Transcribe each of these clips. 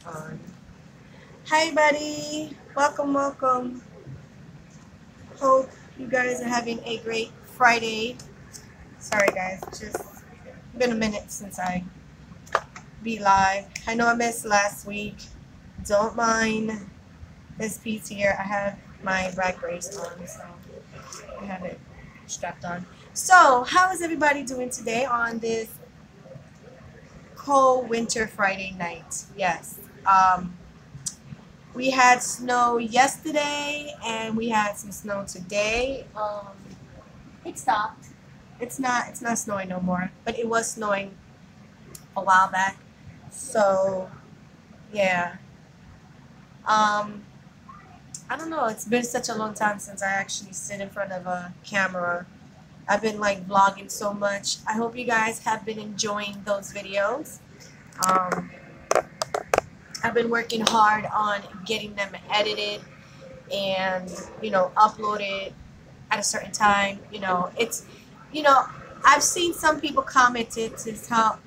on. Hi, buddy. Welcome, welcome. Hope you guys are having a great Friday. Sorry, guys. Just been a minute since I be live. I know I missed last week. Don't mind this piece here. I have my rag brace on, so I have it strapped on. So, how is everybody doing today on this cold winter Friday night? Yes. We had snow yesterday, and we had some snow today. It stopped. It's not snowing no more, but it was snowing a while back. So yeah. Um, I don't know. It's been such a long time since I actually sit in front of a camera. I've been like vlogging so much. I hope you guys have been enjoying those videos. Um, I've been working hard on getting them edited and uploaded at a certain time. You know I've seen some people commented to tell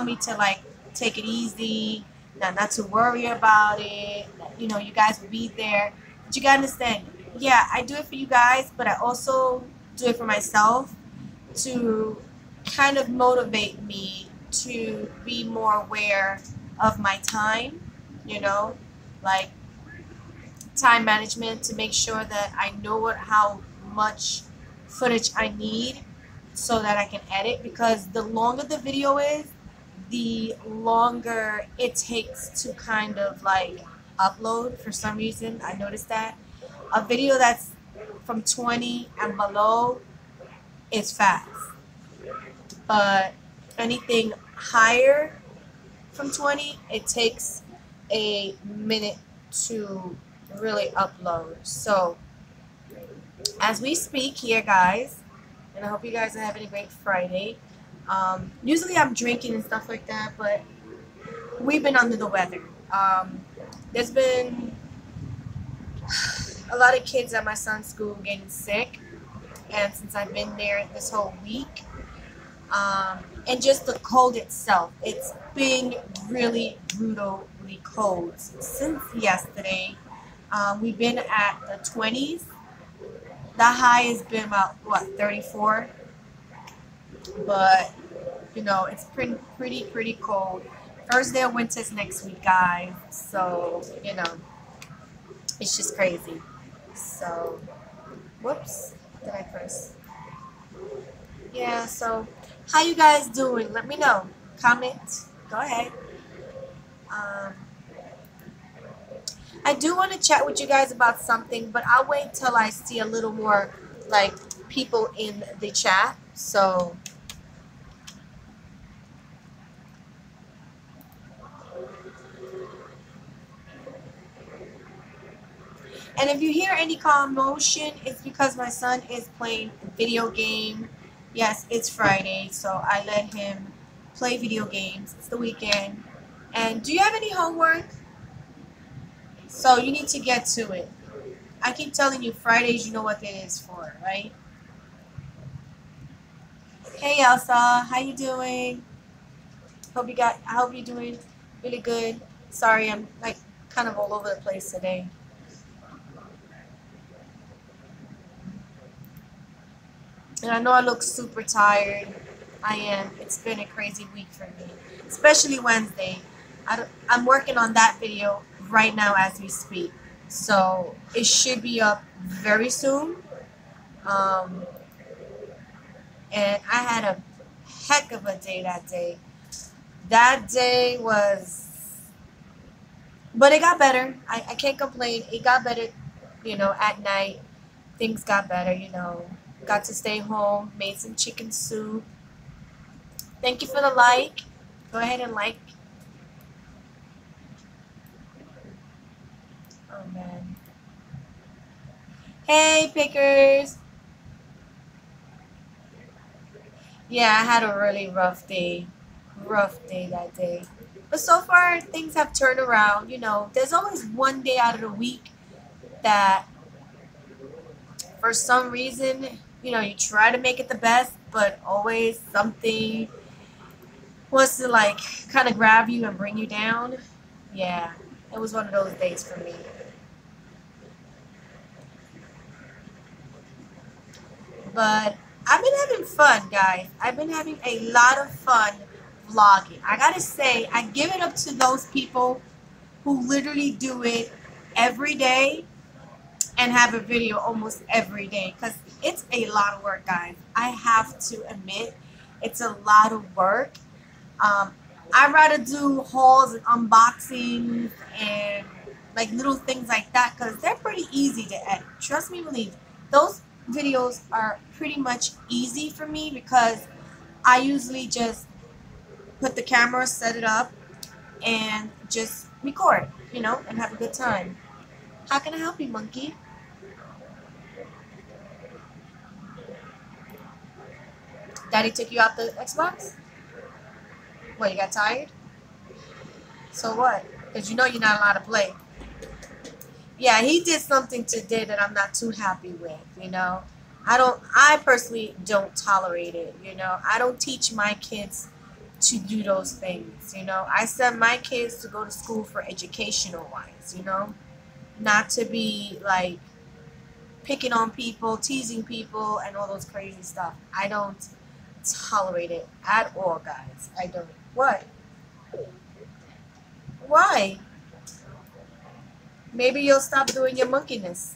me to like take it easy, not to worry about it. You guys will be there, but you gotta understand. Yeah, I do it for you guys, but I also do it for myself to kind of motivate me to be more aware of my time. You know, like time management, to make sure that I know how much footage I need so that I can edit, because the longer the video is, the longer it takes to kind of like upload. For some reason, I noticed that a video that's from 20 and below is fast, but anything higher from 20, it takes a minute to really upload. So as we speak here, guys, and I hope you guys are having a great Friday. Usually I'm drinking and stuff like that, but we've been under the weather. There's been a lot of kids at my son's school getting sick, and since I've been there this whole week, and just the cold itself, it's been really brutally cold since yesterday. We've been at the 20s. The high has been about 34, but it's pretty cold. First day of winter's next week, guys. So it's just crazy. So, whoops, did I press? Yeah. So, how you guys doing? Let me know. Comment. Go ahead. Um, I do want to chat with you guys about something, but I'll wait till I see a little more like people in the chat. So and if you hear any commotion, it's because my son is playing a video game. Yes, it's Friday, so I let him play video games. It's the weekend. And do you have any homework? So you need to get to it. I keep telling you, Fridays, you know what it is for, right? Hey, Elsa, how you doing? I hope you're doing really good. Sorry, I'm like kind of all over the place today. And I know I look super tired. I am. It's been a crazy week for me, especially Wednesday. I'm working on that video right now as we speak. So it should be up very soon. Um, and I had a heck of a day that day. That day was, but it got better. I can't complain. It got better, at night. Things got better. Got to stay home, made some chicken soup. Thank you for the like. Go ahead and like. Oh, man. Hey, pickers. Yeah, I had a really rough day. Rough day that day. But so far, things have turned around. There's always one day out of the week that, for some reason, you try to make it the best, but always something wants to like kind of grab you and bring you down. Yeah, it was one of those days for me. But I've been having fun, guys. I've been having a lot of fun vlogging. I gotta say, I give it up to those people who literally do it every day and have a video almost every day, because it's a lot of work, guys. I have to admit, it's a lot of work. Um, I'd rather do hauls and unboxings and like little things like that because they're pretty easy to edit. Trust me, believe. Those videos are pretty much easy for me because I usually just put the camera, set it up, and just record, and have a good time. How can I help you, monkey? Daddy took you out the Xbox? What, you got tired? So what? Because you know you're not allowed to play. Yeah, he did something today that I'm not too happy with. I personally don't tolerate it. I don't teach my kids to do those things. I send my kids to go to school for educational wise. Not to be like picking on people, teasing people, and all those crazy stuff. I don't tolerate it at all, guys. I don't. What? Why? Maybe you'll stop doing your monkeyness.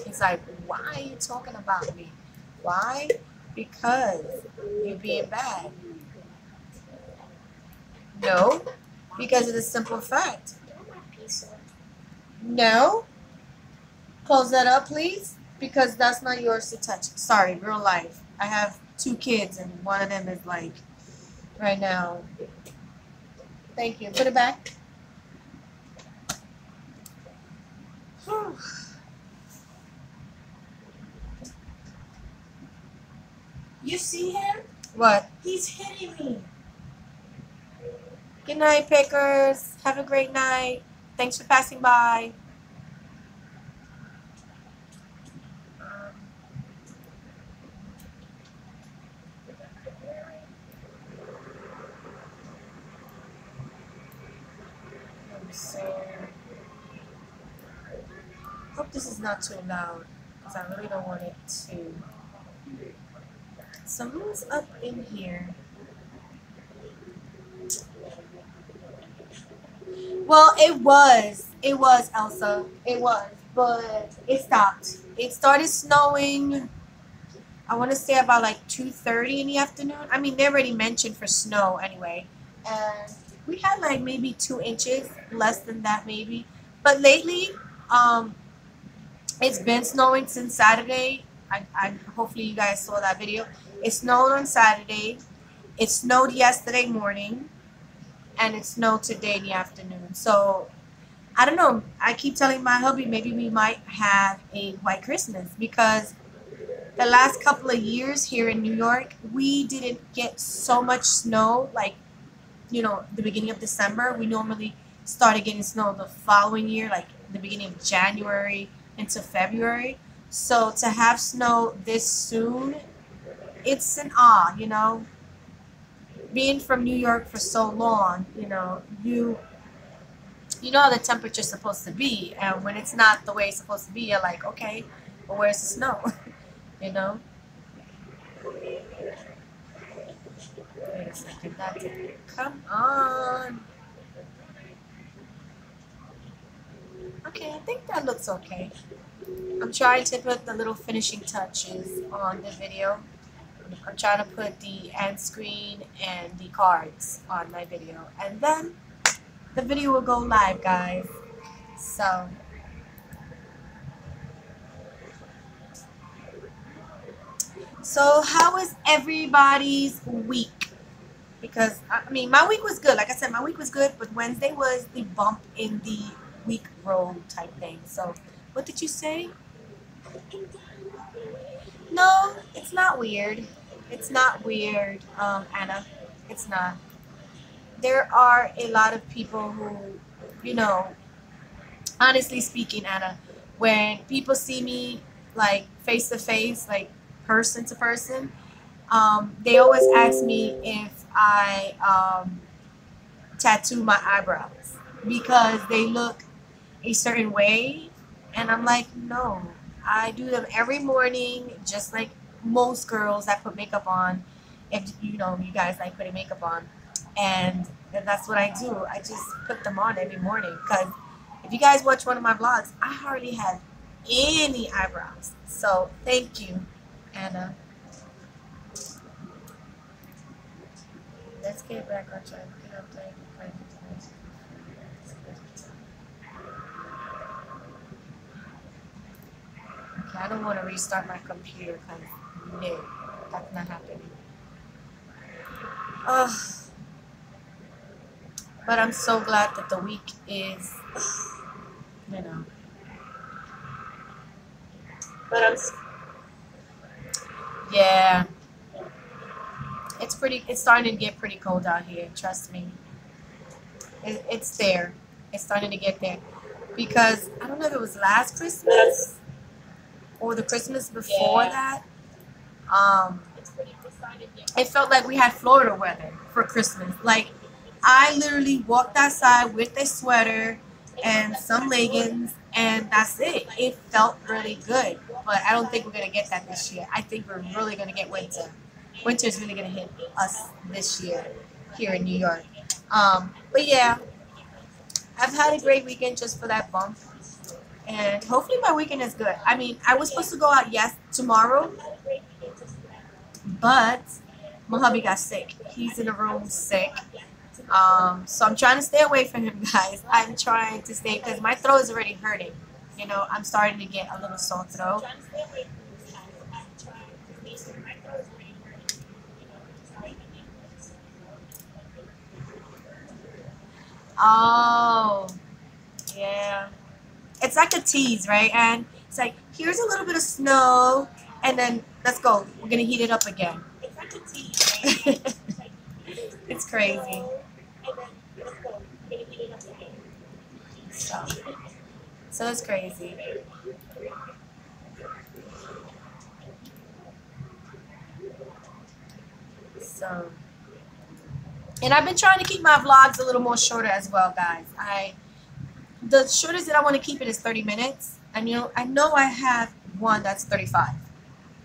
He's like, why are you talking about me? Why? Because you're being bad. No, because of the simple fact. No. Close that up, please, because that's not yours to touch. Sorry, real life. I have 2 kids, and one of them is like, right now. Thank you. Put it back. You see him? What? He's hitting me. Good night, pickers. Have a great night. Thanks for passing by. So, hope this is not too loud because I really don't want it to. So who's up in here? Well, it was Elsa. It was, but it stopped. It started snowing. I want to say about like 2:30 in the afternoon. I mean, they already mentioned for snow anyway, and we had like maybe 2 inches, less than that maybe. But lately, um, it's been snowing since Saturday. I hopefully you guys saw that video. It snowed on Saturday. It snowed yesterday morning, and it snowed today in the afternoon. So I don't know. I keep telling my hubby maybe we might have a white Christmas because the last couple of years here in New York, we didn't get so much snow like, the beginning of December. We normally started getting snow the following year, like the beginning of January into February. So to have snow this soon, it's an awe. Being from New York for so long, you know how the temperature's supposed to be, and when it's not the way it's supposed to be, you're like, okay, but where's the snow? you know? Wait a second, that didn't. Come on. Okay, I think that looks okay. I'm trying to put the little finishing touches on the video. I'm trying to put the end screen and the cards on my video. And then the video will go live, guys. So how was everybody's week? Because, I mean, my week was good. Like I said, my week was good, but Wednesday was the bump in the week road type thing. So, what did you say? No, it's not weird. It's not weird, Anna. It's not. There are a lot of people who, you know, honestly speaking, Anna, when people see me like face to face, like person to person, they always ask me if I tattoo my eyebrows because they look a certain way, and I'm like, no, I do them every morning, just like most girls that put makeup on. If you know, you guys like putting makeup on, and that's what I do. I just put them on every morning because if you guys watch one of my vlogs, I hardly have any eyebrows. So thank you, Anna. Let's get back on track. Okay, I don't want to restart my computer because no, that's not happening. Ugh. But I'm so glad that the week is, you know. But yeah, it's starting to get pretty cold out here. Trust me. It's there. It's starting to get there. Because I don't know if it was last Christmas or the Christmas before that. It felt like we had Florida weather for Christmas. Like, I literally walked outside with a sweater and some leggings, and that's it. It felt really good, but I don't think we're gonna get that this year. I think we're really gonna get winter. Winter is really gonna hit us this year here in New York. But yeah, I've had a great weekend just for that bump, and hopefully my weekend is good. I mean, I was supposed to go out tomorrow, but my hubby got sick. He's in a room sick. So I'm trying to stay away from him, guys. I'm trying to stay because my throat is already hurting. You know, I'm starting to get a little sore throat. Oh, yeah. It's like a tease, right? And it's like, here's a little bit of snow, and then let's go. We're going to heat it up again. It's like a tease, right? It's crazy. So it's crazy. So, and I've been trying to keep my vlogs a little more shorter as well, guys. The shortest that I want to keep it is 30 minutes. And I know I have one that's 35.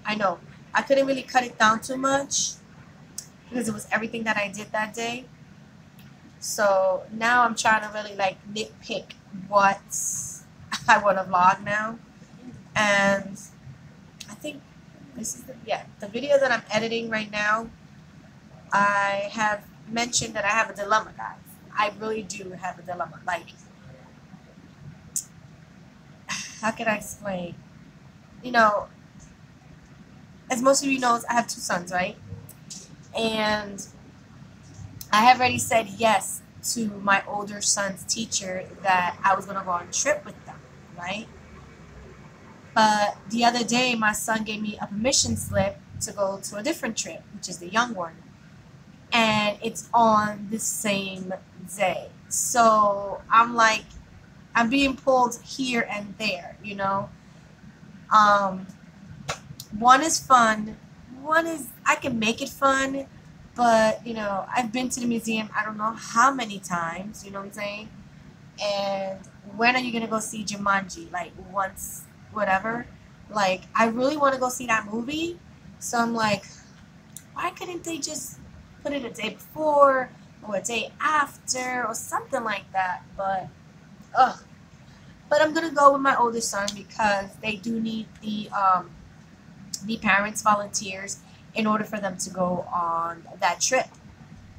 I know. I couldn't really cut it down too much because it was everything that I did that day. So now I'm trying to really like nitpick what I want to vlog now. And I think this is the video that I'm editing right now. I have mentioned that I have a dilemma, guys. I really do have a dilemma. Like, how can I explain? As most of you know, I have 2 sons, right? And I have already said yes to my older son's teacher that I was going to go on a trip with them, right? But the other day, my son gave me a permission slip to go to a different trip, which is the young one. And it's on the same day. So I'm like, I'm being pulled here and there, One is fun. One is, I can make it fun. But, I've been to the museum I don't know how many times, you know what I'm saying? And when are you going to go see Jumanji? Like, once, whatever. Like, I really want to go see that movie. So I'm like, why couldn't they just put it a day before or a day after or something like that? But, But I'm going to go with my oldest son because they do need the parents' volunteers in order for them to go on that trip.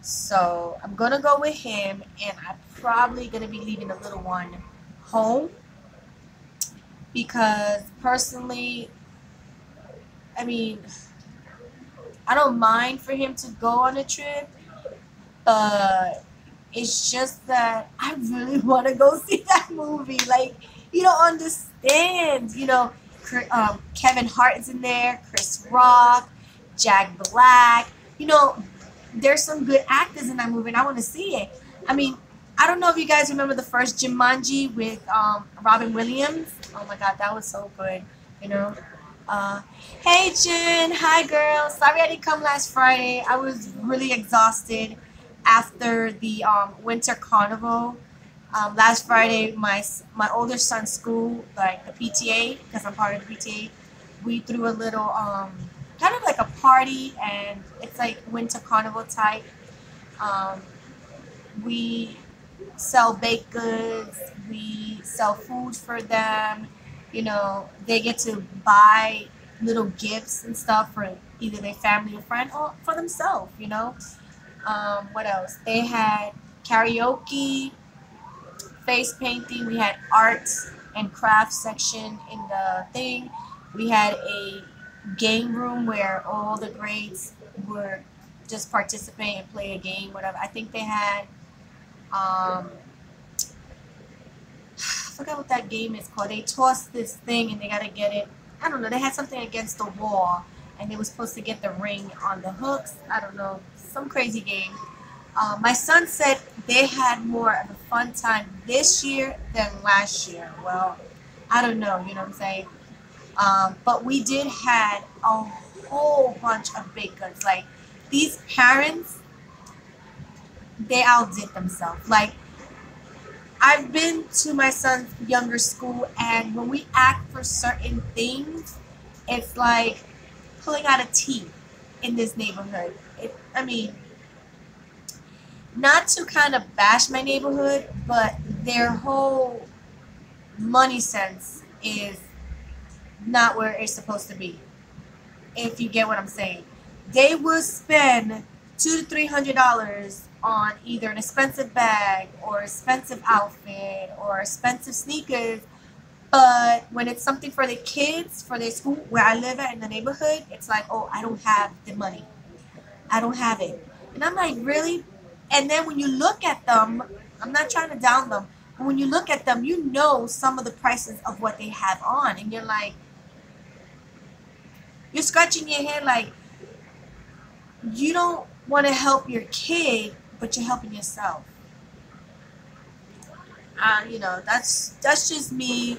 So I'm going to go with him, and I'm probably going to be leaving the little one home because personally, I mean, I don't mind for him to go on a trip, but it's just that I really want to go see that movie. Like, you don't understand. Kevin Hart is in there, Chris Rock, Jack Black. There's some good actors in that movie, and I want to see it. I mean, I don't know if you guys remember the first Jumanji with Robin Williams. Oh my God, that was so good. Hey Jen, hi girl. Sorry I didn't come last Friday. I was really exhausted. after the winter carnival. Last Friday, my older son's school, like the PTA, because I'm part of the PTA, we threw a little kind of like a party, and it's like winter carnival type. Um, we sell baked goods, we sell food for them. You know, they get to buy little gifts and stuff for either their family or friend or for themselves. You know, what else? They had karaoke, face painting. We had arts and crafts section in the thing. We had a game room where all the grades were just participate and play a game, whatever. I think they had I forgot what that game is called. They toss this thing and they gotta get it. I don't know. They had something against the wall and they were supposed to get the ring on the hooks. I don't know. Some crazy game. My son said they had more of a fun time this year than last year. Well, I don't know. You know what I'm saying? But we did had a whole bunch of baked goods. Like these parents, they outdid themselves. Like I've been to my son's younger school, and when we act for certain things, it's like pulling out a teeth in this neighborhood. I mean, not to kind of bash my neighborhood, but their whole money sense is not where it's supposed to be. If you get what I'm saying, they will spend $200 to $300 on either an expensive bag or expensive outfit or expensive sneakers. But when it's something for the kids, for their school, where I live at in the neighborhood, it's like, oh, I don't have the money. I don't have it. And I'm like, really? And then when you look at them, I'm not trying to down them, but when you look at them, you know some of the prices of what they have on. And you're like, you're scratching your head like, you don't want to help your kid, but you're helping yourself. You know, that's just me.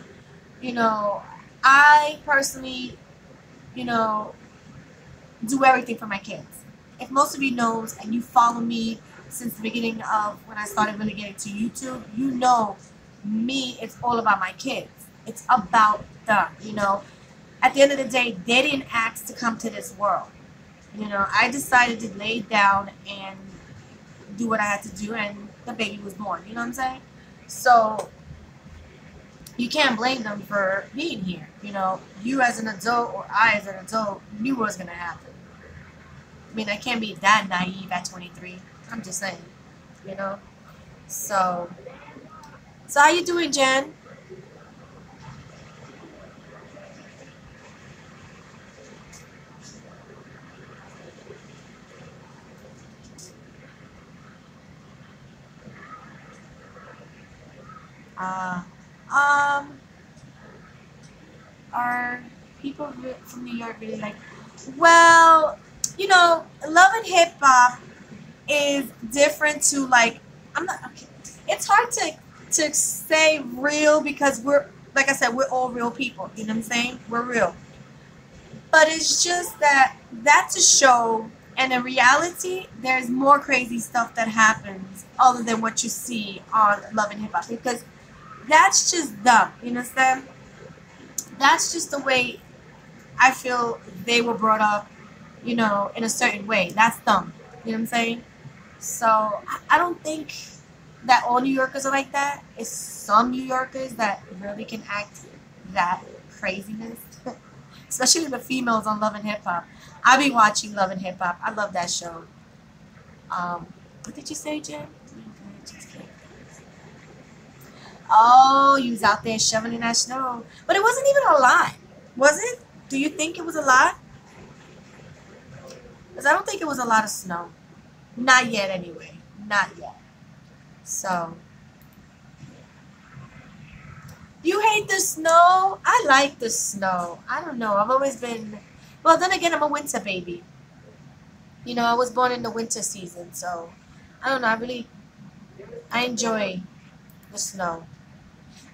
You know, I personally, you know, do everything for my kids. If most of you knows and you follow me since the beginning of when I started really getting to YouTube, you know me, it's all about my kids. It's about them, you know. At the end of the day, they didn't ask to come to this world. You know, I decided to lay down and do what I had to do, and the baby was born. You know what I'm saying? So you can't blame them for being here. You know, you as an adult or I as an adult knew what was going to happen. I mean, I can't be that naive at 23. I'm just saying, you know. So how you doing, Jen? Uh, um, are people from New York really like? Well, you know, love and hip hop is different to like. I'm not. Okay. It's hard to say real because we're like I said, we're all real people. You know what I'm saying? We're real. But it's just that that's a show, and in reality, there's more crazy stuff that happens other than what you see on Love and Hip Hop because that's just dumb. You understand? That's just the way I feel they were brought up, you know, in a certain way. That's dumb. You know what I'm saying? So I don't think that all New Yorkers are like that. It's some New Yorkers that really can act that craziness. Especially the females on Love and Hip Hop. I be watching Love and Hip Hop. I love that show. What did you say, Jen? Oh, you was out there shoveling that snow. But it wasn't even a lot. Was it? Do you think it was a lot? Because I don't think it was a lot of snow. Not yet, anyway. Not yet. So, you hate the snow? I like the snow. I don't know. I've always been... Well, then again, I'm a winter baby. You know, I was born in the winter season. So, I don't know. I enjoy the snow.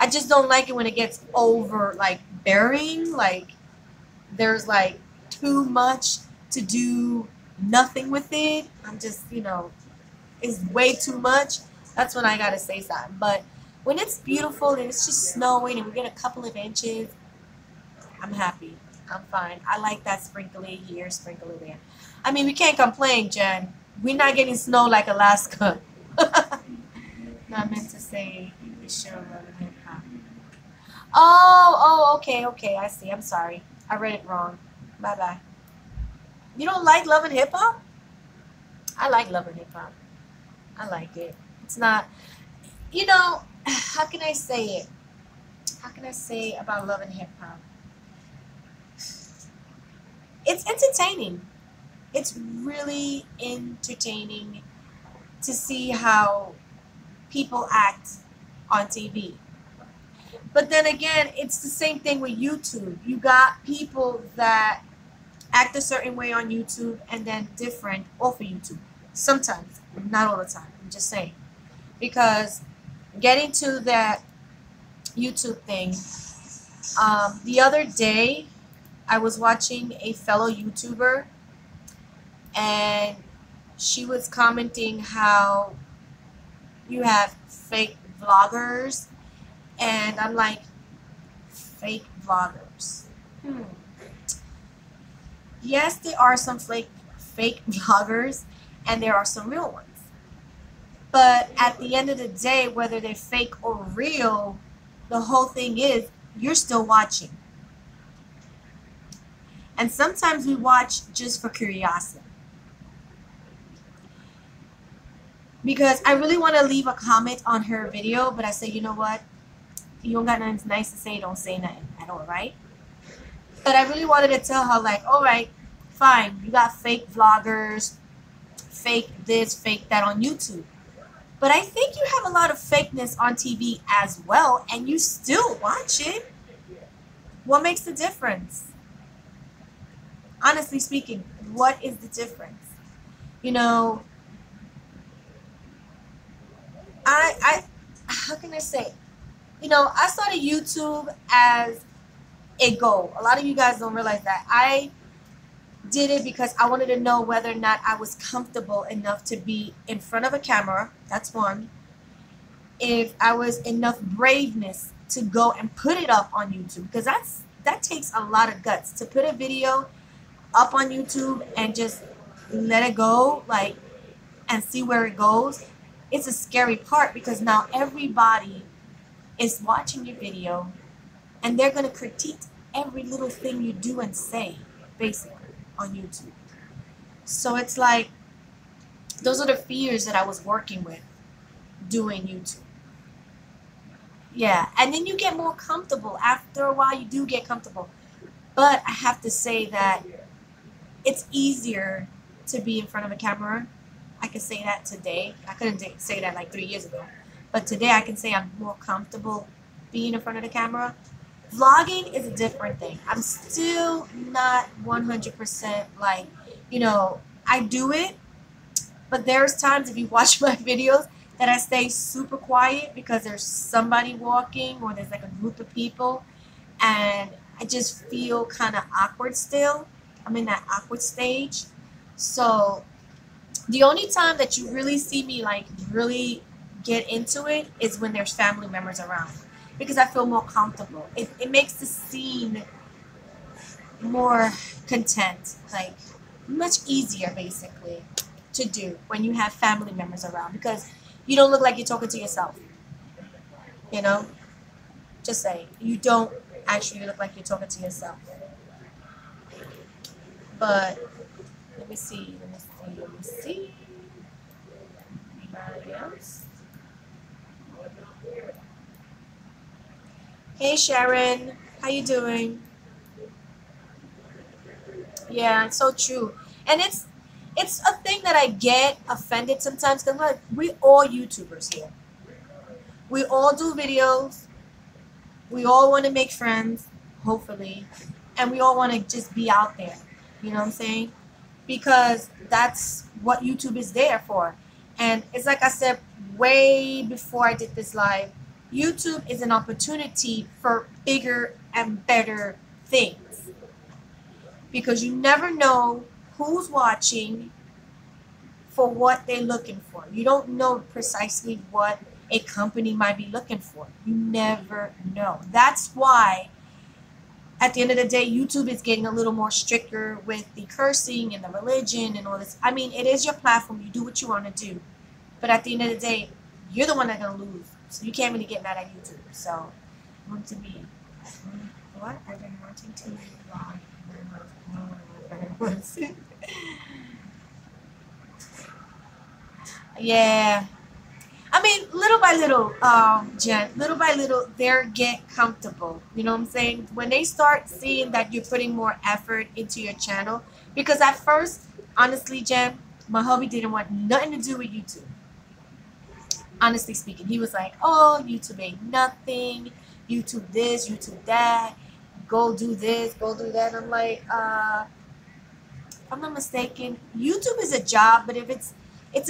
I just don't like it when it gets over, like, burying. Like, there's, like, too much to do nothing with it. I'm just, you know... is way too much, that's when I gotta say something. But when it's beautiful and it's just snowing and we get a couple of inches, I'm happy. I'm fine. I like that sprinkly here, sprinkly there. I mean, we can't complain, Jen. We're not getting snow like Alaska. No, I meant to say the show Love and Hip Hop. Okay, I see. I'm sorry. I read it wrong. Bye bye. You don't like Love and Hip Hop? I like Love and Hip Hop. I like it. It's not, how can I say it? How can I say about Love and Hip Hop? It's entertaining. It's really entertaining to see how people act on TV. But then again, it's the same thing with YouTube. You got people that act a certain way on YouTube and then different off of YouTube. Sometimes, not all the time. I'm just saying. Because getting to that YouTube thing, the other day I was watching a fellow YouTuber and she was commenting how you have fake vloggers, and I'm like, fake vloggers. Yes, there are some fake vloggers and there are some real ones. But at the end of the day, whether they're fake or real, the whole thing is you're still watching. And sometimes we watch just for curiosity. Because I really want to leave a comment on her video, but I say, you know what? You don't got nothing nice to say, don't say nothing at all, right? But I really wanted to tell her, like, all right, fine, you got fake vloggers, fake this, fake that on YouTube. But I think you have a lot of fakeness on TV as well, and you still watch it. What makes the difference? Honestly speaking, what is the difference? You know, how can I say? You know, I started YouTube as a goal. A lot of you guys don't realize that. I did it because I wanted to know whether or not I was comfortable enough to be in front of a camera. That's one. If I was enough braveness to go and put it up on YouTube, because that takes a lot of guts to put a video up on YouTube and just let it go, like, and see where it goes. It's a scary part because now everybody is watching your video and they're going to critique every little thing you do and say, basically, on YouTube. So it's like, those are the fears that I was working with doing YouTube. Yeah, and then you get more comfortable. After a while, you do get comfortable. But I have to say that it's easier to be in front of a camera. I can say that today. I couldn't say that like 3 years ago. But today I can say I'm more comfortable being in front of the camera. Vlogging is a different thing. I'm still not 100% like, I do it. But there's times if you watch my videos that I stay super quiet because there's somebody walking or there's like a group of people. And I just feel kind of awkward still. I'm in that awkward stage. So the only time that you really see me like really get into it is when there's family members around, because I feel more comfortable. It makes the scene more content, like much easier basically to do when you have family members around, because you don't look like you're talking to yourself. Just say you don't actually look like you're talking to yourself. But let me see. Anybody else? Hey Sharon, how you doing? Yeah, it's so true. And it's a thing that I get offended sometimes because like, we all YouTubers here. We all do videos. We all want to make friends, hopefully. And we all want to just be out there. You know what I'm saying? Because that's what YouTube is there for. And it's like I said way before I did this live, YouTube is an opportunity for bigger and better things. Because you never know who's watching for what they're looking for. You don't know precisely what a company might be looking for. You never know. That's why at the end of the day, YouTube is getting a little more stricter with the cursing and the religion and all this. I mean, it is your platform. You do what you want to do. But at the end of the day, you're the one that's going to lose. So you can't really get mad at YouTube. So, want to be. What? I've been wanting to vlog. Yeah. I mean, little by little, Jen, little by little, they're get comfortable. You know what I'm saying? When they start seeing that you're putting more effort into your channel, because at first, honestly, Jen, my hubby didn't want nothing to do with YouTube. Honestly speaking, he was like, "Oh, YouTube ain't nothing. YouTube this, YouTube that. Go do this, go do that." I'm like, if I'm not mistaken, YouTube is a job, but if it's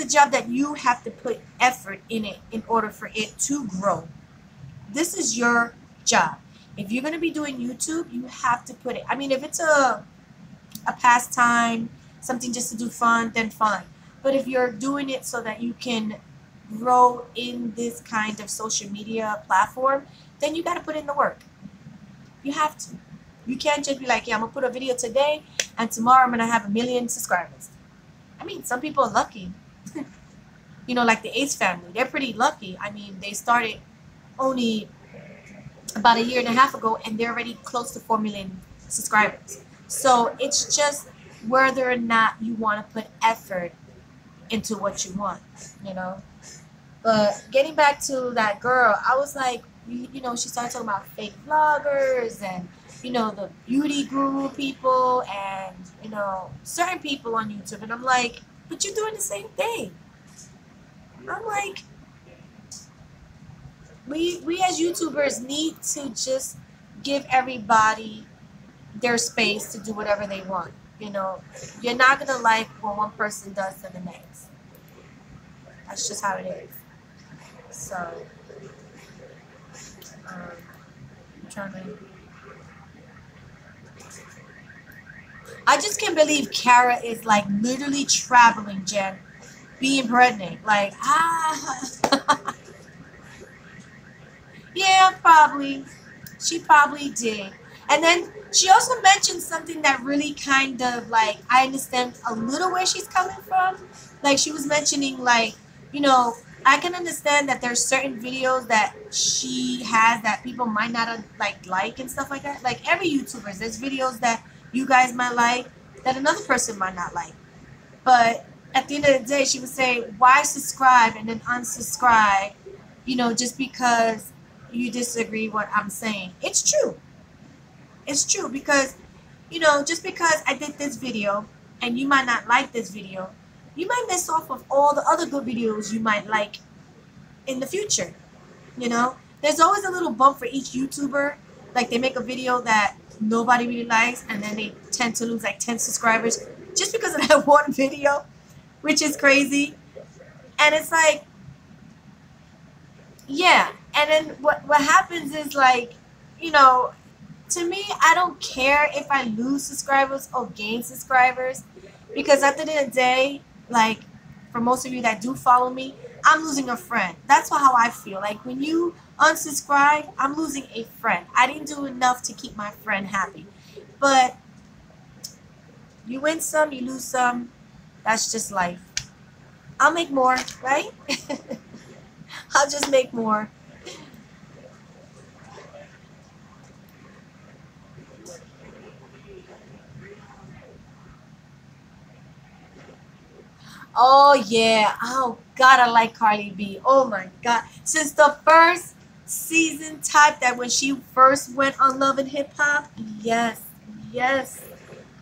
a job that you have to put effort in it in order for it to grow. This is your job. If you're gonna be doing YouTube, you have to put it. I mean, if it's a pastime, something just to do fun, then fine. But if you're doing it so that you can grow in this kind of social media platform, then you got to put in the work. You have to. You can't just be like, yeah, I'm gonna put a video today and tomorrow I'm gonna have 1 million subscribers. I mean, some people are lucky. You know, like the Ace family, they're pretty lucky. I mean, they started only about 1.5 years ago and they're already close to 4 million subscribers. So it's just whether or not you want to put effort into what you want, you know. But getting back to that girl, I was like, you know, she started talking about fake vloggers and, you know, the beauty guru people and, you know, certain people on YouTube. And I'm like, but you're doing the same thing. I'm like, we as YouTubers need to just give everybody their space to do whatever they want. You know, you're not going to like what one person does to the next. That's just how it is. So, I'm trying to... I just can't believe Kara is like literally traveling, Jen, being pregnant. Like, yeah, probably. She probably did. And then she also mentioned something that really kind of like, I understand a little where she's coming from. Like she was mentioning like, you know, I can understand that there's certain videos that she has that people might not like and stuff like that. Like every YouTuber, there's videos that you guys might like that another person might not like. But at the end of the day, she would say, why subscribe and then unsubscribe, you know, just because you disagree what I'm saying. It's true. It's true because, you know, just because I did this video and you might not like this video, you might miss off of all the other good videos you might like in the future. You know, there's always a little bump for each YouTuber. Like they make a video that nobody really likes and then they tend to lose like 10 subscribers just because of that one video, which is crazy. And it's like, yeah. And then what happens is like, you know, to me, I don't care if I lose subscribers or gain subscribers because at the end of the day, like for most of you that do follow me, I'm losing a friend. That's how I feel. Like when you unsubscribe, I'm losing a friend. I didn't do enough to keep my friend happy. But you win some, you lose some. That's just life. I'll make more, right? I'll just make more. Oh yeah. Oh God, I like Cardi B. Oh my God. Since the first season type that when she first went on Love and Hip Hop, yes, yes.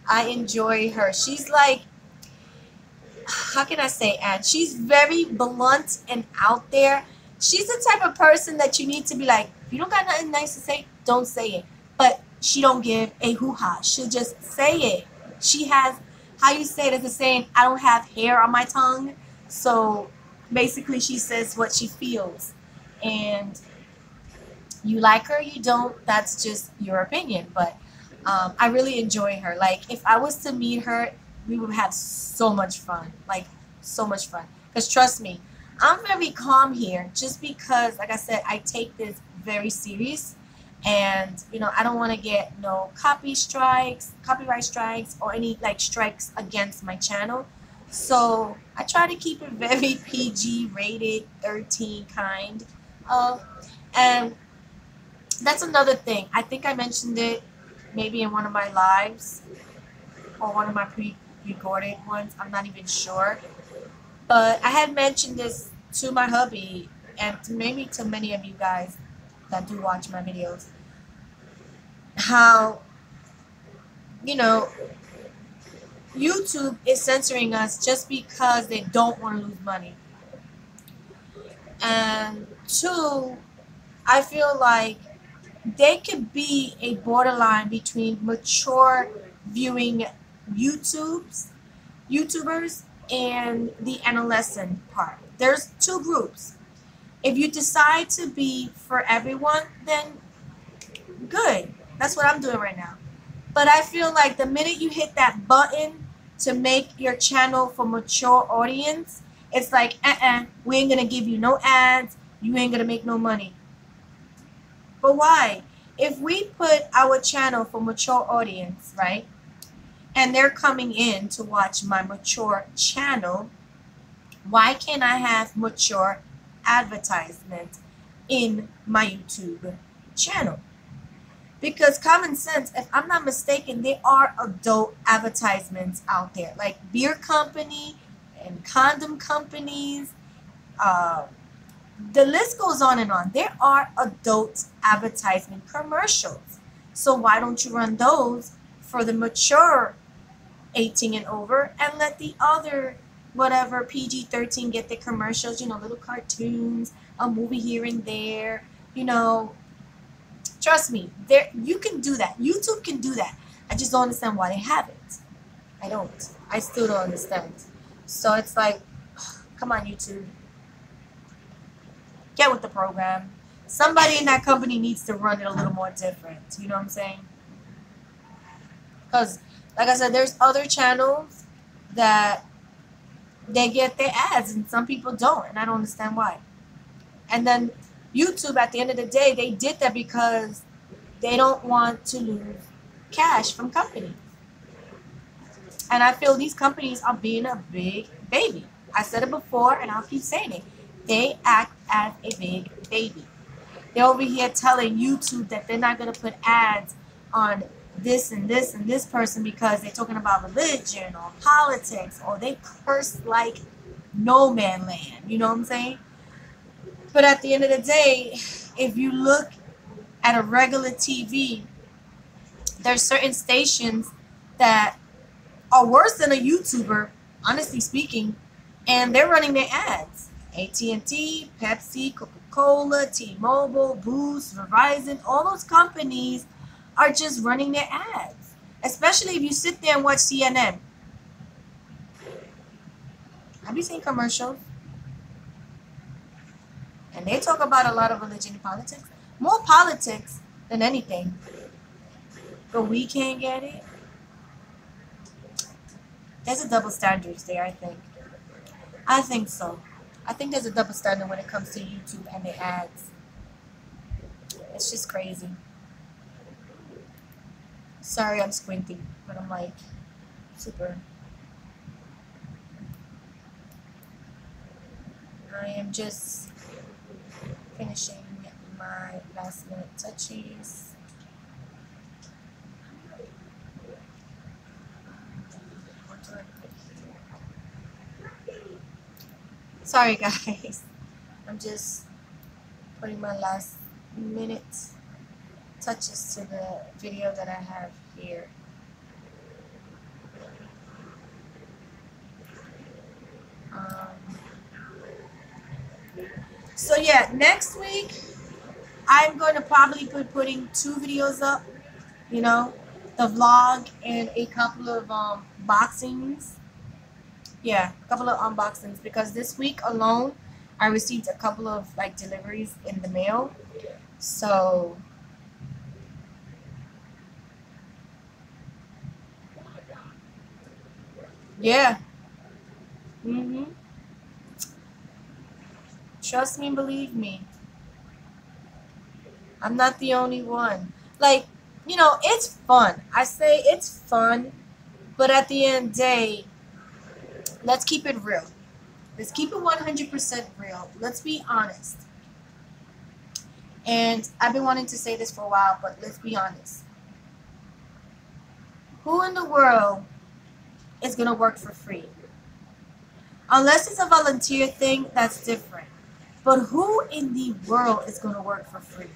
I enjoy her. She's like, how can I say, Anne? She's very blunt and out there. She's the type of person that you need to be like, if you don't got nothing nice to say, don't say it. But she don't give a hoo-ha. She'll just say it. She has, how you say it is the saying, I don't have hair on my tongue. So basically she says what she feels. And you like her, you don't, that's just your opinion. But I really enjoy her. Like if I was to meet her, we would have so much fun. Like So much fun. Because trust me, I'm very calm here just because, like I said, I take this very serious. And, I don't want to get no copyright strikes, or any like strikes against my channel. So I try to keep it very PG rated, 13 kind of. And that's another thing. I think I mentioned it maybe in one of my lives, or one of my pre-recorded ones. I'm not even sure. But I had mentioned this to my hubby, and maybe to many of you guys that do watch my videos, how, you know, YouTube is censoring us just because they don't want to lose money. And two, I feel like they could be a borderline between mature viewing YouTubers and the adolescent part. There's two groups. If you decide to be for everyone, then good. That's what I'm doing right now. But I feel like the minute you hit that button to make your channel for mature audience, it's like, we ain't gonna give you no ads. You ain't gonna make no money. But why? If we put our channel for mature audience, right, and they're coming in to watch my mature channel, why can't I have mature advertisement in my YouTube channel? Because common sense, if I'm not mistaken, there are adult advertisements out there, like beer company and condom companies. Uh, the list goes on and on. There are adult advertisement commercials. So why don't you run those for the mature 18 and over, and let the other whatever PG-13 get the commercials, little cartoons, a movie here and there, trust me, there you can do that. YouTube can do that. I just don't understand why they haven't. I don't. I still don't understand. So it's like, come on, YouTube. Get with the program. Somebody in that company needs to run it a little more different. You know what I'm saying? Because, like I said, there's other channels that they get their ads and some people don't, and I don't understand why. And then YouTube, at the end of the day, they did that because they don't want to lose cash from companies. And I feel these companies are being a big baby. I said it before, and I'll keep saying it. They act as a big baby. They're over here telling YouTube that they're not going to put ads on this and this and this person because they're talking about religion or politics, or they curse like no man land. You know what I'm saying? But at the end of the day, if you look at a regular TV, there's certain stations that are worse than a YouTuber, honestly speaking, and they're running their ads. AT&T, Pepsi, Coca-Cola, T-Mobile, Boost, Verizon, all those companies are just running their ads. Especially if you sit there and watch CNN. Have you seen commercials? And they talk about a lot of religion and politics. More politics than anything. But we can't get it. There's a double standard there, I think. I think so. I think there's a double standard when it comes to YouTube and the ads. It's just crazy. Sorry, I'm squinting, but I'm like super. I am just finishing my last minute touchies. Sorry guys, I'm just putting my last minute touches to the video that I have here. So yeah, next week I'm going to probably be putting 2 videos up, the vlog and a couple of boxings. Yeah, a couple of unboxings, because this week alone I received a couple of like deliveries in the mail. So yeah. Trust me, believe me. I'm not the only one. Like, it's fun. I say it's fun, but at the end of the day, let's keep it real. Let's keep it 100% real. Let's be honest. And I've been wanting to say this for a while, but let's be honest. Who in the world is going to work for free? Unless it's a volunteer thing, that's different. But who in the world is going to work for free?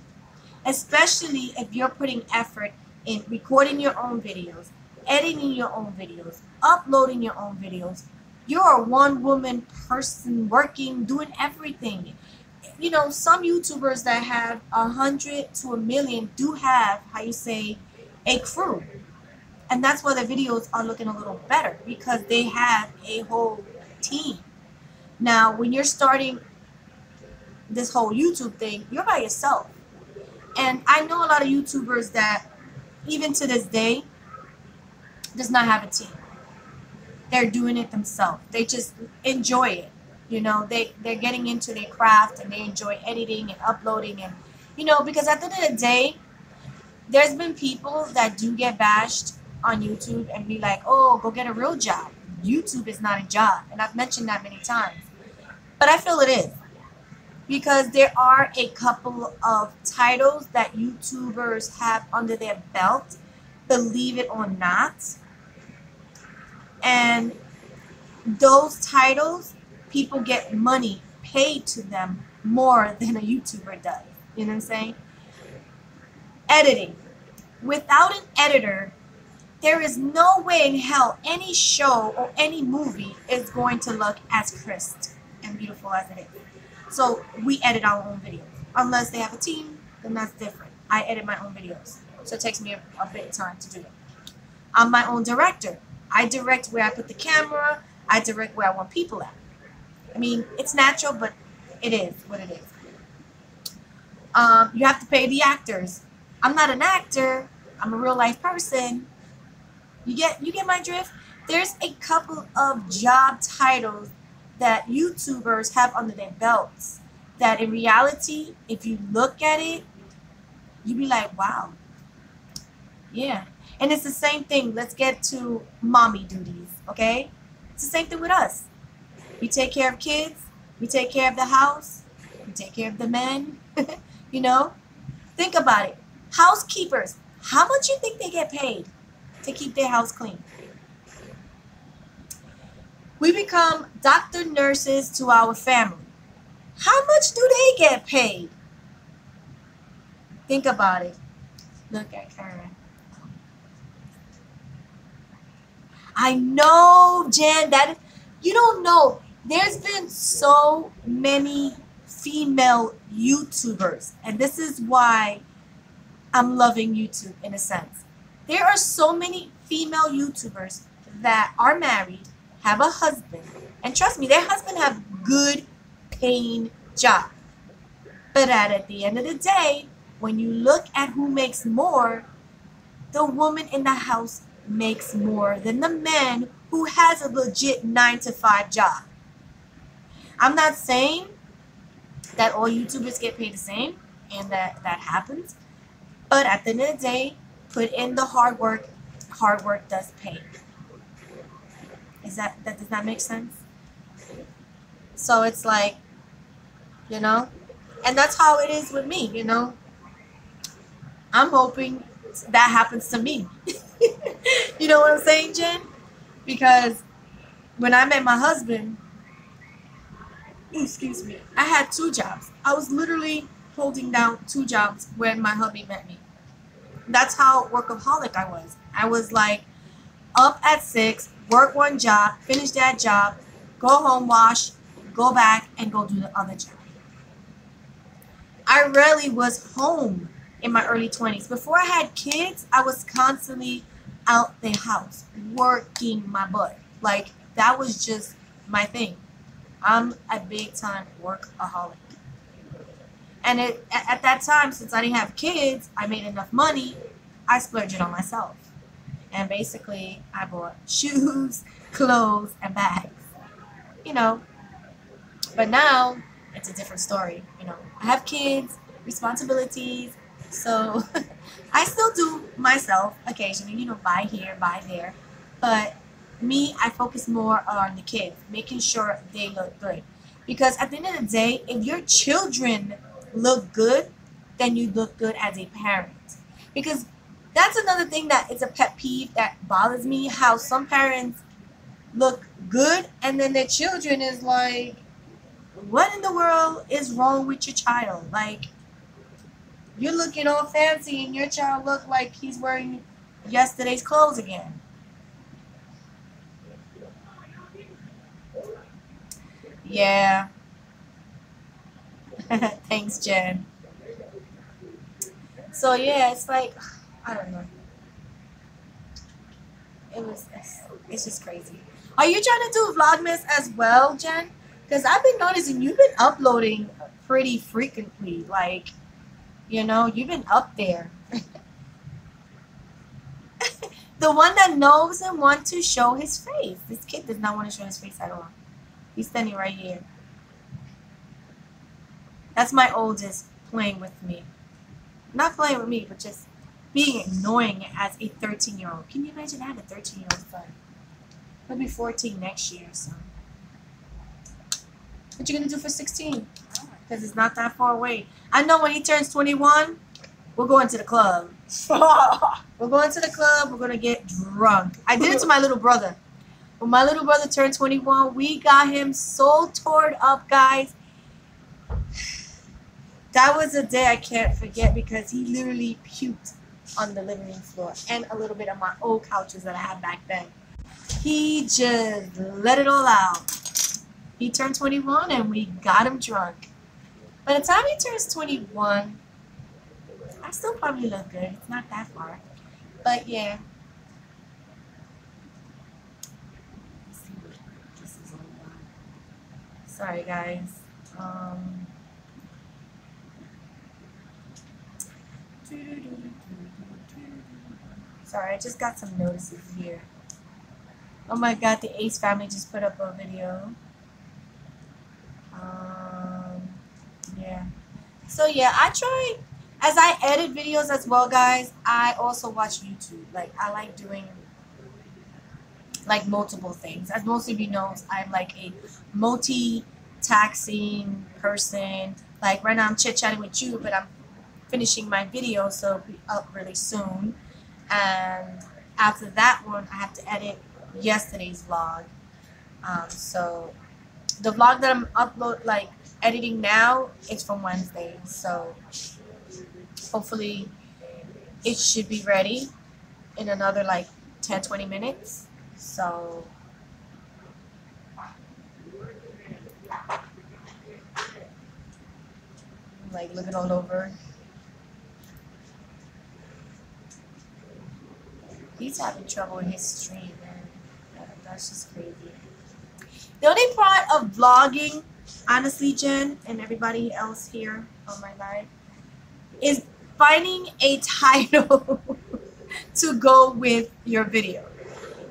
Especially if you're putting effort in recording your own videos, editing your own videos, uploading your own videos. You're a one-woman person working, doing everything. Some YouTubers that have 100 to 1,000,000 do have, a crew. And that's why the videos are looking a little better, because they have a whole team. Now, when you're starting this whole YouTube thing, you're by yourself. And I know a lot of YouTubers that, even to this day, does not have a team. They're doing it themselves. They just enjoy it. They're getting into their craft and they enjoy editing and uploading. And, because at the end of the day, there's been people that do get bashed on YouTube and be like, oh, go get a real job. YouTube is not a job. And I've mentioned that many times. But I feel it is. Because there are a couple of titles that YouTubers have under their belt, believe it or not. And those titles, people get money paid to them more than a YouTuber does. You know what I'm saying? Editing. Without an editor, there is no way in hell any show or any movie is going to look as crisp and beautiful as it is. So we edit our own videos. Unless they have a team, then that's different. I edit my own videos. So it takes me a bit of time to do it. I'm my own director. I direct where I put the camera. I direct where I want people at. I mean, it's natural, but it is what it is. You have to pay the actors. I'm not an actor. I'm a real life person. You get my drift? There's a couple of job titles that YouTubers have under their belts that in reality, if you look at it, you be like, wow. Yeah. And it's the same thing. Let's get to mommy duties, okay? It's the same thing with us. We take care of kids. We take care of the house. We take care of the men. Think about it. Housekeepers, how much you think they get paid to keep their house clean? We become doctor, nurses to our family. How much do they get paid? Think about it. Look at Karen. I know, Jen, that you don't know. There's been so many female YouTubers, and this is why I'm loving YouTube in a sense. There are so many female YouTubers that are married, have a husband, and trust me, their husband have good paying job. But at the end of the day, when you look at who makes more, the woman in the house makes more than the man who has a legit 9-to-5 job. I'm not saying that all YouTubers get paid the same and that happens, but at the end of the day, put in the hard work. Hard work does pay. That does that make sense? So it's like, and that's how it is with me, I'm hoping that happens to me. You know what I'm saying, Jen? Because when I met my husband, excuse me, I had 2 jobs. I was literally holding down 2 jobs when my hubby met me. That's how workaholic I was. I was like up at 6, work 1 job, finish that job, go home, wash, go back, and go do the other job. I rarely was home in my early 20s. Before I had kids, I was constantly out the house, working my butt. Like, that was just my thing. I'm a big time workaholic. And at that time, since I didn't have kids, I made enough money, I splurged it on myself. And basically, I bought shoes, clothes, and bags. But now, it's a different story. You know, I have kids, responsibilities, so I still do myself occasionally, you know, buy here, buy there. But me, I focus more on the kids, making sure they look good. Because at the end of the day, if your children look good, then you look good as a parent. Because that's another thing that is a pet peeve that bothers me, how some parents look good and then their children is like, what in the world is wrong with your child? Like, you're looking all fancy and your child look like he's wearing yesterday's clothes again. Yeah. Thanks, Jen. So yeah, it's like, I don't know. It's just crazy. Are you trying to do Vlogmas as well, Jen? Because I've been noticing you've been uploading pretty frequently. Like, you know, you've been up there. The one that knows and wants to show his face. This kid does not want to show his face at all. He's standing right here. That's my oldest playing with me. Not playing with me, but just being annoying as a 13-year-old. Can you imagine I have a 13-year-old son? He'll be 14 next year, so. What you gonna do for 16? Because it's not that far away. I know when he turns 21, we're going to the club. We're going to the club. We're going to get drunk. I did it to my little brother. When my little brother turned 21, we got him so torn up, guys. That was a day I can't forget because he literally puked on the living room floor and a little bit on my old couches that I had back then. He just let it all out. He turned 21 and we got him drunk. By the time he turns 21, I still probably look good. It's not that far. But yeah. Let's see what this is all about. Sorry, guys. Sorry, I just got some notices here. Oh my god, the Ace family just put up a video. Yeah. So yeah, I try, as I edit videos as well, guys, I also watch YouTube. Like, I like doing like multiple things. As most of you know, I'm like a multi-taxing person. Like right now I'm chit-chatting with you, but I'm finishing my video, so it'll be up really soon. And after that one, I have to edit yesterday's vlog. So the vlog that I'm editing now is from Wednesday. So hopefully it should be ready in another like 10-20 minutes. So like looking all over. He's having trouble with his stream, man. That's just crazy. The only part of vlogging, honestly, Jen, and everybody else here on my live, is finding a title to go with your video.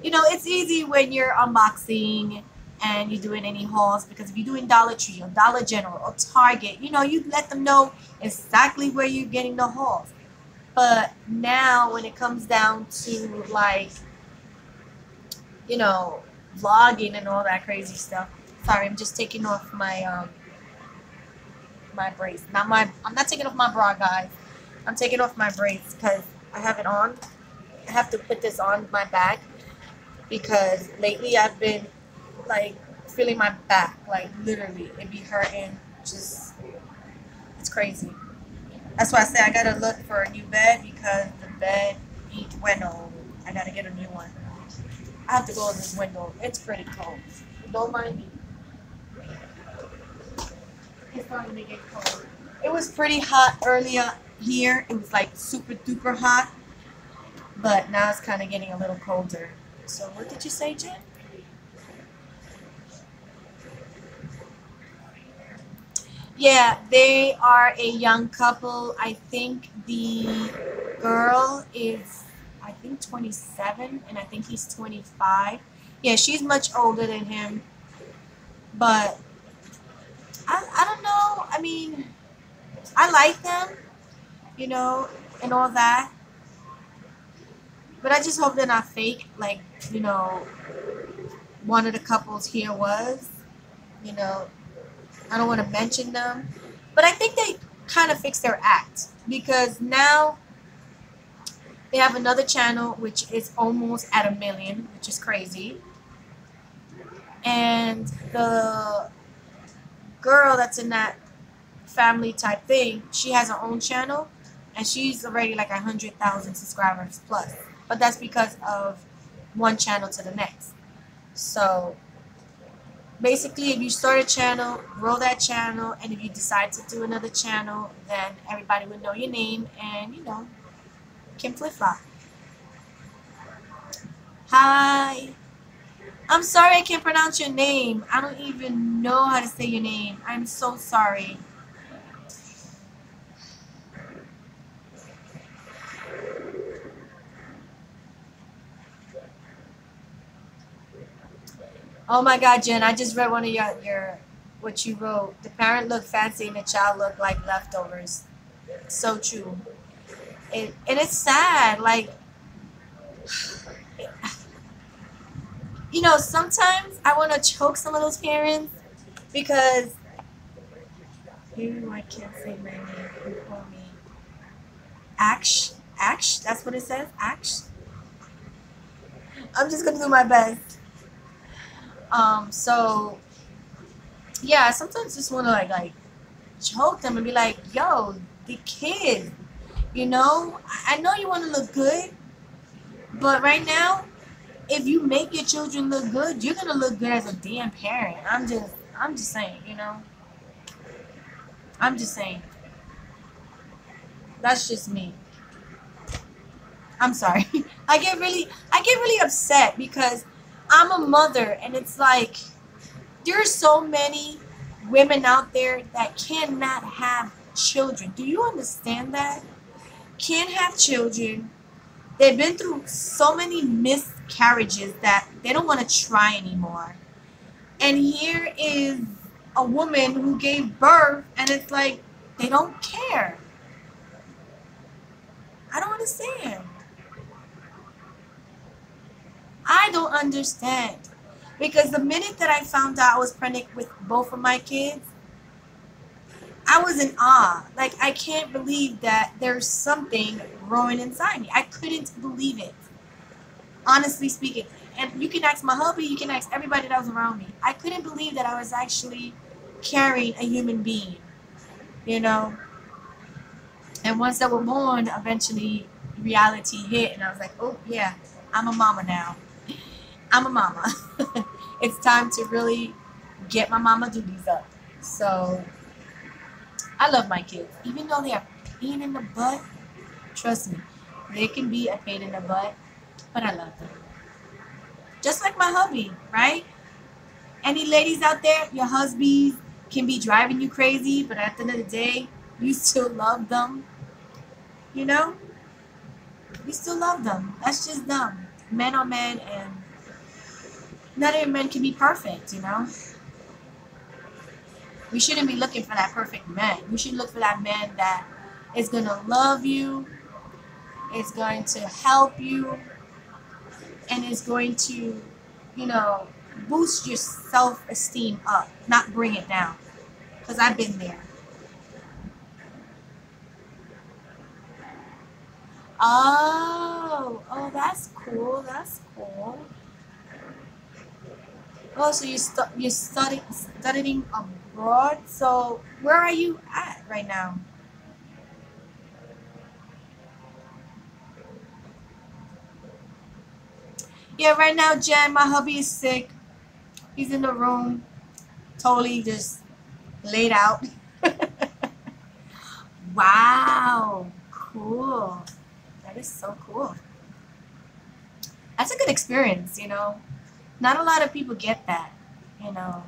You know, it's easy when you're unboxing and you're doing any hauls, because if you're doing Dollar Tree or Dollar General or Target, you know, you let them know exactly where you're getting the hauls. But now when it comes down to like, you know, vlogging and all that crazy stuff. Sorry, I'm just taking off my my brace. I'm not taking off my bra, guys. I'm taking off my brace because I have it on. I have to put this on my back because lately I've been like feeling my back, like literally it be hurting. Just, it's crazy. That's why I say I gotta look for a new bed because the bed went old. I gotta get a new one. I have to go in this window. It's pretty cold. Don't mind me. It's starting to get cold. It was pretty hot earlier here. It was like super duper hot. But now it's kind of getting a little colder. So what did you say, Jen? Yeah, they are a young couple. I think the girl is, I think 27, and I think he's 25. Yeah, she's much older than him. But I don't know. I mean, I like them, you know, and all that. But I just hope they're not fake. Like, you know, one of the couples here was, you know, I don't want to mention them. But I think they kind of fixed their act because now they have another channel which is almost at 1 million, which is crazy. And the girl that's in that family type thing, she has her own channel and she's already like 100,000 subscribers plus. But that's because of one channel to the next. So basically, if you start a channel, grow that channel, and if you decide to do another channel, then everybody would know your name and, you know, can flip flop. Hi. I'm sorry I can't pronounce your name. I don't even know how to say your name. I'm so sorry. Oh my God, Jen, I just read one of your what you wrote. The parent looked fancy and the child looked like leftovers. So true. And it's sad. Like, you know, sometimes I want to choke some of those parents because I can't say my name. You call me Ash. That's what it says. Ash. I'm just gonna do my best. So yeah, sometimes just want to like choke them and be like, yo, the kid, you know, I know you want to look good, but right now, if you make your children look good, you're gonna look good as a damn parent. I'm just saying, you know, I'm just saying. That's just me. I'm sorry. I get really upset because I'm a mother, and it's like there are so many women out there that cannot have children. Do you understand that? Can't have children. They've been through so many miscarriages that they don't want to try anymore. And here is a woman who gave birth, and it's like they don't care. I don't understand. I don't understand. Because the minute that I found out I was pregnant with both of my kids, I was in awe. Like, I can't believe that there's something growing inside me. I couldn't believe it, honestly speaking. And you can ask my hubby, you can ask everybody that was around me. I couldn't believe that I was actually carrying a human being, you know? And once they were born, eventually reality hit, and I was like, oh, yeah, I'm a mama now. I'm a mama. It's time to really get my mama duties up. So I love my kids. Even though they are a pain in the butt, trust me, they can be a pain in the butt, but I love them. Just like my hubby, right? Any ladies out there, your husbands can be driving you crazy, but at the end of the day, you still love them. You know? You still love them. That's just them. Men are men, and not every man can be perfect, you know? We shouldn't be looking for that perfect man. We should look for that man that is going to love you, is going to help you, and is going to, you know, boost your self-esteem up, not bring it down. Because I've been there. Oh, that's cool. That's cool. Oh, so you're studying abroad. So where are you at right now? Yeah, right now, Jen, my hubby is sick. He's in the room, totally just laid out. Wow, cool. That is so cool. That's a good experience, you know. Not a lot of people get that, you know.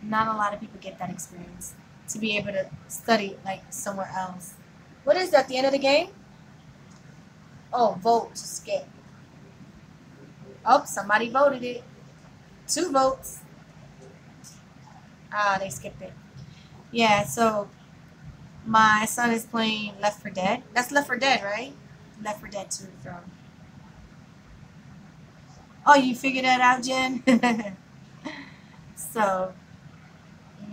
Not a lot of people get that experience to be able to study like somewhere else. What is that? The end of the game? Oh, vote to skip. Oh, somebody voted it. 2 votes. Ah, they skipped it. Yeah, so my son is playing Left 4 Dead. That's Left 4 Dead, right? Left 4 Dead 2 from. Oh, you figured that out, Jen? So,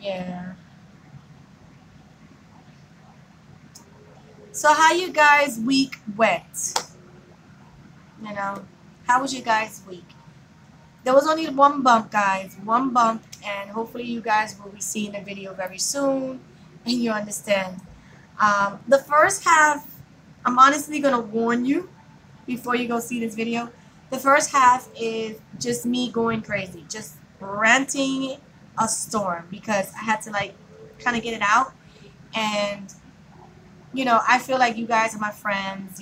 yeah. So how you guys week went? You know, how was your guys week? There was only one bump, guys. One bump, and hopefully you guys will be seeing the video very soon, and you understand. The first half, I'm honestly gonna warn you before you go see this video. The first half is just me going crazy, just ranting a storm because I had to like kind of get it out, and I feel like you guys are my friends.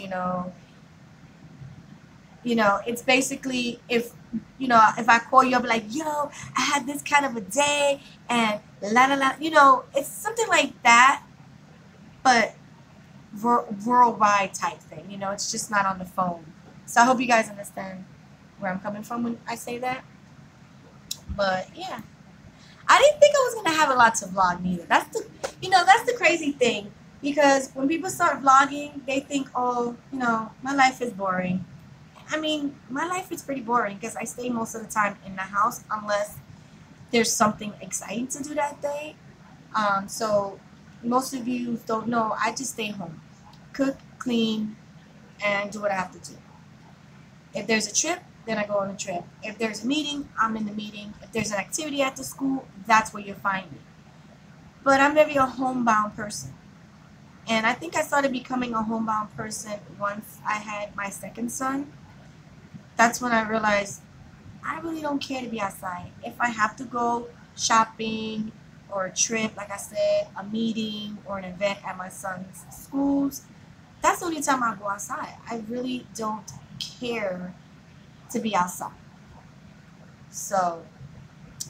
It's basically if I call you up like, yo, I had this kind of a day and la la la, it's something like that, but worldwide type thing. It's just not on the phone. So I hope you guys understand where I'm coming from when I say that. But yeah, I didn't think I was gonna have a lot to vlog neither. That's the crazy thing, because when people start vlogging, they think, oh, my life is boring. I mean, my life is pretty boring because I stay most of the time in the house unless there's something exciting to do that day. So most of you don't know, I just stay home, cook, clean, and do what I have to do. If there's a trip, then I go on a trip. If there's a meeting, I'm in the meeting. If there's an activity at the school, that's where you'll find me. But I'm very a homebound person. And I think I started becoming a homebound person once I had my second son. That's when I realized I really don't care to be outside. If I have to go shopping or a trip, like I said, a meeting or an event at my son's schools, that's the only time I go outside. I really don't care to be outside. So,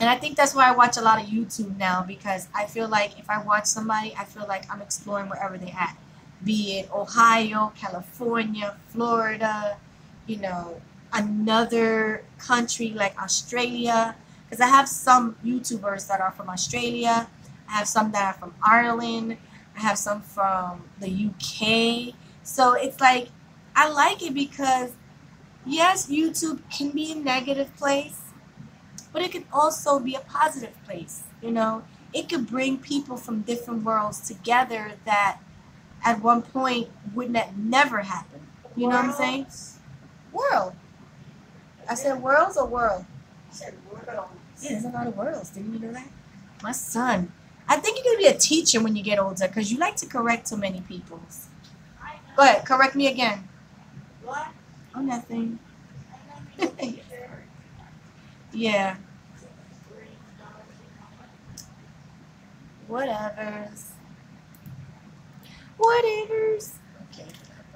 and I think that's why I watch a lot of YouTube now, because I feel like if I watch somebody, I feel like I'm exploring wherever they're at. Be it Ohio, California, Florida, you know, another country like Australia. Because I have some YouTubers that are from Australia. I have some that are from Ireland. I have some from the UK. So it's like, I like it because, yes, YouTube can be a negative place, but it can also be a positive place. It could bring people from different worlds together that at one point would not never happen. You know what I'm saying? World. I said worlds or world? I said world. Yeah, there's a lot of worlds. Didn't you know that? My son. I think you're going to be a teacher when you get older because you like to correct so many people. Go ahead, correct me again. What? Oh, nothing. Yeah. Whatevers. Whatevers. Okay.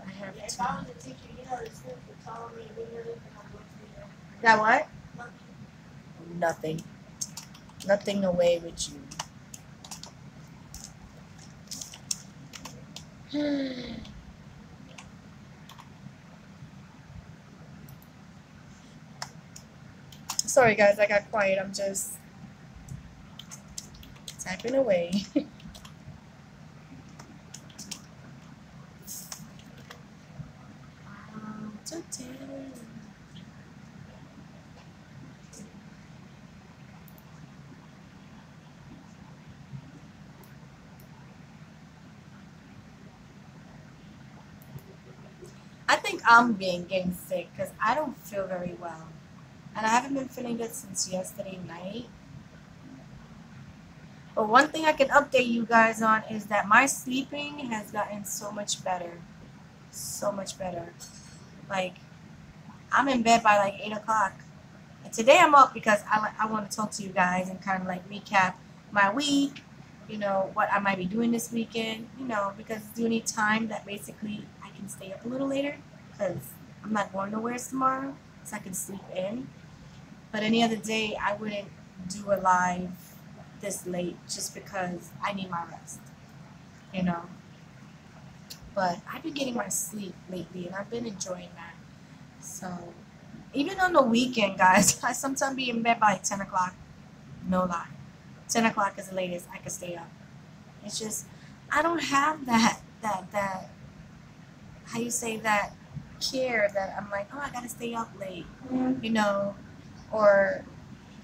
I have If to. I was a teacher, the school would tell me we really come That what? Nothing. Nothing away with you. Sorry guys, I got quiet. I'm just typing away. I think I'm getting sick because I don't feel very well. And I haven't been feeling good since yesterday night. But one thing I can update you guys on is that my sleeping has gotten so much better. So much better. Like, I'm in bed by like 8 o'clock. And today I'm up because I want to talk to you guys and kind of like recap my week. What I might be doing this weekend. Because it's the only time that basically I can stay up a little later. Because I'm not going nowhere tomorrow. So I can sleep in. But any other day, I wouldn't do a live this late just because I need my rest, But I've been getting my sleep lately, and I've been enjoying that. So, even on the weekend, guys, I sometimes be in bed by 10 o'clock. No lie. 10 o'clock is the latest I can stay up. It's just, I don't have that, how you say that, care that I'm like, oh, I gotta stay up late, you know, or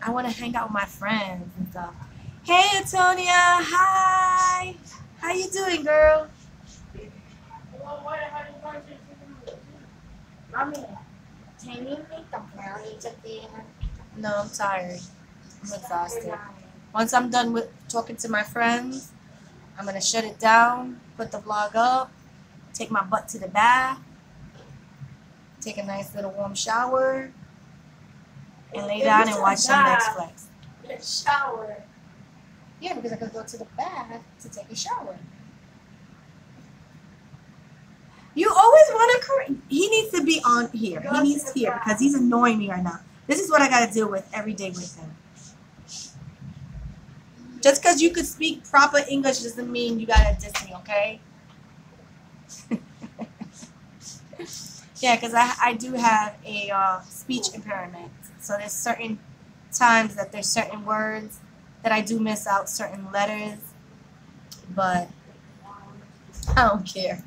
I want to hang out with my friends and stuff. Hey, Antonia, hi. How you doing, girl? Mommy, can you make the brownies again? No, I'm tired. I'm exhausted. Once I'm done with talking to my friends, I'm gonna shut it down, put the vlog up, take my butt to the bath, take a nice little warm shower, and lay down and watch some Netflix. The shower. Yeah, because I could go to the bath to take a shower. You always want to correct. He needs to be on here. He needs here because he's annoying me right now. This is what I got to deal with every day with him. Just because you could speak proper English doesn't mean you got to diss me, okay? Yeah, because I do have a speech impairment. So there's certain times that there's certain words that I do miss out, certain letters. But I don't care.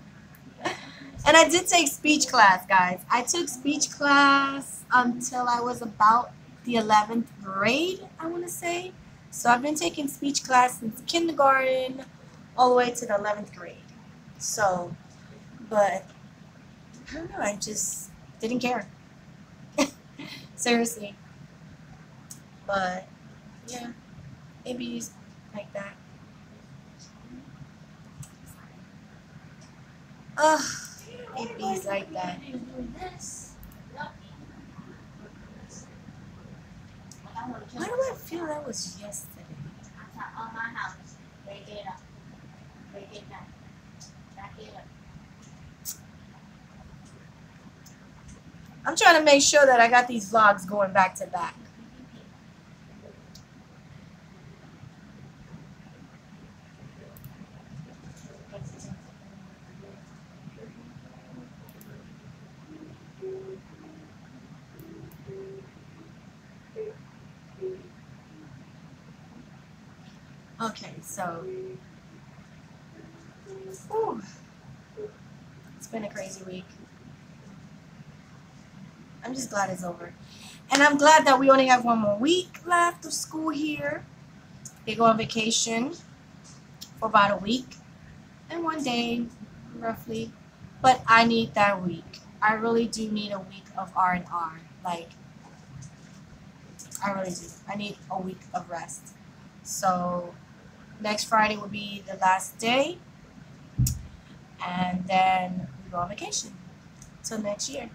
And I did take speech class, guys. I took speech class until I was about the 11th grade, I want to say. So I've been taking speech class since kindergarten all the way to the 11th grade. So, but I don't know, I just didn't care. Seriously. But, yeah, maybe like that. Ugh. It be like that. Why do I feel that was yesterday? On my house. They did up. They did that. Back it up. I'm trying to make sure that I got these vlogs going back to back. Okay, so whew, it's been a crazy week. I'm just glad it's over. And I'm glad that we only have one more week left of school here. They go on vacation for about a week and 1 day, roughly. But I need that week. I really do need a week of R&R. Like, I really do. I need a week of rest. So next Friday will be the last day, and then we go on vacation till next year.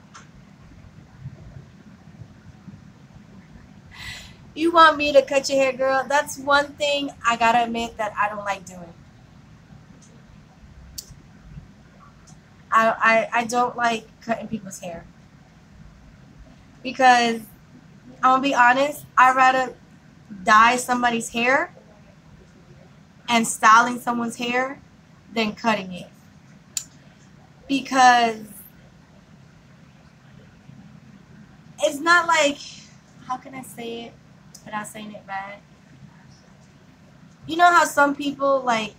You want me to cut your hair, girl? That's one thing I gotta admit that I don't like doing. I don't like cutting people's hair because I'm gonna be honest, I'd rather dye somebody's hair and styling someone's hair than cutting it. Because it's not like, how can I say it without saying it bad? You know how some people, like,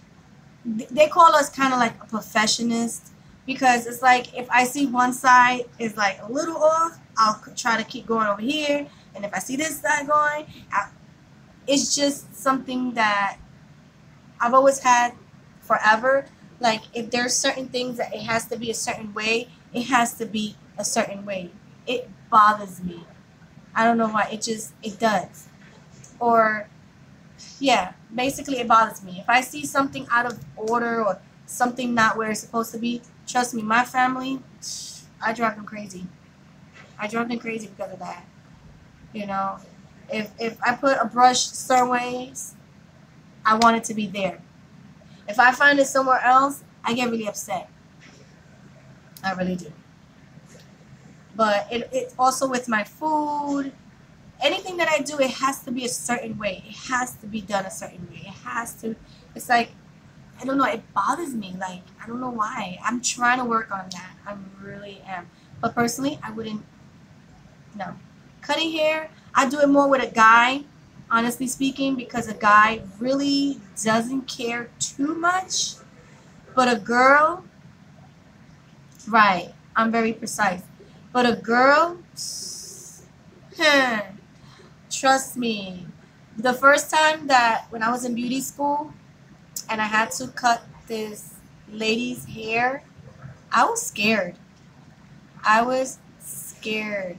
they call us kind of like a perfectionist, because it's like if I see one side is like a little off, I'll try to keep going over here, and if I see this side going, it's just something that I've always had forever. Like, if there's certain things that it has to be a certain way, it has to be a certain way. It bothers me. I don't know why. It does. Or, yeah, basically it bothers me. If I see something out of order or something not where it's supposed to be, trust me, my family, I drive them crazy. I drive them crazy because of that. You know, if I put a brush certain ways, I want it to be there. If I find it somewhere else, I get really upset. I really do. But it also with my food, anything that I do, it has to be a certain way. It has to be done a certain way. It has to. It's like, I don't know, it bothers me. Like, I don't know why. I'm trying to work on that. I really am. But personally, I wouldn't, no. Cutting hair, I do it more with a guy. honestly speaking, because a guy really doesn't care too much. But a girl, right, I'm very precise. But a girl, trust me, the first time that when I was in beauty school and I had to cut this lady's hair, I was scared. I was scared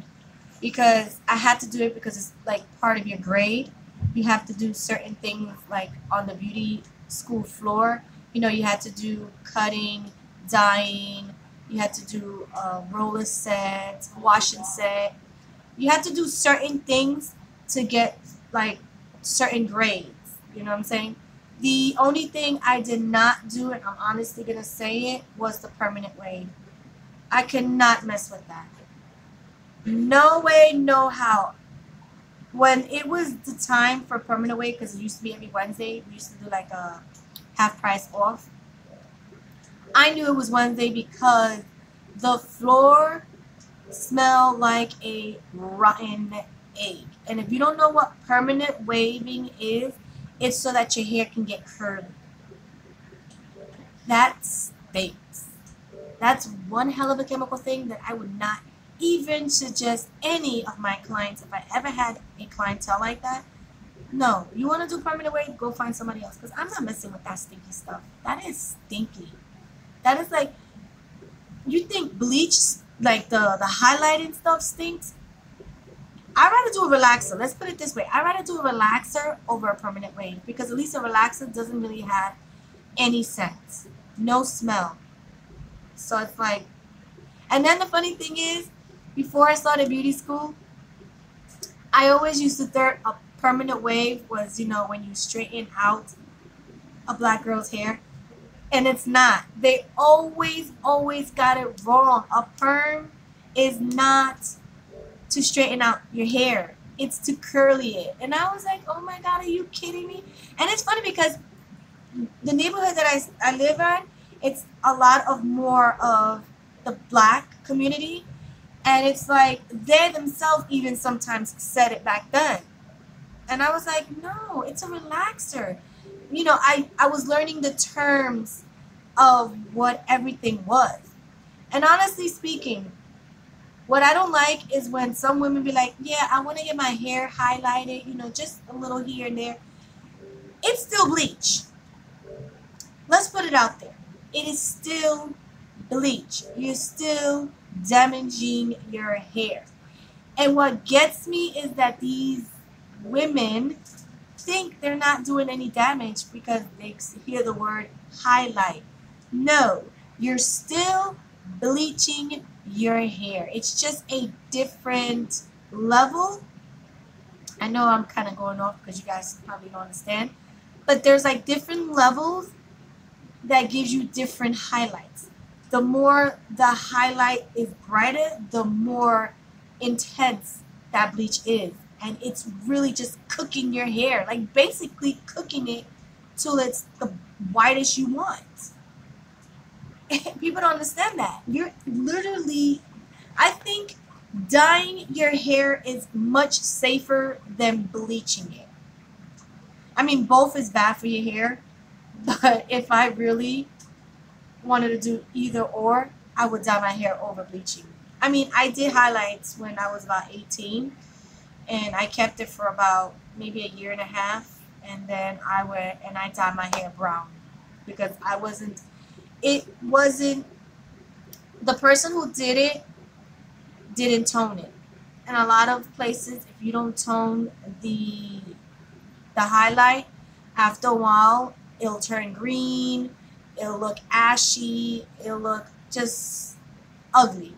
because I had to do it because it's like part of your grade. You have to do certain things like on the beauty school floor. You know, you had to do cutting, dyeing, you had to do roller set, wash and set. You had to do certain things to get like certain grades. You know what I'm saying? The only thing I did not do, and I'm honestly gonna say it, was the permanent wave. I could not mess with that. No way, no how. When it was the time for permanent wave, because it used to be every Wednesday, we used to do like a half price off. I knew it was Wednesday because the floor smelled like a rotten egg. And if you don't know what permanent waving is, it's so that your hair can get curly. That stinks. That's one hell of a chemical thing that I would not even suggest any of my clients. If I ever had a clientele like that, no, you want to do permanent wave, go find somebody else, because I'm not messing with that stinky stuff. That is stinky. That is like, you think bleach, like the highlighting stuff stinks? I'd rather do a relaxer. Let's put it this way. I'd rather do a relaxer over a permanent wave because at least a relaxer doesn't really have any scent, no smell. So it's like, and then the funny thing is, before I started beauty school, I always used to think a permanent wave was, you know, when you straighten out a black girl's hair. And it's not. They always got it wrong. A perm is not to straighten out your hair. It's to curly it. And I was like, oh my God, are you kidding me? And it's funny because the neighborhood that I live in, it's a lot of more of the black community. And it's like they themselves even sometimes said it back then. And I was like, no, it's a relaxer. You know, I was learning the terms of what everything was. And honestly speaking, what I don't like is when some women be like, yeah, I want to get my hair highlighted, you know, just a little here and there. It's still bleach. Let's put it out there. It is still bleach. You're still damaging your hair. And what gets me is that these women think they're not doing any damage because they hear the word highlight. No, you're still bleaching your hair. It's just a different level. I know I'm kind of going off because you guys probably don't understand, but there's like different levels that gives you different highlights. The more the highlight is brighter, the more intense that bleach is. And it's really just cooking your hair, like basically cooking it till it's the whitest you want. People don't understand that. You're literally, I think dyeing your hair is much safer than bleaching it. I mean, both is bad for your hair, but if I really wanted to do either or, I would dye my hair over bleaching. I mean, I did highlights when I was about 18, and I kept it for about maybe a year and a half, and then I went and I dyed my hair brown because it wasn't, the person who did it didn't tone it. And a lot of places, if you don't tone the highlight, after a while, it'll turn green, it'll look ashy, it'll look just ugly,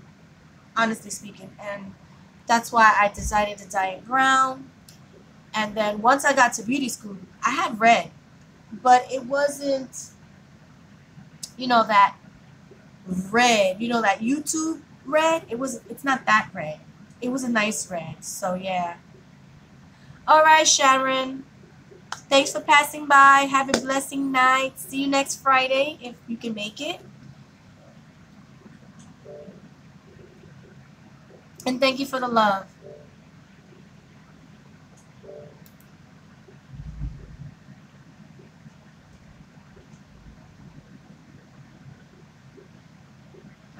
honestly speaking. And that's why I decided to dye it brown. And then once I got to beauty school, I had red, but it wasn't, you know, that red, you know, that YouTube red. It's not that red. It was a nice red. So yeah. All right, Sharon. Thanks for passing by. Have a blessing night. See you next Friday if you can make it. And thank you for the love.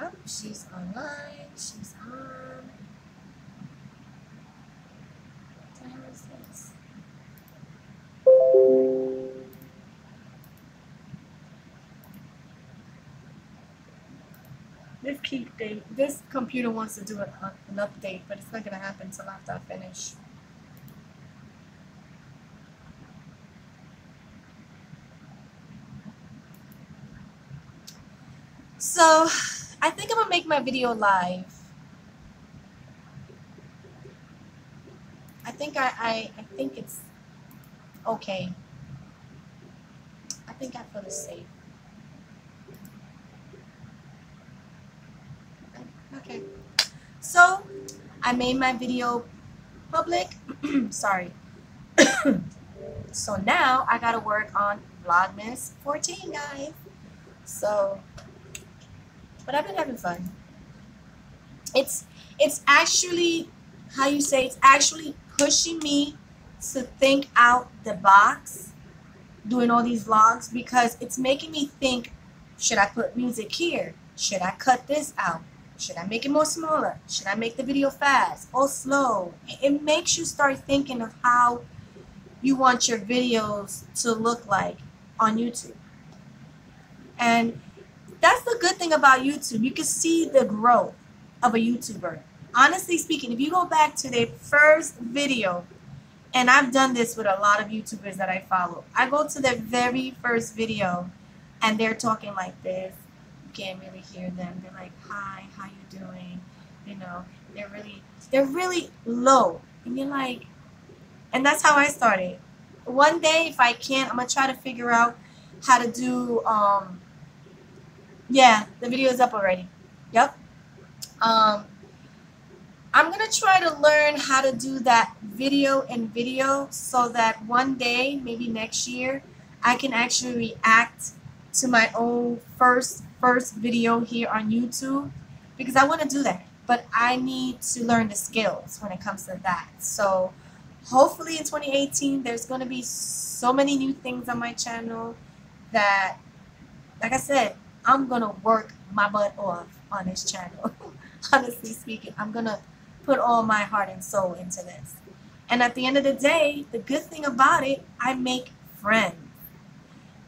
Oh, she's online. She's on. What the hell is this? This computer wants to do an update, but it's not gonna happen until after I finish. So, I think I'm gonna make my video live. I think it's okay. I think I feel it's safe. Okay. So, I made my video public. Sorry. So now I gotta work on Vlogmas 14, guys. So, but I've been having fun. It's actually, how you say, it's actually pushing me to think out the box doing all these vlogs, because it's making me think, should I put music here? Should I cut this out? Should I make it more smaller? Should I make the video fast or slow? It makes you start thinking of how you want your videos to look like on YouTube. And that's the good thing about YouTube. You can see the growth of a YouTuber. Honestly speaking, if you go back to their first video, and I've done this with a lot of YouTubers that I follow, I go to their very first video and they're talking like this. You can't really hear them. They're like, hi, how you doing? You know, they're really low. And you're like, and that's how I started. One day, if I can, I'm going to try to figure out how to do, yeah, the video is up already. Yep. I'm going to try to learn how to do that video in video, so that one day, maybe next year, I can actually react to my own first video here on YouTube, because I want to do that. But I need to learn the skills when it comes to that. So hopefully in 2018, there's going to be so many new things on my channel that, like I said, I'm going to work my butt off on this channel. Honestly speaking, I'm going to put all my heart and soul into this. And at the end of the day, the good thing about it, I make friends.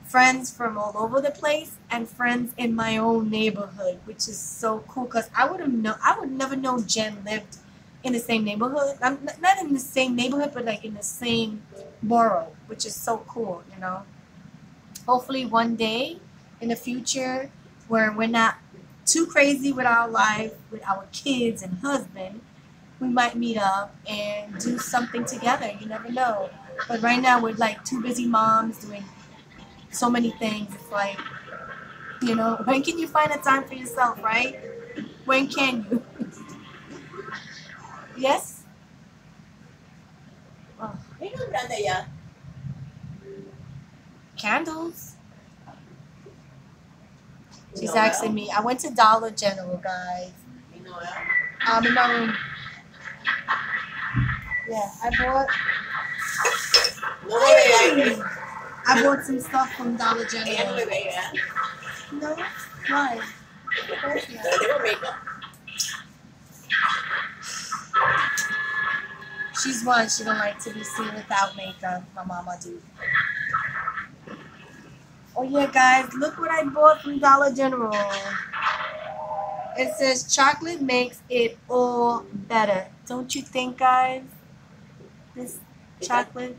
Friends from all over the place, and friends in my own neighborhood, which is so cool, because I would never know Jen lived in the same neighborhood. I'm not in the same neighborhood, but like in the same borough, which is so cool, you know. Hopefully one day in the future, where we're not too crazy with our life, with our kids and husband, we might meet up and do something together. You never know. But right now we're like two busy moms doing so many things. It's like, you know, when can you find a time for yourself, right? When can you? Yes? Oh, candles. She's asking me. I went to Dollar General, guys. In my room. Yeah, I bought some stuff from Dollar General. No? Why? Of course not. She's one. She don't like to be seen without makeup. My mama do. Oh yeah, guys, look what I bought from Dollar General. It says chocolate makes it all better. Don't you think, guys? This chocolate.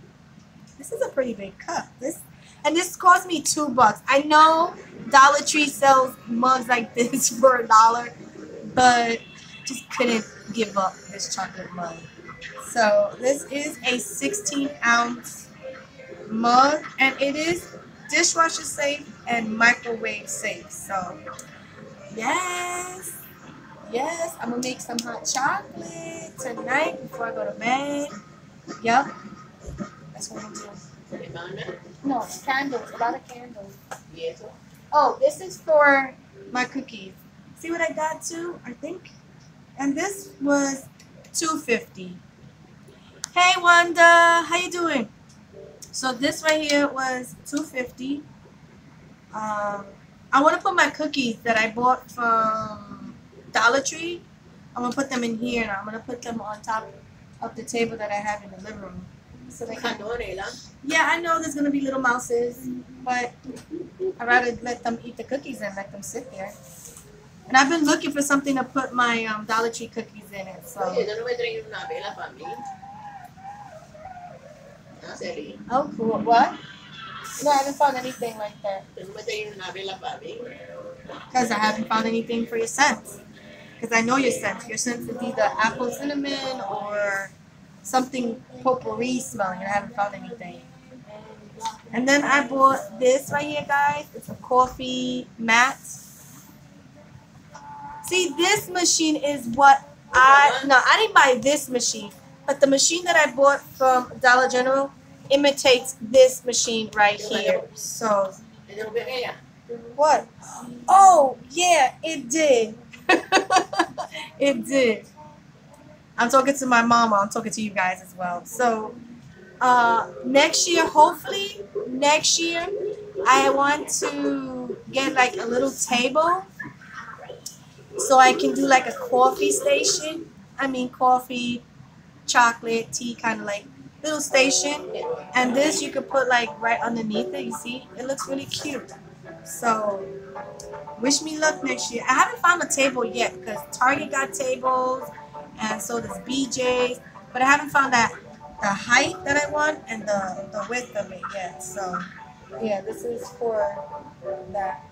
This is a pretty big cup. This cost me $2. I know Dollar Tree sells mugs like this for $1, but just couldn't give up this chocolate mug. So this is a 16-ounce mug, and it is dishwasher safe and microwave safe. So yes, I'm gonna make some hot chocolate tonight before I go to bed. Yep, that's what I'm doing. No, candles, a lot of candles. Oh, this is for my cookies. See what I got too, I think? And this was $2.50. Hey Wanda, how you doing? So this right here was $2.50. I want to put my cookies that I bought from Dollar Tree. I'm gonna put them in here now. I'm gonna put them on top of the table that I have in the living room. So they can. Yeah, I know there's gonna be little mouses, but I'd rather let them eat the cookies and let them sit there. And I've been looking for something to put my Dollar Tree cookies in it. So. Oh, cool. What? No, I haven't found anything like that. Because I haven't found anything for your scents. Because I know your scents. Your scents is either apple cinnamon or something potpourri smelling, and I haven't found anything. And then I bought this right here, guys. It's a coffee mat. See, this machine is what I didn't buy this machine, but the machine that I bought from Dollar General imitates this machine right here. So, what? Oh, yeah, it did. It did. I'm talking to my mama. I'm talking to you guys as well. So, next year, hopefully, next year, I want to get like a little table so I can do like a coffee station. I mean, coffee, chocolate, tea, kind of like little station. And this you could put like right underneath it. You see, it looks really cute. So, wish me luck next year. I haven't found a table yet because Target got tables, and so does BJ's. But I haven't found that the height that I want and the width of it yet. So, yeah, this is for that.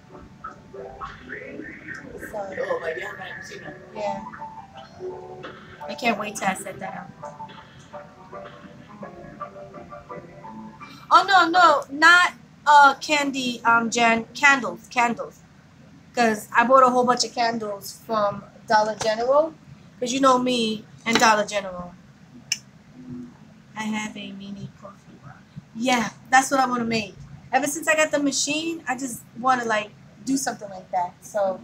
So, yeah, I can't wait till I set that up. Oh no, not candy, Jen, candles. Because I bought a whole bunch of candles from Dollar General. Because you know me and Dollar General. I have a mini coffee. Yeah, that's what I want to make. Ever since I got the machine, I just want to like do something like that. So,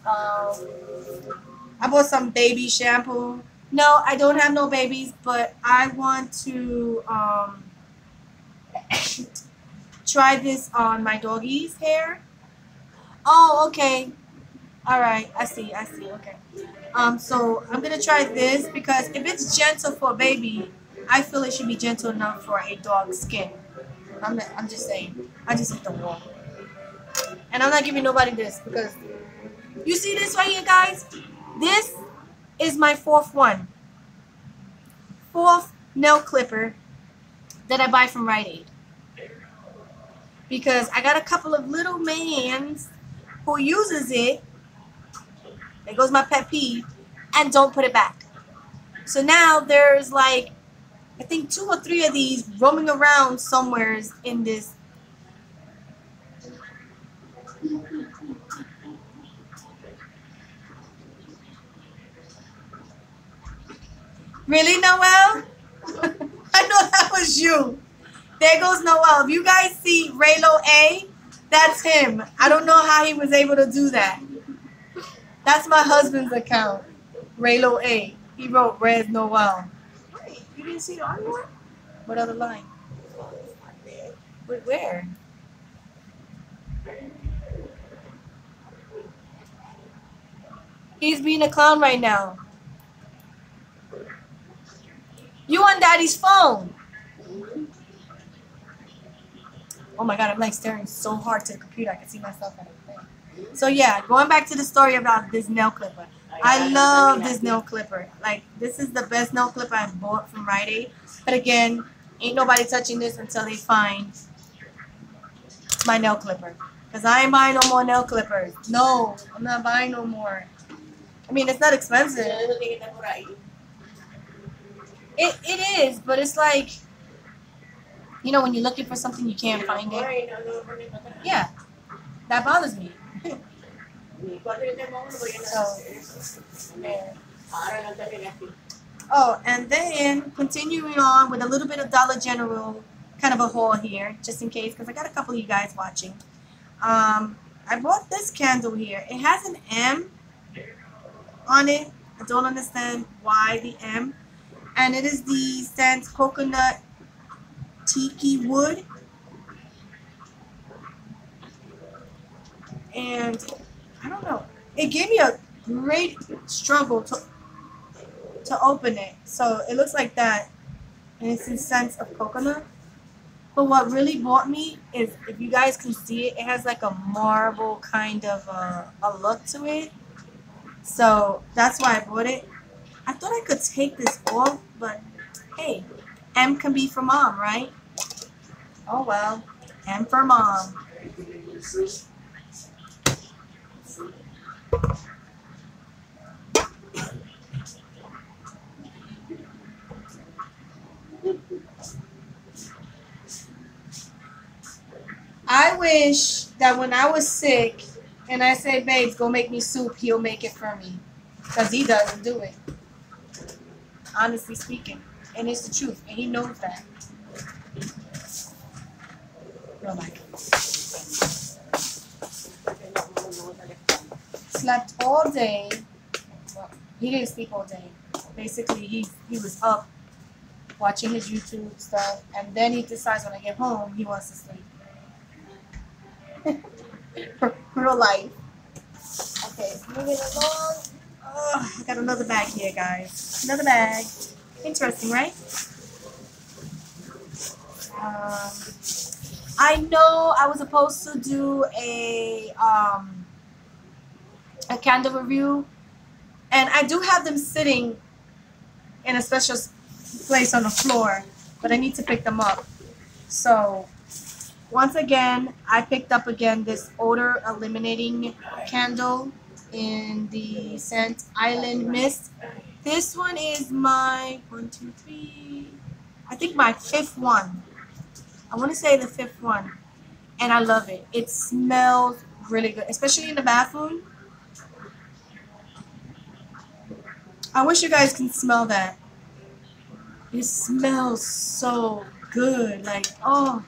I bought some baby shampoo. No, I don't have no babies, but I want to try this on my doggy's hair. Oh, okay. All right. I see. Okay. So I'm gonna try this because if it's gentle for a baby, I feel it should be gentle enough for a dog's skin. I'm just saying. I just hit the wall, and I'm not giving nobody this because you see this right here, guys. This is my fourth nail clipper that I buy from Rite Aid because I got a couple of little mans who uses it. There goes my pet peeve, and don't put it back. So now there's like, I think 2 or 3 of these roaming around somewheres in this. Really, Noel? I know that was you. There goes Noel. If you guys see Raylo A, that's him. I don't know how he was able to do that. That's my husband's account, Raylo A. He wrote Res Noel. Wait, you didn't see the other one? What other line? Where? He's being a clown right now. You on Daddy's phone. Oh my God, I'm like staring so hard to the computer. I can see myself at it. So yeah, going back to the story about this nail clipper. I love this nail clipper. Like, this is the best nail clipper I've bought from Rite Aid. But again, ain't nobody touching this until they find my nail clipper. Because I ain't buying no more nail clippers. No, I'm not buying no more. I mean, it's not expensive. It is, but it's like, you know, when you're looking for something, you can't find it. Yeah, that bothers me. So, yeah. Oh, and then continuing on with a little bit of Dollar General, kind of a haul here, just in case, because I got a couple of you guys watching. I bought this candle here. It has an M on it. I don't understand why the M. And it is the scent Coconut Tiki Wood. And I don't know. It gave me a great struggle to open it. So it looks like that, and it's in scents of coconut. But what really bought me is, if you guys can see it, it has like a marble kind of a look to it. So that's why I bought it. I thought I could take this off, but hey, M can be for mom, right? Oh well, M for mom. I wish that when I was sick and I said, babes, go make me soup, he'll make it for me. Because he doesn't do it. Honestly speaking. And it's the truth. And he knows that. No, Mike. Slept all day. Well, he didn't sleep all day. Basically, he was up watching his YouTube stuff. And then he decides when I get home, he wants to sleep. Real life. Okay, moving along. Oh, I got another bag here, guys. Another bag. Interesting, right? I know I was supposed to do a candle review, and I do have them sitting in a special place on the floor, but I need to pick them up. So once again, I picked up again this odor eliminating candle in the scent Island Mist. This one is my I think my fifth one. I want to say the fifth one, and I love it. It smells really good, especially in the bathroom. I wish you guys can smell that. It smells so good. Like, oh,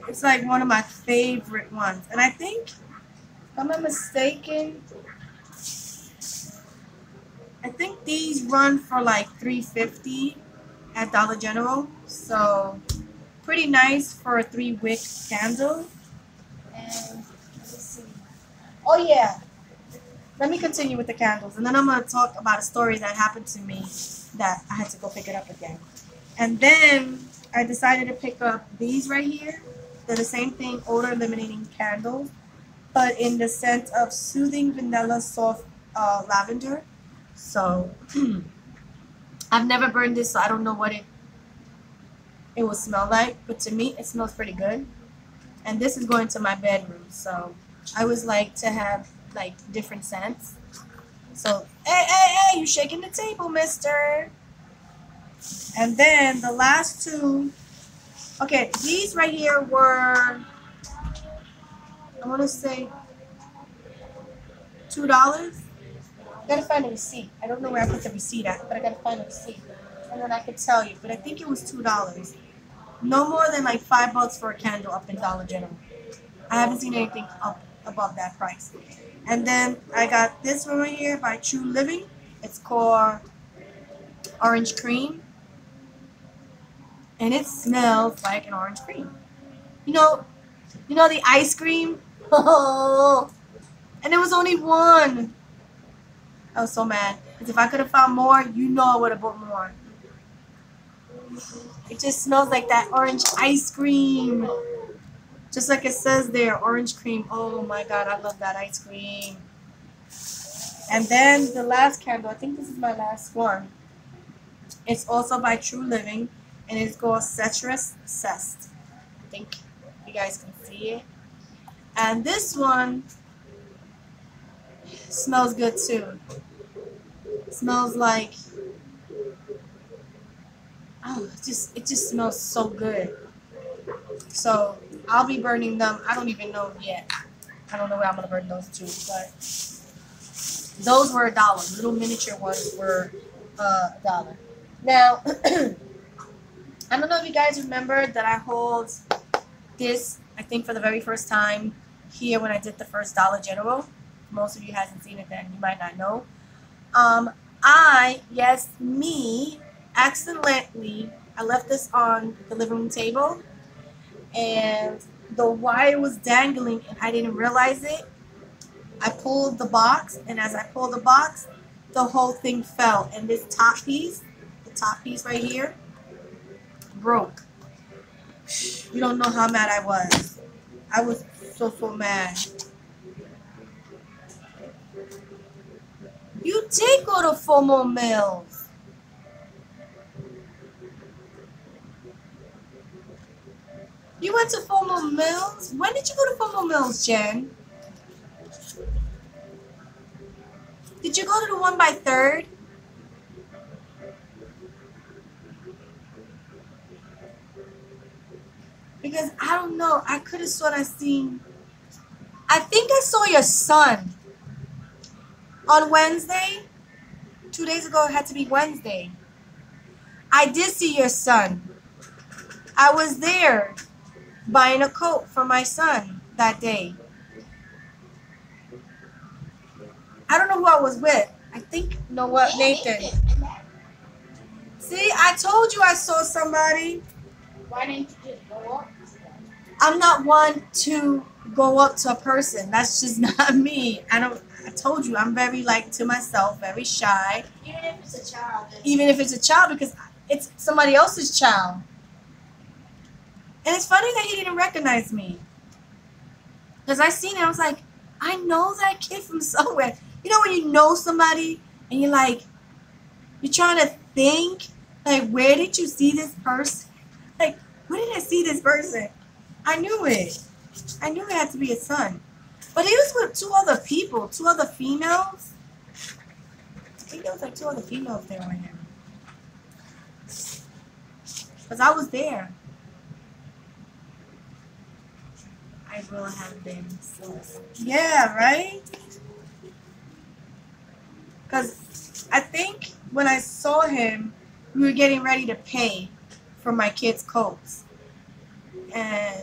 it's like one of my favorite ones. And I think, if I'm not mistaken, I think these run for like $3.50 at Dollar General. So pretty nice for a 3-wick candle. And let me see. Oh yeah, let me continue with the candles, and then I'm gonna talk about a story that happened to me that I had to go pick it up again. And then I decided to pick up these right here. They're the same thing, odor eliminating candles, but in the scent of soothing vanilla soft lavender. So I've never burned this, so I don't know what it will smell like, but to me it smells pretty good. And this is going to my bedroom, so I always like to have like different scents. So hey, you shaking the table, mister. And then the last two, okay, these right here were, I want to say $2. I gotta find a receipt. I don't know where I put the receipt at, but I gotta find a receipt, and then I could tell you. But I think it was $2. No more than like $5 for a candle up in Dollar General. I haven't seen anything up above that price. And then I got this one right here by True Living. It's called Orange Cream, and it smells like an orange cream. You know the ice cream. Oh, and there was only one. I was so mad because if I could have found more, I would have bought more. It just smells like that orange ice cream. Just like it says there, orange cream. Oh my God, I love that ice cream. And then the last candle, I think this is my last one. It's also by True Living, and it's called Cetrus Cest. I think you guys can see it. And this one smells good too. It smells like, oh, it just smells so good. So I'll be burning them. I don't even know yet. I don't know where I'm gonna burn those two, but those were $1. Little miniature ones were $1. Now, I don't know if you guys remember that I hauled this, I think, for the very first time here when I did the first Dollar General. Most of you hasn't seen it then, you might not know. Me, accidentally, I left this on the living room table, and the wire was dangling and I didn't realize it. I pulled the box, and as I pulled the box, the whole thing fell. And this top piece, the top piece right here, broke. You don't know how mad I was. I was so mad. You did go to FOMO Mills. You went to FOMO Mills? When did you go to FOMO Mills, Jen? Did you go to the one by 3rd? Because I don't know. I could have sworn I seen. I think I saw your son on Wednesday. 2 days ago, it had to be Wednesday. I did see your son. I was there buying a coat for my son that day. I don't know who I was with. I think, you know what, Nathan. See, I told you I saw somebody. Why didn't you just go up? I'm not one to go up to a person. That's just not me. I told you, I'm very like to myself, very shy. Even if it's a child. Even if it's a child, because it's somebody else's child. And it's funny that he didn't recognize me. Because I seen it, I was like, I know that kid from somewhere. You know when you know somebody and you're like, you're trying to think, like, where did you see this person? Like, where did I see this person? I knew it. I knew it had to be his son. But he was with 2 other people, 2 other females. I think there was like 2 other females there with him. Because I was there. I will have been so. Yeah, right? Because I think when I saw him, we were getting ready to pay for my kids' coats. And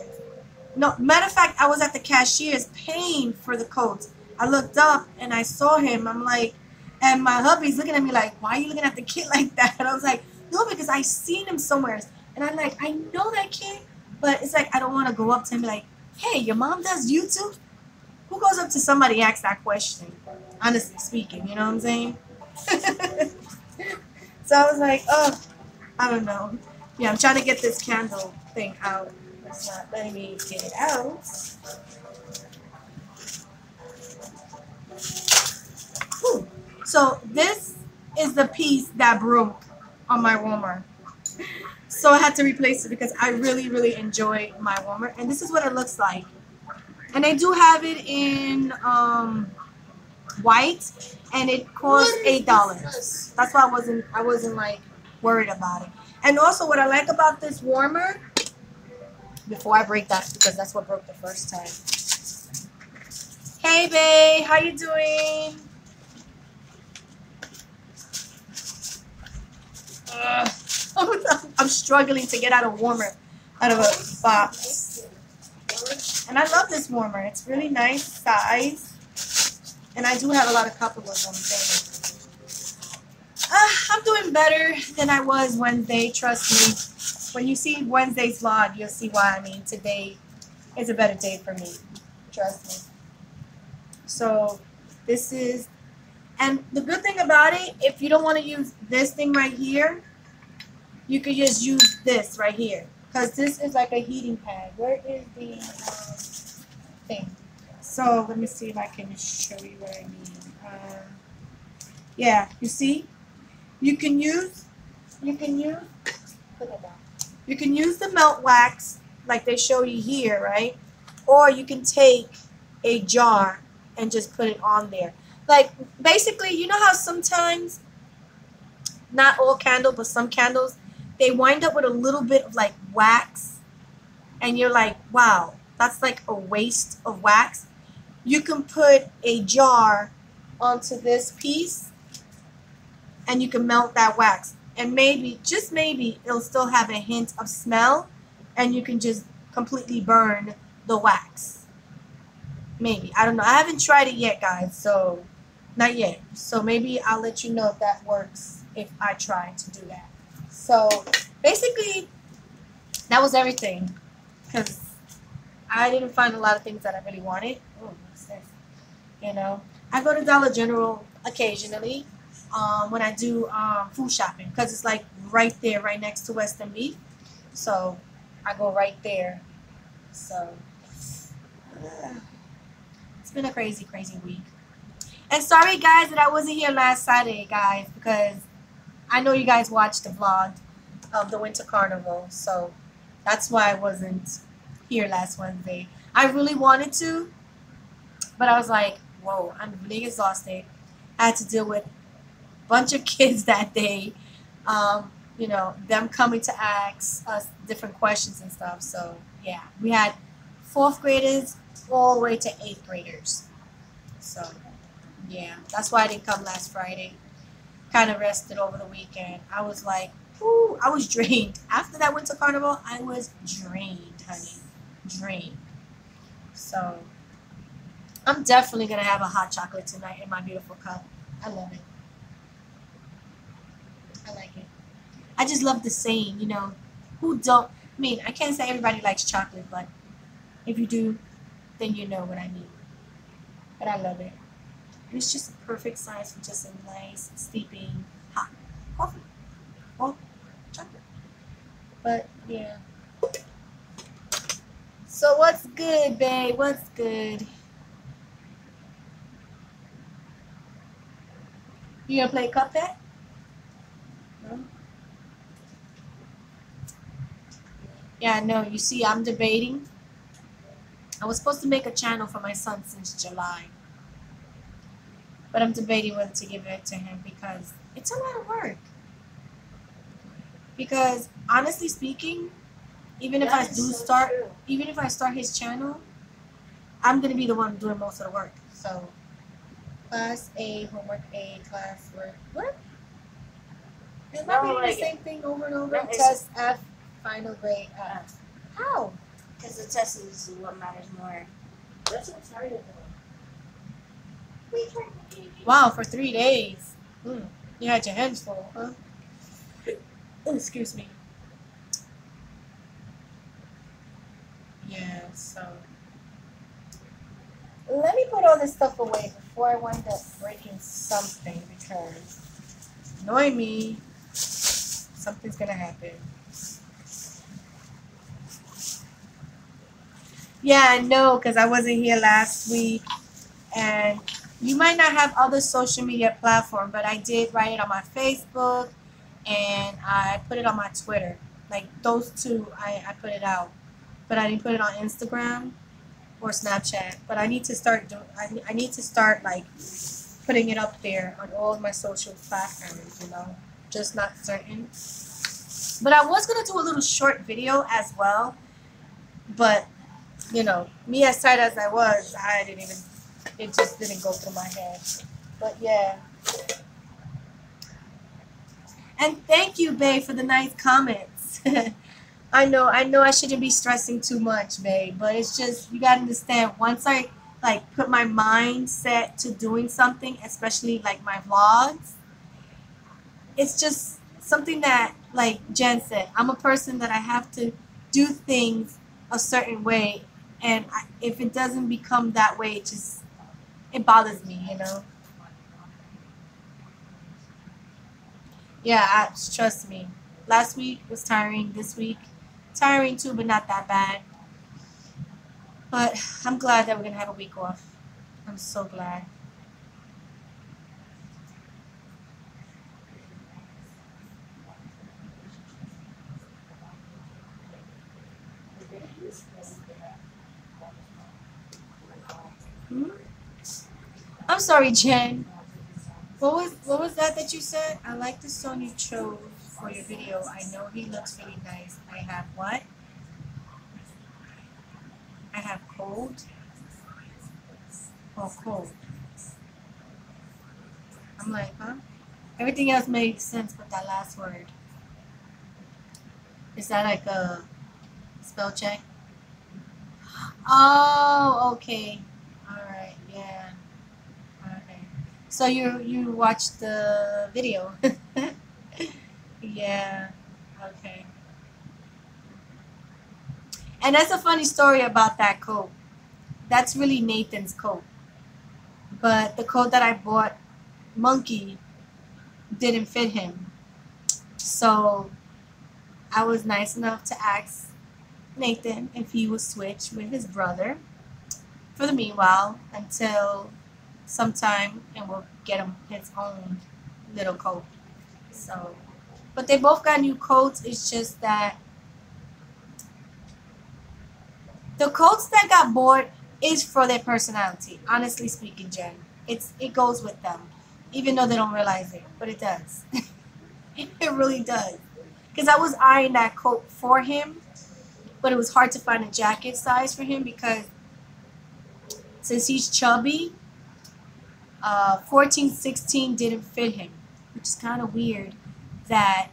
no, matter of fact, I was at the cashier's paying for the coats. I looked up and I saw him. I'm like, and my hubby's looking at me like, why are you looking at the kid like that? And I was like, no, because I seen him somewhere. And I'm like, I know that kid, but it's like I don't want to go up to him and be like, hey, your mom does YouTube? Who goes up to somebody and asks that question? Honestly speaking, you know what I'm saying? So I was like, oh, I don't know. Yeah, I'm trying to get this candle thing out. It's not letting me get it out. Whew. So this is the piece that broke on my warmer. So I had to replace it because I really enjoy my warmer. And this is what it looks like. And they do have it in white, and it cost $8. That's why I wasn't like worried about it. And also what I like about this warmer, before I break that, because that's what broke the first time. Hey babe, how you doing? I'm struggling to get out a warmer out of a box. And I love this warmer. It's really nice size. And I do have a lot of couples on things. I'm doing better than I was Wednesday, trust me. When you see Wednesday's vlog, you'll see why. I mean, today is a better day for me. Trust me. So, this is... And the good thing about it, if you don't want to use this thing right here, you could just use this right here. Because this is like a heating pad. Where is the thing? So, let me see if I can show you what I mean. Yeah, you see? You can use the melt wax like they show you here, right? Or you can take a jar and just put it on there. Like, basically, you know how sometimes, not all candles, but some candles, they wind up with a little bit of like wax, and you're like, wow, that's like a waste of wax. You can put a jar onto this piece, and you can melt that wax. And maybe, just maybe, it'll still have a hint of smell, and you can just completely burn the wax. Maybe. I don't know. I haven't tried it yet, guys, so not yet. So maybe I'll let you know if that works if I try to do that. So basically, that was everything, because I didn't find a lot of things that I really wanted. Oh, what's this? You know, I go to Dollar General occasionally when I do food shopping because it's like right there, right next to Western Beef. So I go right there. So it's been a crazy, crazy week. And sorry, guys, that I wasn't here last Saturday, guys, because I know you guys watched the vlog of the Winter Carnival. So that's why I wasn't here last Wednesday. I really wanted to, but I was like, whoa, I'm really exhausted. I had to deal with a bunch of kids that day. You know, them coming to ask us different questions and stuff. So yeah, we had fourth graders all the way to eighth graders. So yeah, that's why I didn't come last Friday. Kind of rested over the weekend. I was like, ooh, I was drained. After that Winter Carnival, I was drained, honey. Drained. So I'm definitely going to have a hot chocolate tonight in my beautiful cup. I love it. I like it. I just love the saying, you know, who don't, I mean, I can't say everybody likes chocolate, but if you do, then you know what I mean. But I love it. It's just a perfect size for just a nice, steeping hot coffee or chocolate. But yeah. So what's good, babe? What's good? You gonna play Cuphead? No? Yeah, no. You see, I'm debating. I was supposed to make a channel for my son since July, but I'm debating whether to give it to him because it's a lot of work. Because honestly speaking, even if I do start, even if I start his channel, I'm gonna be the one doing most of the work. So, class A, homework A, classwork. What? Am I reading the same thing over and over? Test F, final grade F. How? Because the test is what matters more. That's what started Wow, for 3 days. You had your hands full, huh? Oh, excuse me. Yeah, so. Let me put all this stuff away before I wind up breaking something because, knowing me, something's gonna happen. Yeah, I know, because I wasn't here last week, and you might not have other social media platform, but I did write it on my Facebook, and I put it on my Twitter. Like, those two, I put it out. But I didn't put it on Instagram or Snapchat. But I need to start I need to start, like, putting it up there on all of my social platforms, you know, just not certain. But I was gonna do a little short video as well, but you know, me as tight as I was, I didn't even. It just didn't go through my head. But yeah. And thank you, babe, for the nice comments. I know I shouldn't be stressing too much, babe, but it's just you gotta understand once I like put my mindset to doing something, especially like my vlogs, it's just something that, like Jen said, I'm a person that I have to do things a certain way, and if it doesn't become that way, it bothers me, you know. Yeah, trust me. Last week was tiring. This week, tiring too, but not that bad. But I'm glad that we're gonna have a week off. I'm so glad. Hmm? I'm sorry, Jen. What was that you said? I like the song you chose for your video. I know he looks really nice. I have what? I have cold. Oh, cold. I'm like, huh? Everything else made sense but that last word. Is that like a spell check? Oh, okay. All right. Yeah. Okay. So you watched the video? Yeah. Okay. And that's a funny story about that coat. That's really Nathan's coat. but the coat that I bought Monkey didn't fit him. So I was nice enough to ask Nathan if he would switch with his brother for the meanwhile until sometime, and we'll get him his own little coat. So, but they both got new coats. It's just that the coats that got bought is for their personality. Honestly speaking, Jen, it goes with them, even though they don't realize it, but it does. It really does. Because I was eyeing that coat for him, but it was hard to find a jacket size for him because since he's chubby, 14, 16 didn't fit him, which is kind of weird that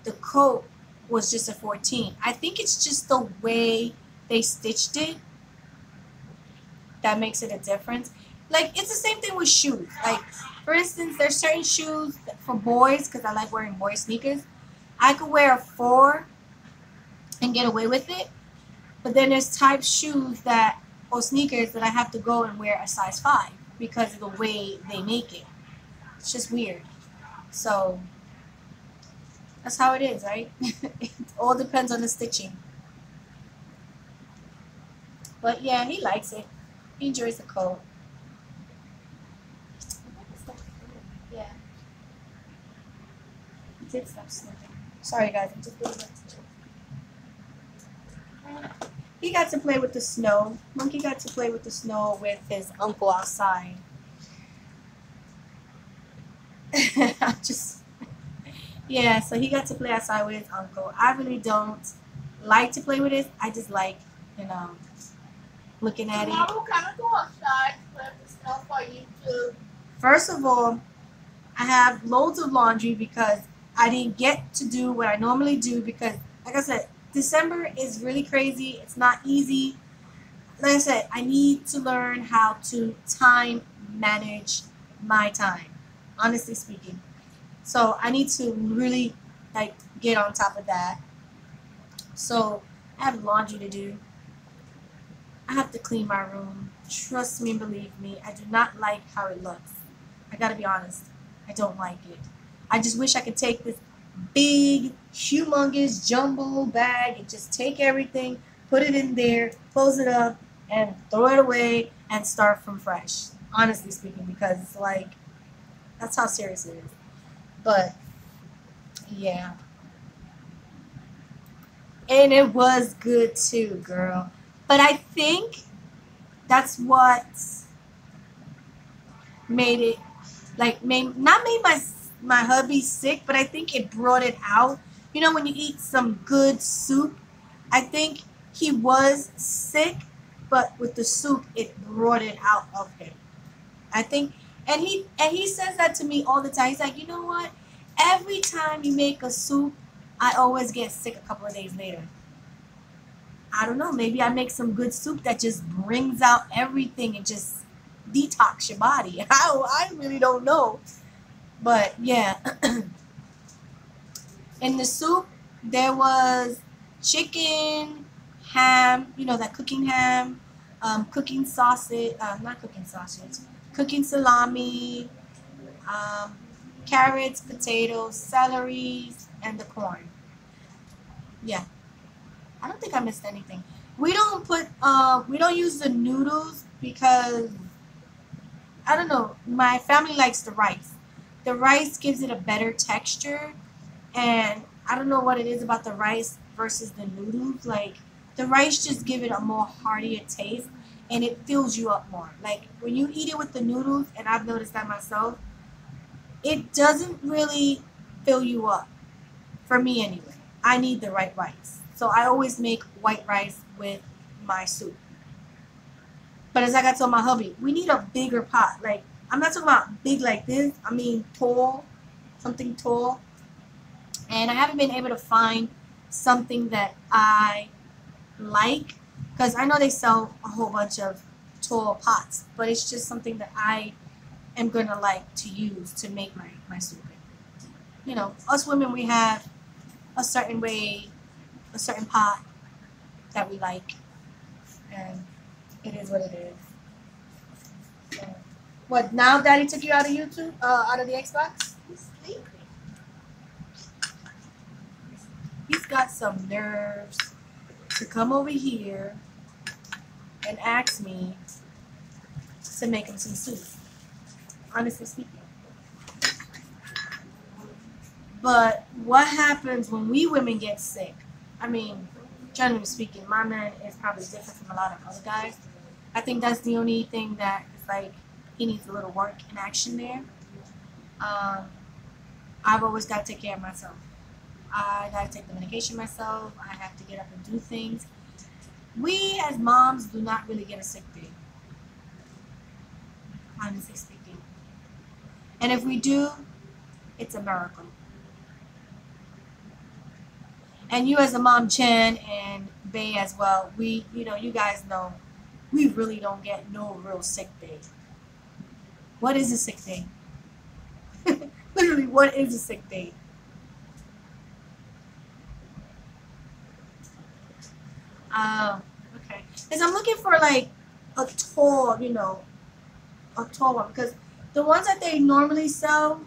the coat was just a 14. I think it's just the way they stitched it that makes it a difference. Like, it's the same thing with shoes. Like, for instance, there's certain shoes for boys, because I like wearing boy sneakers. I could wear a 4 and get away with it, but then there's type shoes that, or sneakers that I have to go and wear a size 5 because of the way they make it. It's just weird. So, that's how it is, right? It all depends on the stitching. But yeah, he likes it. He enjoys the coat. Yeah. He did stop sniffing. Sorry guys, I'm just really wet. He got to play with the snow. Monkey got to play with the snow with his uncle outside. Yeah, so he got to play outside with his uncle. I really don't like to play with it. I just like, looking at it. Tomorrow, can I go outside with the snow for you too? First of all, I have loads of laundry because I didn't get to do what I normally do because, like I said, December is really crazy. It's not easy. Like I said, I need to learn how to time manage my time, honestly speaking. So I need to really get on top of that. So I have laundry to do. I have to clean my room. Trust me and believe me, I do not like how it looks. I gotta be honest. I don't like it. I just wish I could take this big, humongous jumbo bag and just take everything, put it in there, close it up, and throw it away and start from fresh. Honestly speaking, because it's that's how serious it is. But yeah. And it was good too, girl. But I think that's what made it not made my hubby sick, but I think it brought it out. You know, when you eat some good soup, I think he was sick, but with the soup it brought it out of him. I think, and he says that to me all the time. He's like, you know what? Every time you make a soup, I always get sick a couple of days later. I don't know. Maybe I make some good soup that just brings out everything and just detox your body. I really don't know. But yeah, in the soup there was chicken, ham, that cooking ham, cooking sausage, not cooking sausage, cooking salami, um, carrots, potatoes, celery, and the corn. Yeah, I don't think I missed anything. We don't use the noodles because I don't know. My family likes the rice. The rice gives it a better texture, and I don't know what it is about the rice versus the noodles. Like the rice just give it a more heartier taste, and it fills you up more. Like when you eat it with the noodles, and I've noticed that myself, it doesn't really fill you up. For me anyway. I need the right rice. So I always make white rice with my soup. But as I told my hubby, we need a bigger pot. Like, I'm not talking about big like this. I mean tall, something tall. And I haven't been able to find something that I like. Because I know they sell a whole bunch of tall pots. But it's just something that I am going to like to use to make my soup. Us women, we have a certain way, a certain pot that we like, and it is what it is. So, What, now Daddy took you out of YouTube? Out of the Xbox? He's sleeping. He's got some nerves to come over here and ask me to make him some soup. Honestly speaking. But what happens when we women get sick? I mean, generally speaking, my man is probably different from a lot of other guys. I think that's the only thing that is like he needs a little work and action there. I've always got to take care of myself. I got to take the medication myself. I have to get up and do things. We as moms do not really get a sick day, honestly speaking. And if we do, it's a miracle. And you as a mom, Chen, and Bay as well, you guys know, we really don't get no real sick day. What is a sick day? Literally, what is a sick day? Okay. Because I'm looking for like a tall, a tall one. Because the ones that they normally sell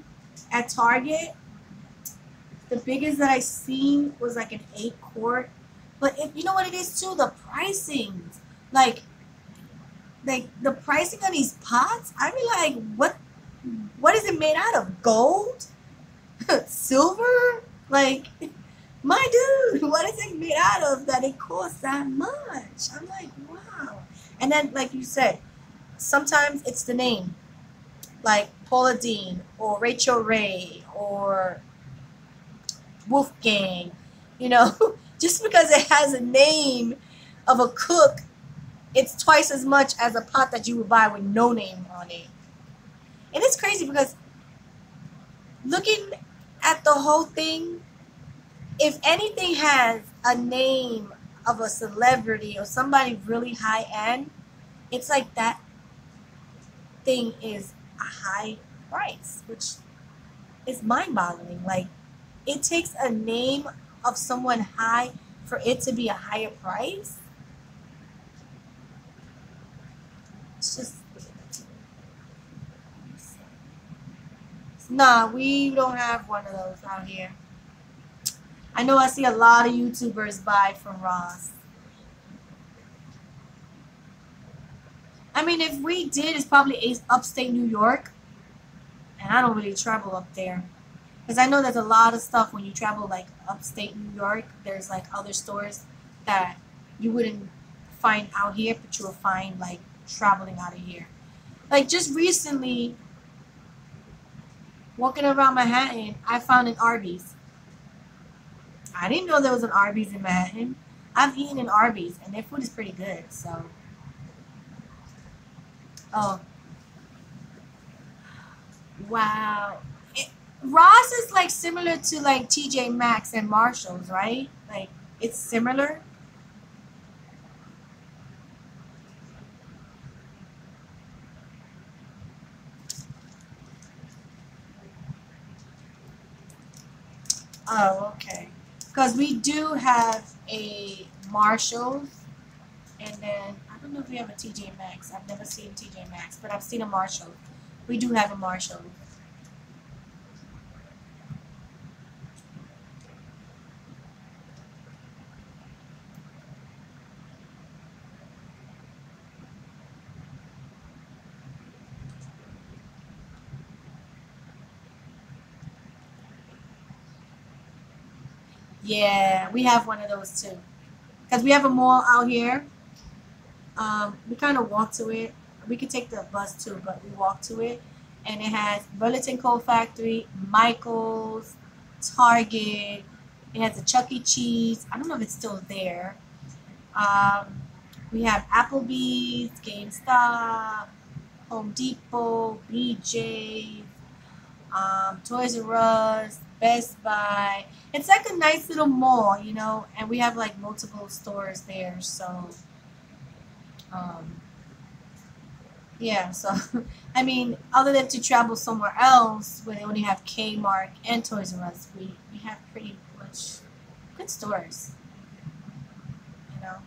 at Target, the biggest that I seen was like an 8-quart. But if you know what it is too, the pricing, like the pricing on these pots, I be like, what is it made out of? Gold? Silver? Like, my dude, what is it made out of that it costs that much? I'm like, wow. And then, like you said, sometimes it's the name, like Paula Dean or Rachel Ray or Wolfgang, just because it has a name of a cook, it's twice as much as a pot that you would buy with no name on it. And it's crazy because looking at the whole thing, if anything has a name of a celebrity or somebody really high end, it's like that thing is a high price, which is mind boggling. Like, it takes a name of someone high for it to be a higher price. It's just, nah, we don't have one of those out here. I know I see a lot of YouTubers buy from Ross. I mean, if we did, it's probably upstate New York. And I don't really travel up there. Because I know there's a lot of stuff when you travel like upstate New York. There's like other stores that you wouldn't find out here, but you'll find like traveling out of here. Like just recently, walking around Manhattan, I found an Arby's. I didn't know there was an Arby's in Manhattan. I've eaten in Arby's, and their food is pretty good. So, oh, wow. Ross is like similar to like TJ Maxx and Marshalls, right? Like it's similar. Oh, okay. Because we do have a Marshalls, and then I don't know if we have a TJ Maxx. I've never seen TJ Maxx, but I've seen a Marshall. We do have a Marshall. Yeah, we have one of those too. Because we have a mall out here. We kind of walk to it. We could take the bus too, but we walk to it. And it has Burlington Coal Factory, Michael's, Target. It has a Chuck E. Cheese. I don't know if it's still there. Um, we have Applebee's, GameStop, Home Depot, BJ, Toys R Us, Best Buy. It's like a nice little mall, and we have like multiple stores there. So, um, yeah. So, I mean, other than to travel somewhere else where they only have Kmart and Toys R Us, we have pretty much good stores, you know.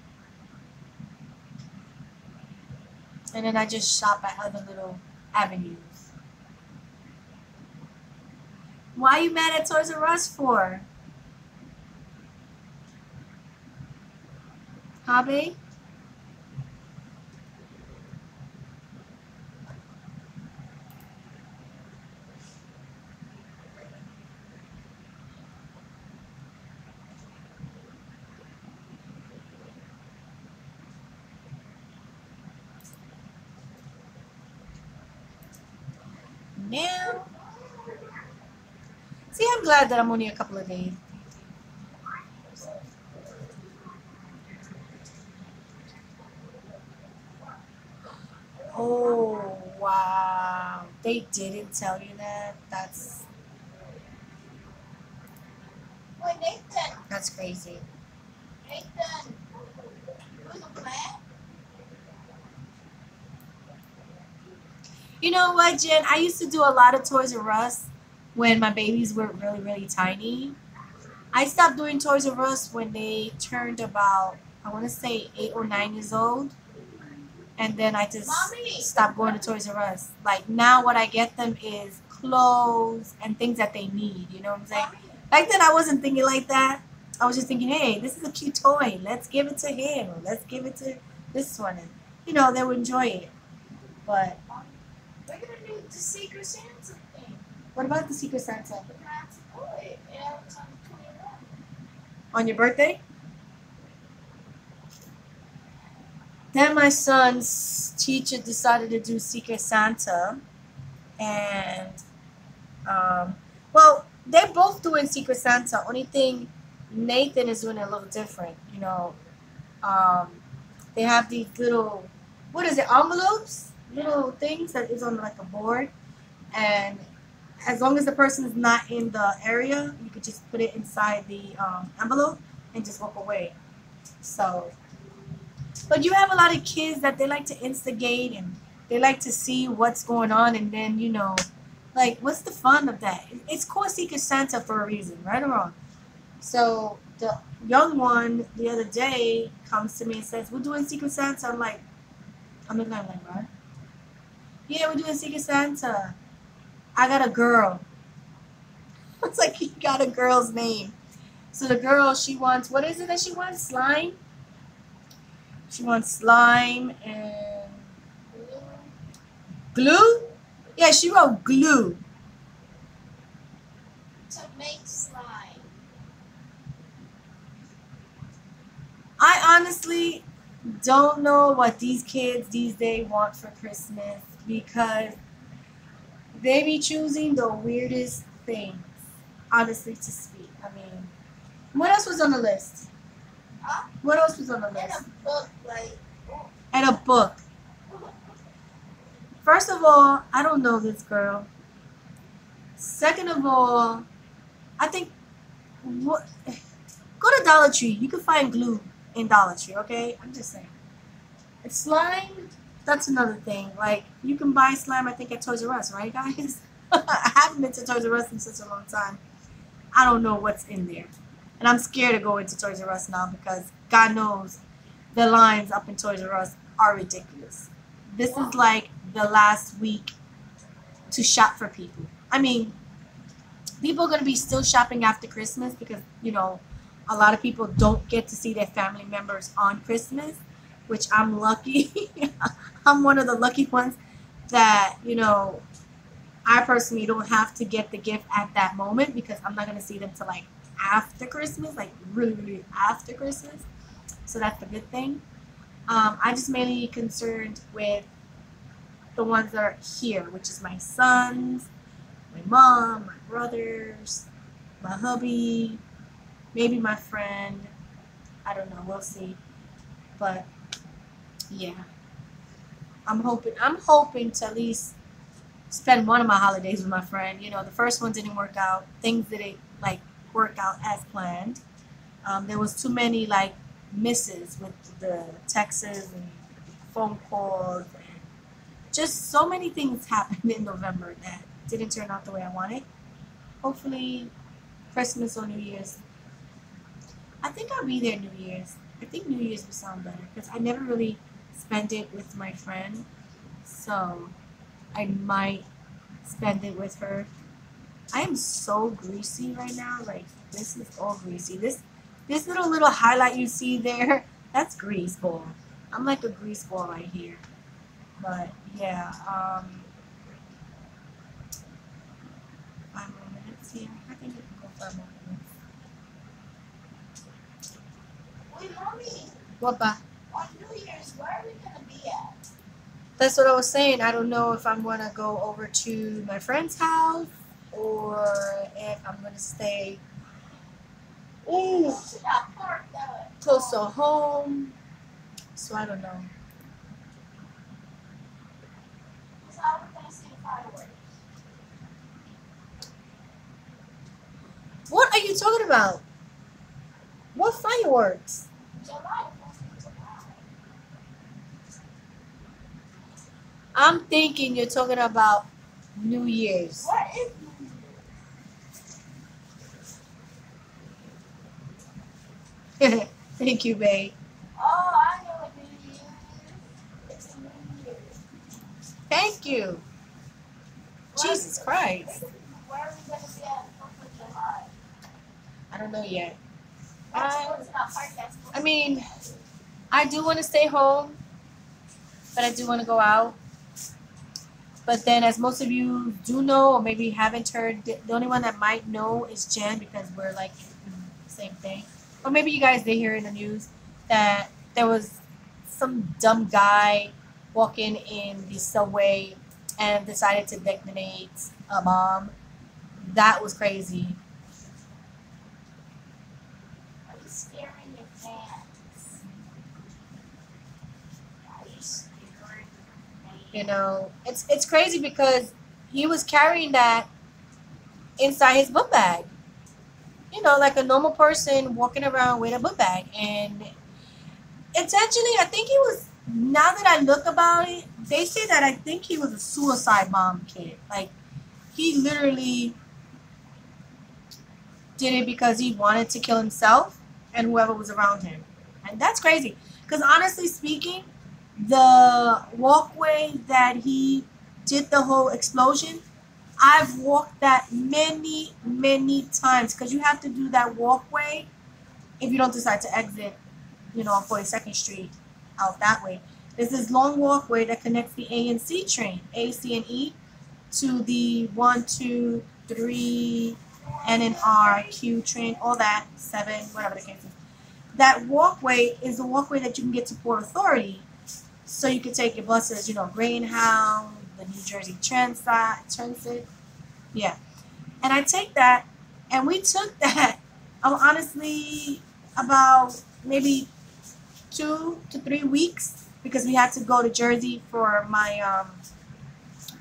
And then I just shop at other little avenues. Why are you mad at Toys R Us for? Hobby? Now, see, I'm glad that I'm only a couple of days. Oh, wow. They didn't tell you that? Wait, Nathan. That's crazy. Nathan. Who's a plan? You know what, Jen? I used to do a lot of Toys R Us when my babies were really, really tiny. I stopped doing Toys R Us when they turned about, I want to say, 8 or 9 years old. And then I just Mommy. stopped going to Toys R Us. Like now, what I get them is clothes and things that they need. You know what I'm saying? Mommy. Back then, I wasn't thinking like that. I was just thinking, hey, this is a cute toy. Let's give it to him. Or let's give it to this one. And, they would enjoy it. But We're gonna do the Secret Santa thing. what about the Secret Santa? That's it. Yeah, it's on the 21. On your birthday? Then my son's teacher decided to do Secret Santa. And, well, they're both doing Secret Santa. Only thing, Nathan is doing it a little different. Um, they have these little, what is it, envelopes? Little things that is on like a board. And as long as the person is not in the area, you could just put it inside the envelope and just walk away. So, but you have a lot of kids that they like to instigate and they like to see what's going on, and then like what's the fun of that? It's called Secret Santa for a reason, right or wrong. So the young one the other day comes to me and says, "We're doing Secret Santa." I'm looking at him like, what? Yeah, we're doing Secret Santa. I got a girl. It's like he got a girl's name. So the girl, she wants, what is it that she wants? Slime? She wants slime and glue? Yeah, she wrote glue. To make slime. I honestly don't know what these kids these days want for Christmas because they be choosing the weirdest things, honestly to speak. I mean, what else was on the list? Huh? What else was on the In list? a book, like. And a book. First of all, I don't know this girl. Second of all, I think what go to Dollar Tree. You can find glue in Dollar Tree, okay? I'm just saying. It's slime, that's another thing. Like you can buy slime I think at Toys R Us, right guys? I haven't been to Toys R Us in such a long time. I don't know what's in there. And I'm scared to go into Toys R Us now because God knows the lines up in Toys R Us are ridiculous. This is like the last week to shop for people. I mean, people are going to be still shopping after Christmas because, a lot of people don't get to see their family members on Christmas, which I'm lucky. I'm one of the lucky ones that, I personally don't have to get the gift at that moment because I'm not going to see them till like after Christmas, like really, really after Christmas. So that's the good thing. I'm just mainly concerned with the ones that are here, which is my sons, my mom, my brothers, my hubby, maybe my friend. I don't know. We'll see. But yeah, I'm hoping to at least spend one of my holidays with my friend. The first one didn't work out. Things didn't like work out as planned. There was too many like misses with the texts and phone calls and just so many things happened in November that didn't turn out the way I wanted. Hopefully, Christmas or New Year's. I think I'll be there New Year's. I think New Year's would sound better because I never really spent it with my friend. So I might spend it with her. I am so greasy right now. Like this is all greasy. This little highlight you see there, that's grease ball. I'm like a grease ball right here. But yeah, 5 more minutes here. I think we can go 5 more minutes. Wait, mommy. What ba? On New Year's, where are we gonna be at? That's what I was saying. I don't know if I'm gonna go over to my friend's house or if I'm gonna stay To that park that close to home. So I don't know. is how we're gonna see the fireworks. What are you talking about? What fireworks? July 4th of July. I'm thinking you're talking about New Year's. What is New Year's? Thank you, babe. Oh, I know what New Year's is. It's a New Year's. Thank you. Where- Jesus Christ. Where are we gonna be at 4th of July? I don't know yet. What's that park that's I mean, I do want to stay home, but I do want to go out. But then, as most of you do know, or maybe haven't heard, the only one that might know is Jen because we're like the same thing. Or maybe you guys did hear in the news that there was some dumb guy walking in the subway and decided to detonate a bomb. That was crazy. Are you scaring your fans? Are you scaring your fans? You know, it's crazy because he was carrying that inside his book bag. You know, like a normal person walking around with a book bag. And it's actually, I think he was, now that I look about it, they say that I think he was a suicide bomb kid. Like, he literally did it because he wanted to kill himself and whoever was around him. And that's crazy. Because honestly speaking, the walkway that he did the whole explosion, I've walked that many, many times because you have to do that walkway if you don't decide to exit, you know, on 42nd Street out that way. There's this long walkway that connects the A and C train, A, C, and E, to the 1, 2, 3, N and R, Q train, all that, 7, whatever the case is. That walkway is the walkway that you can get to Port Authority. So you can take your buses, you know, Greyhound, the New Jersey Transit. Yeah. And I take that, and we took that, honestly, about maybe 2 to 3 weeks because we had to go to Jersey for my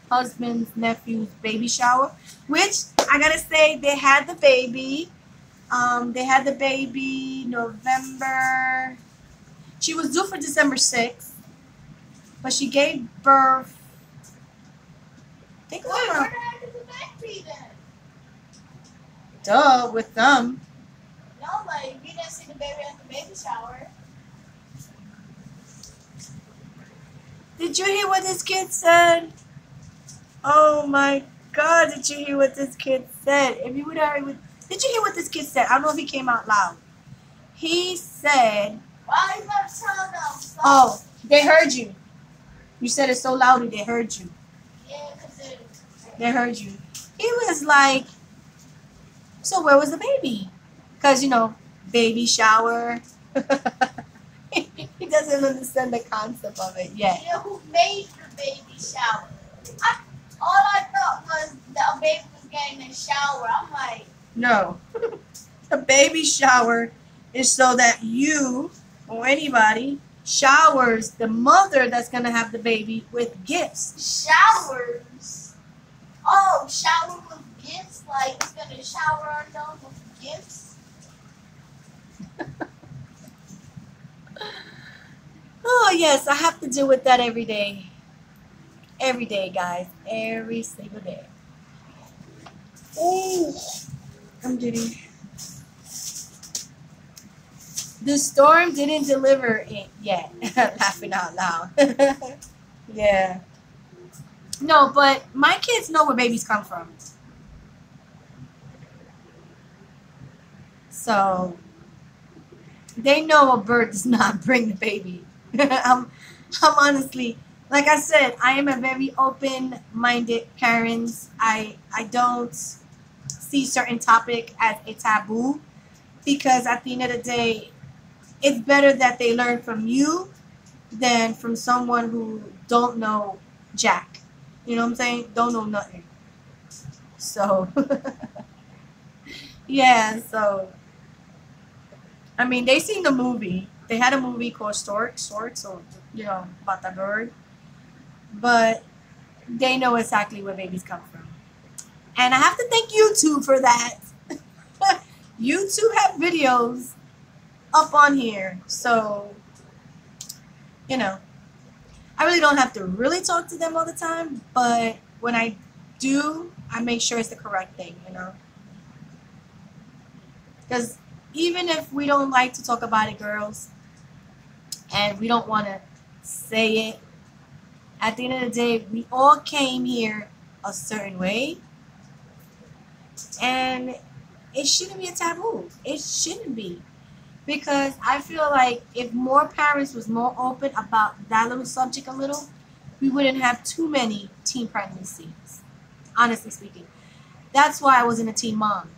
husband's nephew's baby shower, which I gotta say they had the baby. They had the baby November. She was due for December 6th, but she gave birth. I think it was Wait, where around, the heck is the baby then? duh, with them. No, like, we didn't see the baby at the baby shower. Did you hear what this kid said? Oh my God, did you hear what this kid said? If you would have, did you hear what this kid said? I don't know if he came out loud. He said, Why are you gonna tell them? Stop. oh, they heard you. You said it so loudly they heard you. Yeah, because They heard you. He was like, so where was the baby? Because, you know, baby shower. He doesn't understand the concept of it yet. you know who made the baby shower? All I thought was the baby was getting a shower. I'm like, No. A baby shower is so that you or anybody showers the mother that's going to have the baby with gifts. showers? Oh, shower with gifts? Like, it's gonna shower our nose with gifts? Oh, yes, I have to deal with that every day. Every day, guys. Every single day. Oh, I'm giddy. The storm didn't deliver it yet. Laughing out loud. Yeah. No, but my kids know where babies come from. So they know a bird does not bring the baby. I'm honestly, like I said, I am a very open-minded parent. I don't see certain topic as a taboo because at the end of the day, it's better that they learn from you than from someone who don't know jack. You know what I'm saying? Don't know nothing. So yeah, so I mean, they seen the movie. They had a movie called Stork, so about the bird. But they know exactly where babies come from. And I have to thank YouTube for that. YouTube have videos up on here. So, you know, I really don't have to really talk to them all the time, but when I do, I make sure it's the correct thing. Because even if we don't like to talk about it, girls, and we don't want to say it, at the end of the day, we all came here a certain way, and it shouldn't be a taboo. It shouldn't be. Because I feel like if more parents was more open about that little subject a little, we wouldn't have too many teen pregnancies. Honestly speaking. That's why I wasn't a teen mom.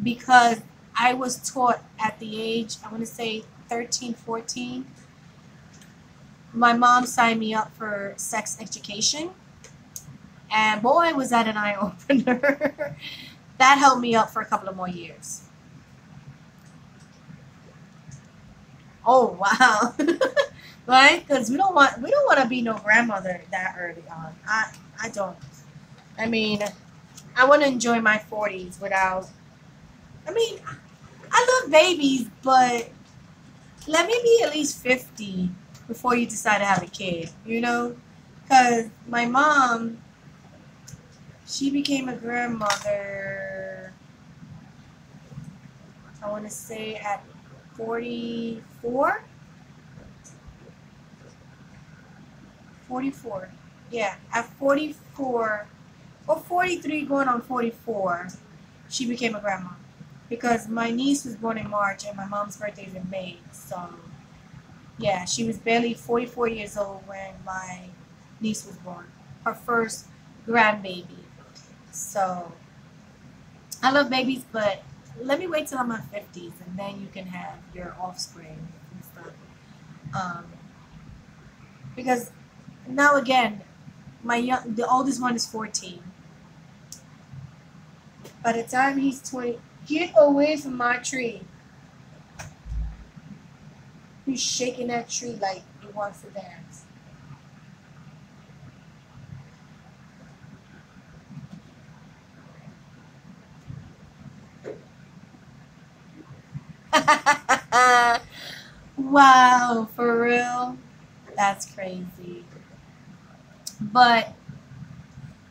Because I was taught at the age, I want to say 13, 14. My mom signed me up for sex education. And boy, was that an eye opener. That held me up for a couple of more years. Oh wow. Right? Because we don't want to be no grandmother that early on. I don't. I mean, I want to enjoy my 40s without. I mean, I love babies, but let me be at least 50 before you decide to have a kid. Because my mom, she became a grandmother. I want to say at 44. 44. Yeah, at 44 or 43 going on 44, she became a grandma. Because my niece was born in March and my mom's birthday is in May. So, yeah, she was barely 44 years old when my niece was born. Her first grandbaby. So, I love babies, but let me wait till I'm in my 50s and then you can have your offspring and stuff. Um, because now again, the oldest one is 14. By the time he's 20, get away from my tree. He's shaking that tree like he wants to dance. Wow, for real? That's crazy. But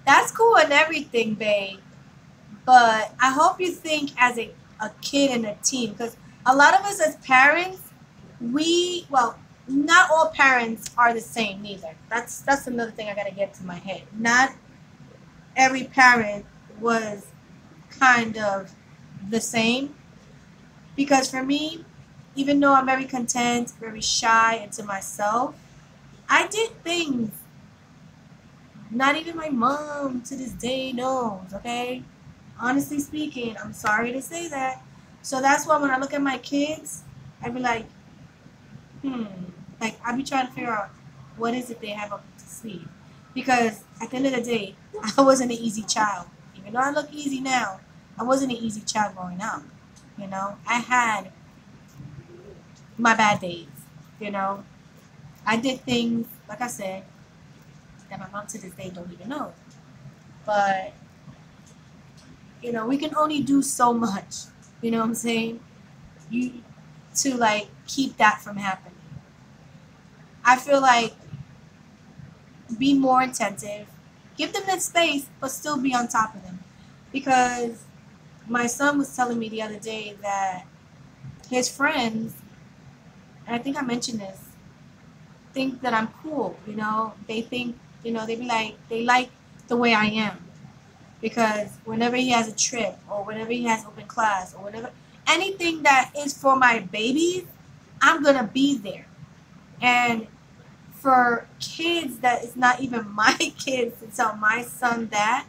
that's cool and everything, babe. But I hope you think as a kid and a teen, because a lot of us as parents, well, not all parents are the same neither. That's another thing I gotta get to my head. Not every parent was kind of the same. Because for me, even though I'm very content, very shy, and to myself, I did things not even my mom to this day knows, okay? Honestly speaking, I'm sorry to say that. So that's why when I look at my kids, I be like, hmm. Like, I be trying to figure out what is it they have up to sleeve. Because at the end of the day, I wasn't an easy child. Even though I look easy now, I wasn't an easy child growing up. I had my bad days. You know, I did things, like I said, that my mom to this day don't even know. But, we can only do so much. You know what I'm saying? You to like keep that from happening. I feel like be more attentive, give them that space, but still be on top of them. Because my son was telling me the other day that his friends, and I think I mentioned this, think that I'm cool. They think, they be like, they like the way I am. Because whenever he has a trip or whenever he has open class or whatever, anything that is for my babies, I'm gonna be there. And for kids that is not even my kids to tell my son that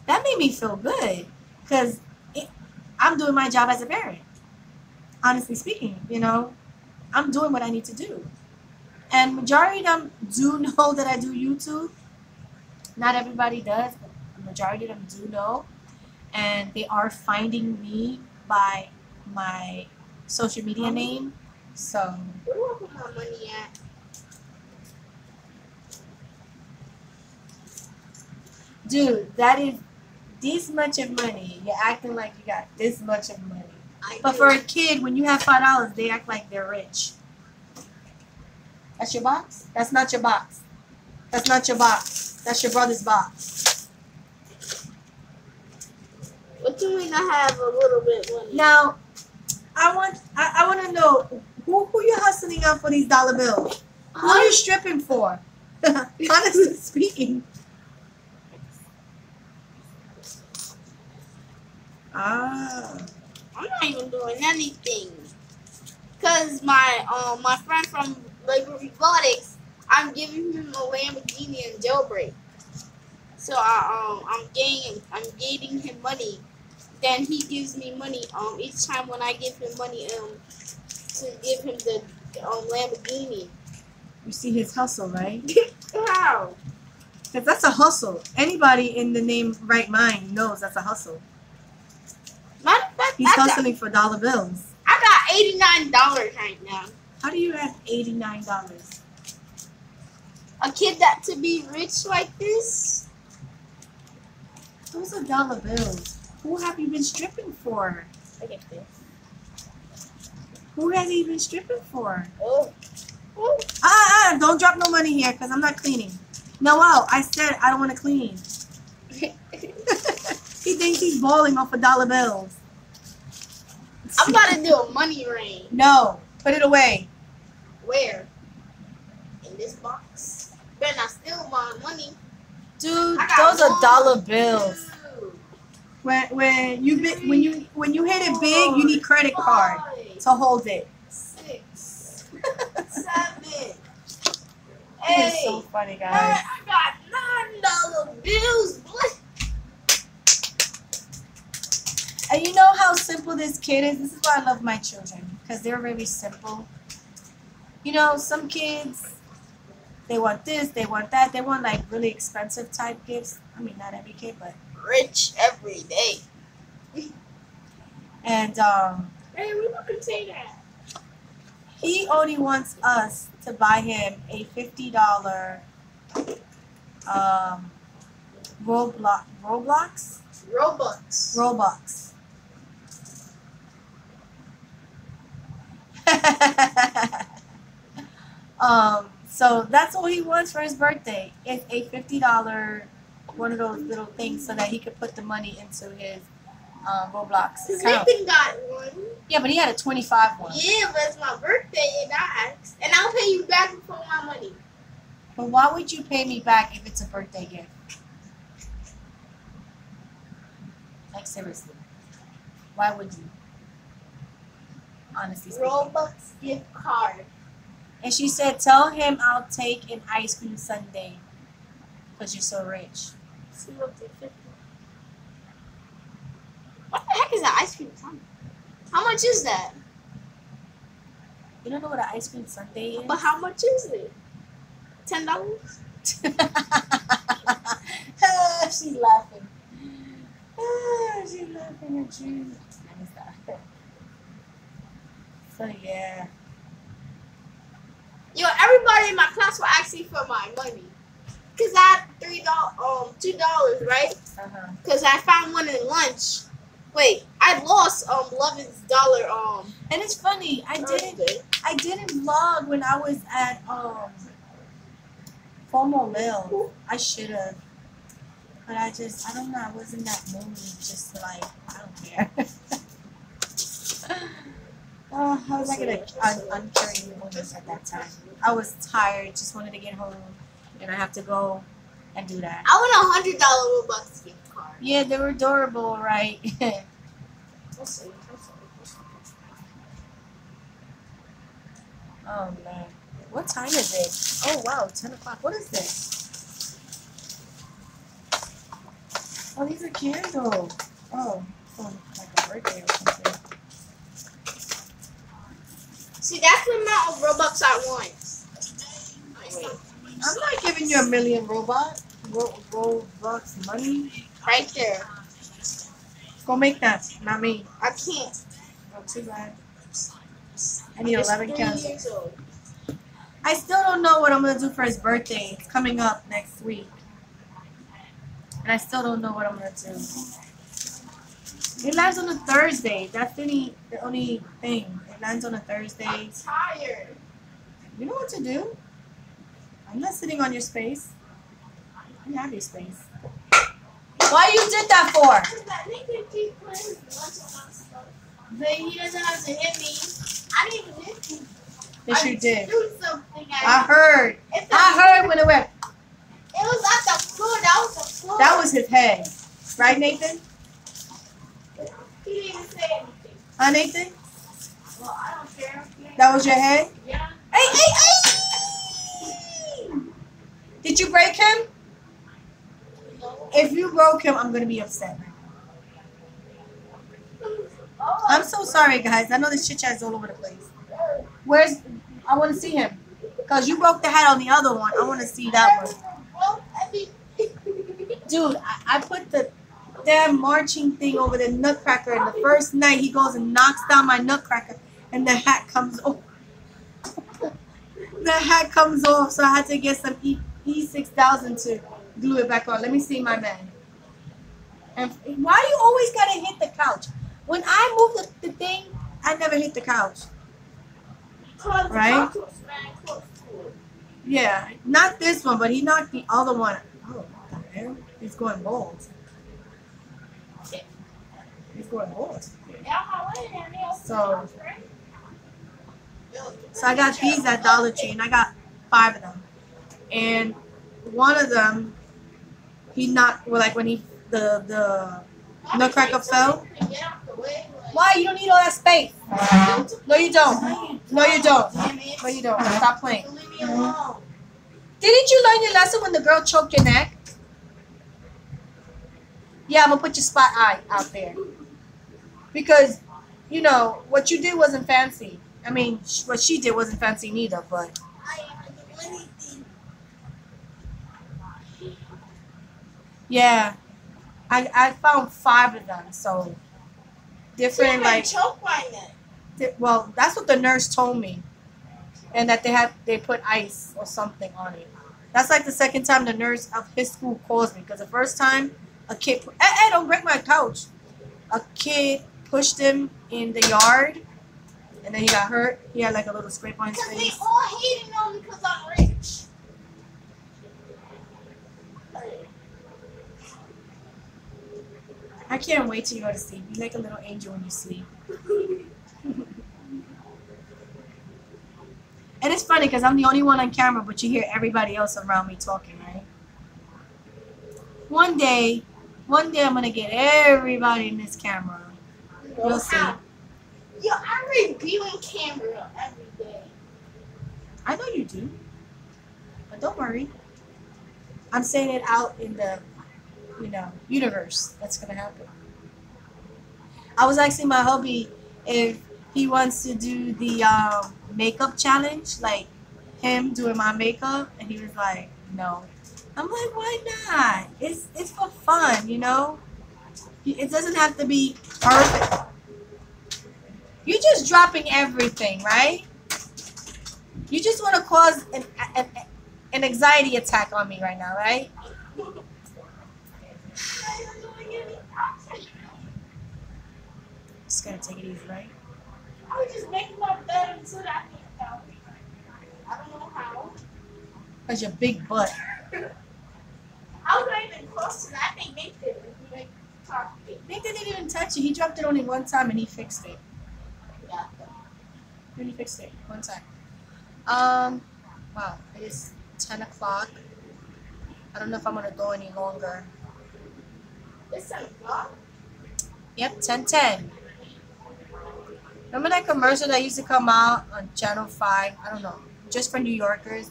made me feel good because I'm doing my job as a parent. Honestly speaking, I'm doing what I need to do. And majority of them do know that I do YouTube. Not everybody does, but the majority of them do know. And they are finding me by my social media name. So, Where do I put my money at? dude, that is this much of money. You're acting like you got this much of money. But for a kid, when you have $5, they act like they're rich. That's your box? That's not your box. That's not your box. That's your brother's box. What do you mean I have a little bit money? Now, I want to know who you hustling up for these dollar bills? Who are you stripping for? Honestly speaking. Ah. I'm not even doing anything. Cause my friend from Labor Robotics, I'm giving him a Lamborghini and jailbreak. So I'm getting him money. Then he gives me money each time when I give him money to give him the Lamborghini. You see his hustle, right? How? Because that's a hustle. Anybody in the name right mind knows that's a hustle. He's hustling for dollar bills. I got $89 right now. How do you have $89? A kid that to be rich like this? Those are dollar bills. Who have you been stripping for? I get this. Who has he been stripping for? Oh. Don't drop no money here because I'm not cleaning. Noel, I said I don't want to clean. He thinks he's balling off of dollar bills. I'm about to do a money rain. No, put it away. Where? In this box. Better not steal my money. Dude, those are dollar bills. Two, When you hit it big, you need credit card to hold it. 6, 7, It 8. is so funny, guys. I got $9 bills. And you know how simple this kid is? This is why I love my children, because they're very simple. You know, some kids, they want this, they want that. They want, like, really expensive type gifts. I mean, not every kid, but... Rich every day. And, Hey, we can say that. he only wants us to buy him a $50, Roblox? Robux. So that's all he wants for his birthday. It's a $50 one of those little things so that he could put the money into his Roblox Because account. Nathan got one. Yeah, but he had a 25 one. Yeah, but it's my birthday and I asked. And I'll pay you back for my money. But why would you pay me back if it's a birthday gift? Like, seriously. Why would you? Honestly speaking. Robux gift card. And she said, tell him I'll take an ice cream sundae because you're so rich. What the heck is an ice cream sundae? How much is that? You don't know what an ice cream sundae is? But how much is it? $10? She's laughing. She's laughing at you. So yeah. Yo, everybody in my class were asking for my money. Cause I had $2, right? Cause I found one in lunch. Wait, I lost $11. And it's funny, I didn't vlog when I was at Formal Mill. I should have. But I don't know, I was in that mood just like, I don't care. How was I gonna uncarry women at that time? I was tired, just wanted to get home, and I have to go and do that. I want $100 Robux gift card. Yeah, they were adorable, right? We'll see. Oh man, what time is it? Oh wow, 10 o'clock. What is this? Oh, these are candles. Oh, like a birthday or something. See, that's the amount of Robux I want. Wait, I'm not giving you a million Robux money. right there. Go make that, not me. I can't. Oh, too bad. I need It's 11 3 candles. years old. I still don't know what I'm gonna do for his birthday. It's coming up next week, and I still don't know what I'm gonna do. It lands on a Thursday. That's the only thing. It lands on a Thursday. I'm tired. You know what to do. I'm not sitting on your space. You have your space. Why you did that for? But he doesn't have to hit me. I didn't even hit you. Yes, you did. Do something. I heard. I heard when it went. It was at the floor. That was the floor. That was his head. Right, Nathan? He didn't even say anything. Huh, Nathan? Well, I don't care. That was your head? Yeah. Hey! Did you break him? No. If you broke him, I'm going to be upset. Oh, I'm so sorry, guys. I know this chit chat is all over the place. I want to see him. Because you broke the head on the other one. I want to see that one. Dude, I put the damn marching thing over the nutcracker, and the first night he goes and knocks down my nutcracker, and the hat comes off. The hat comes off, so I had to get some E6000 to glue it back on. Let me see my man. And why you always gotta hit the couch? When I move the thing, I never hit the couch. Right? Yeah, not this one, but he knocked the other one. Oh, what the hell? He's going bald. He's going bald. So I got these at Dollar Tree, and I got 5 of them. And one of them, he knocked. Well, like when the nutcracker fell. Why? You don't need all that space. No, you don't. No, you don't. No, you don't. Stop playing. Didn't you learn your lesson when the girl choked your neck? Yeah, I'm going to put your spot eye out there. Because, you know, what you did wasn't fancy. I mean, what she did wasn't fancy neither, but... Yeah. I found 5 of them, so... Different, like... Well, that's what the nurse told me. And that they put ice or something on it. That's like the second time the nurse of his school calls me. Because the first time, a kid... Hey, don't break my couch. A kid pushed him in the yard. And then he got hurt. He had like a little scrape on his face. Because they all hated on me because I'm rich. I can't wait till you go to sleep. You like a little angel when you sleep. And it's funny because I'm the only one on camera, but you hear everybody else around me talking, right? One day I'm going to get everybody in this camera. You'll see. Yo, I'm reviewing camera every day. I know you do. But don't worry. I'm saying it out in the, universe. That's going to happen. I was asking my hubby if he wants to do the makeup challenge, like him doing my makeup, and he was like, no. I'm like, why not? It's for fun, you know? It doesn't have to be perfect. You're just dropping everything, right? You just want to cause an anxiety attack on me right now, right? Just gonna take it easy, right? I was just making my bed until that came down. I don't know how. Because your big butt. I was not even close to that. I think Nate did it. Nathan didn't even touch it. He dropped it only one time and he fixed it. Yeah. He fixed it one time. Wow, it is 10 o'clock. I don't know if I'm gonna go any longer. It's 10 o'clock. Yep, 10:10. Remember that commercial that used to come out on Channel 5? I don't know, just for New Yorkers.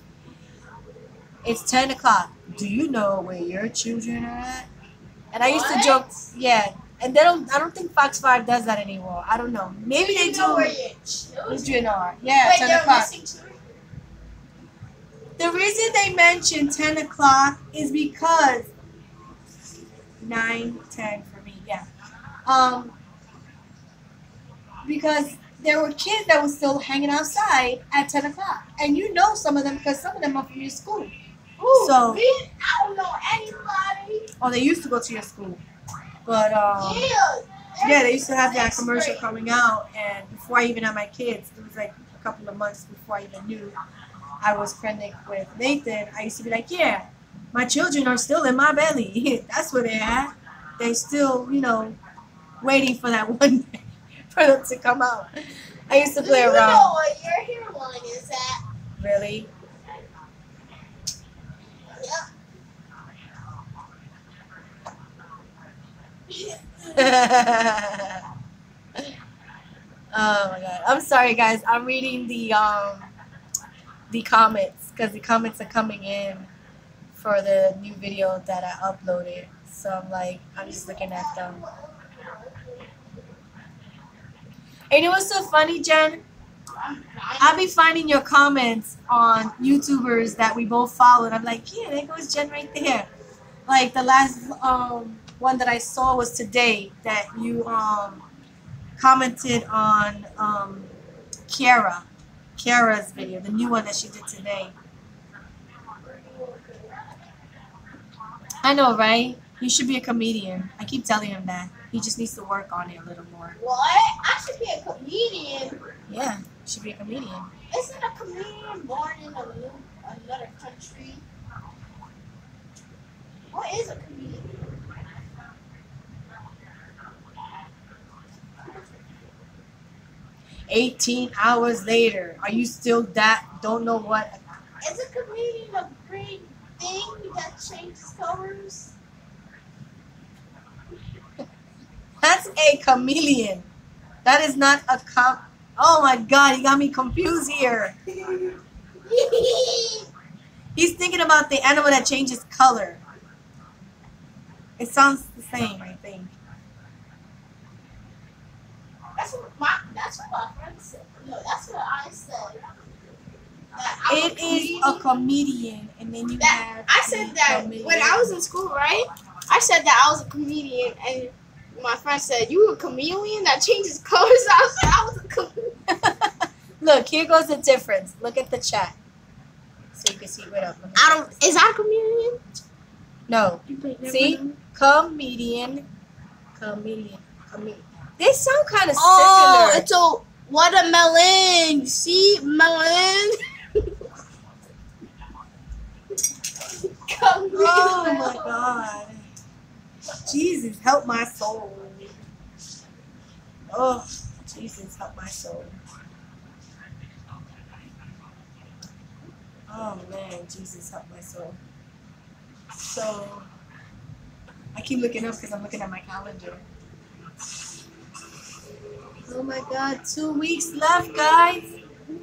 It's 10 o'clock. Do you know where your children are at? And I used to joke, yeah. And I don't think Fox 5 does that anymore. I don't know. Maybe they do. Know where your children are. Yeah, Wait, 10 o'clock. to The reason they mention 10 o'clock is because 9, 10 for me, yeah. Because there were kids that were still hanging outside at 10 o'clock. And you know some of them because some of them are from your school. Ooh, So, I don't know anybody. Oh, they used to go to your school. But, yeah, they used to have that commercial coming out. And before I even had my kids, it was like a couple of months before I even knew I was pregnant with Nathan. I used to be like, yeah, my children are still in my belly. That's where they're at. They're still, waiting for that one day for them to come out. I used to play around. You know what your hairline is at? Really? Oh my god! I'm sorry, guys. I'm reading the comments because the comments are coming in for the new video that I uploaded. So I'm just looking at them. And it was so funny, Jen. I'll be finding your comments on YouTubers that we both follow, and I'm like, yeah, there goes Jen right there. Like the last one that I saw was today that you commented on Kiara's video, the new one that she did today. I know, right? You should be a comedian. I keep telling him that. He just needs to work on it a little more. What? I should be a comedian. Yeah, you should be a comedian. Isn't a comedian born in another country? What is a comedian? $18 later. Are you still don't know what? Is a comedian a green thing that changes colors? That's a chameleon. That is not a Oh my god, you got me confused here. He's thinking about the animal that changes color. It sounds the same, I think. That's what my friend said. No, that's what I said. It is a comedian, and then you have. I said that when I was in school, right? I said that I was a comedian, and my friend said, "You a chameleon that changes colors?" I was a chameleon. Look, here goes the difference. Look at the chat, so you can see it up. Is that a chameleon? No. See, comedian. They sound kind of similar. Oh, it's a watermelon. See, melon. Oh my god. Jesus, help my soul. Oh, Jesus, help my soul. Oh man, Jesus, help my soul. So, I keep looking up because I'm looking at my calendar. Oh my god, 2 weeks left, guys.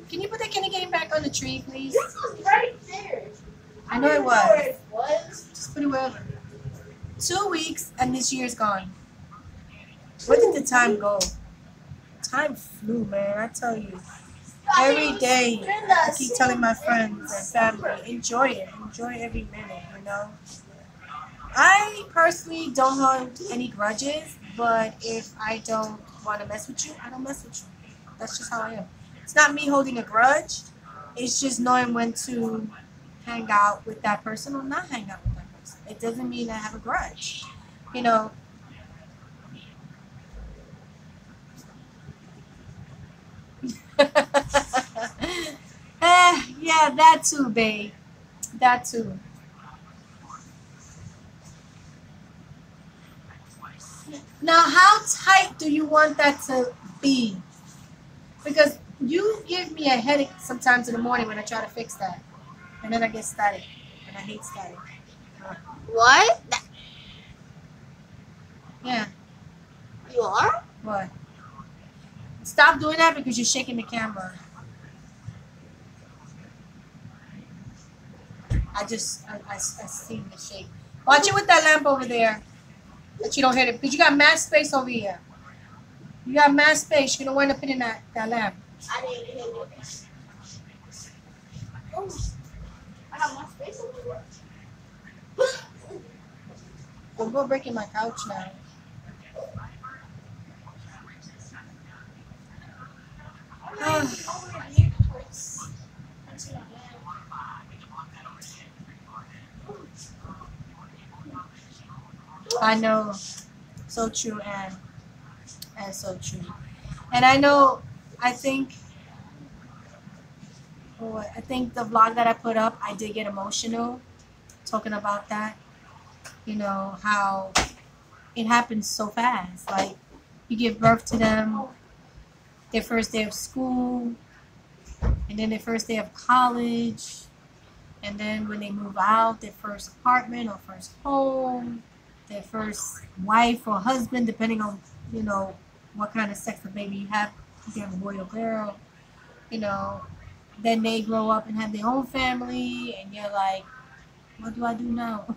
Can you put that candy cane back on the tree, please? This was right there. I know it was. Where it was. Just put it wherever. 2 weeks and this year's gone. Where did the time go? Time flew, man. I tell you. Every day, I keep telling my friends and family, enjoy it. Enjoy every minute, you know. I personally don't hold any grudges, but if I don't want to mess with you, I don't mess with you. That's just how I am. It's not me holding a grudge. It's just knowing when to hang out with that person or not hang out with that person. It doesn't mean I have a grudge. You know. Yeah, that too, babe. That too. Now, how tight do you want that to be? Because you give me a headache sometimes in the morning when I try to fix that. And then I get static. And I hate static. What? Yeah. You are? What? Stop doing that because you're shaking the camera. I see the shake. Watch it with that lamp over there. That you don't hit it. Because you got mass space over here. You got mass space. You don't want to put in that lamp. I didn't hit it. Oh, I got more space over there. Don't go breaking my couch now. I know. So true, and so true. And I know, I think, I think the vlog that I put up, I did get emotional talking about that. You know, how it happens so fast. Like, you give birth to them, their first day of school, and then their first day of college, and then when they move out, their first apartment or first home, their first wife or husband, depending on, you know, what kind of sex the baby you have, if you have a boy or girl, you know. Then they grow up and have their own family, and you're like, what do I do now?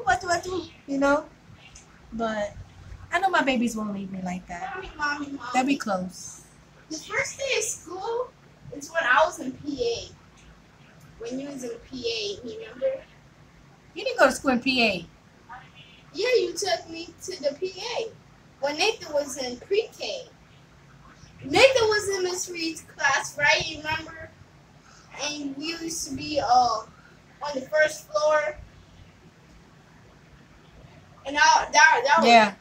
What do I do? You know? But I know my babies won't leave me like that. Mommy. They'll be close. The first day of school is when I was in PA. When you was in PA, remember? You didn't go to school in PA. Yeah, you took me to the PA. When Nathan was in pre-K. Nathan was in Miss Reed's class, right? You remember? And we used to be on the first floor. And that was... Yeah.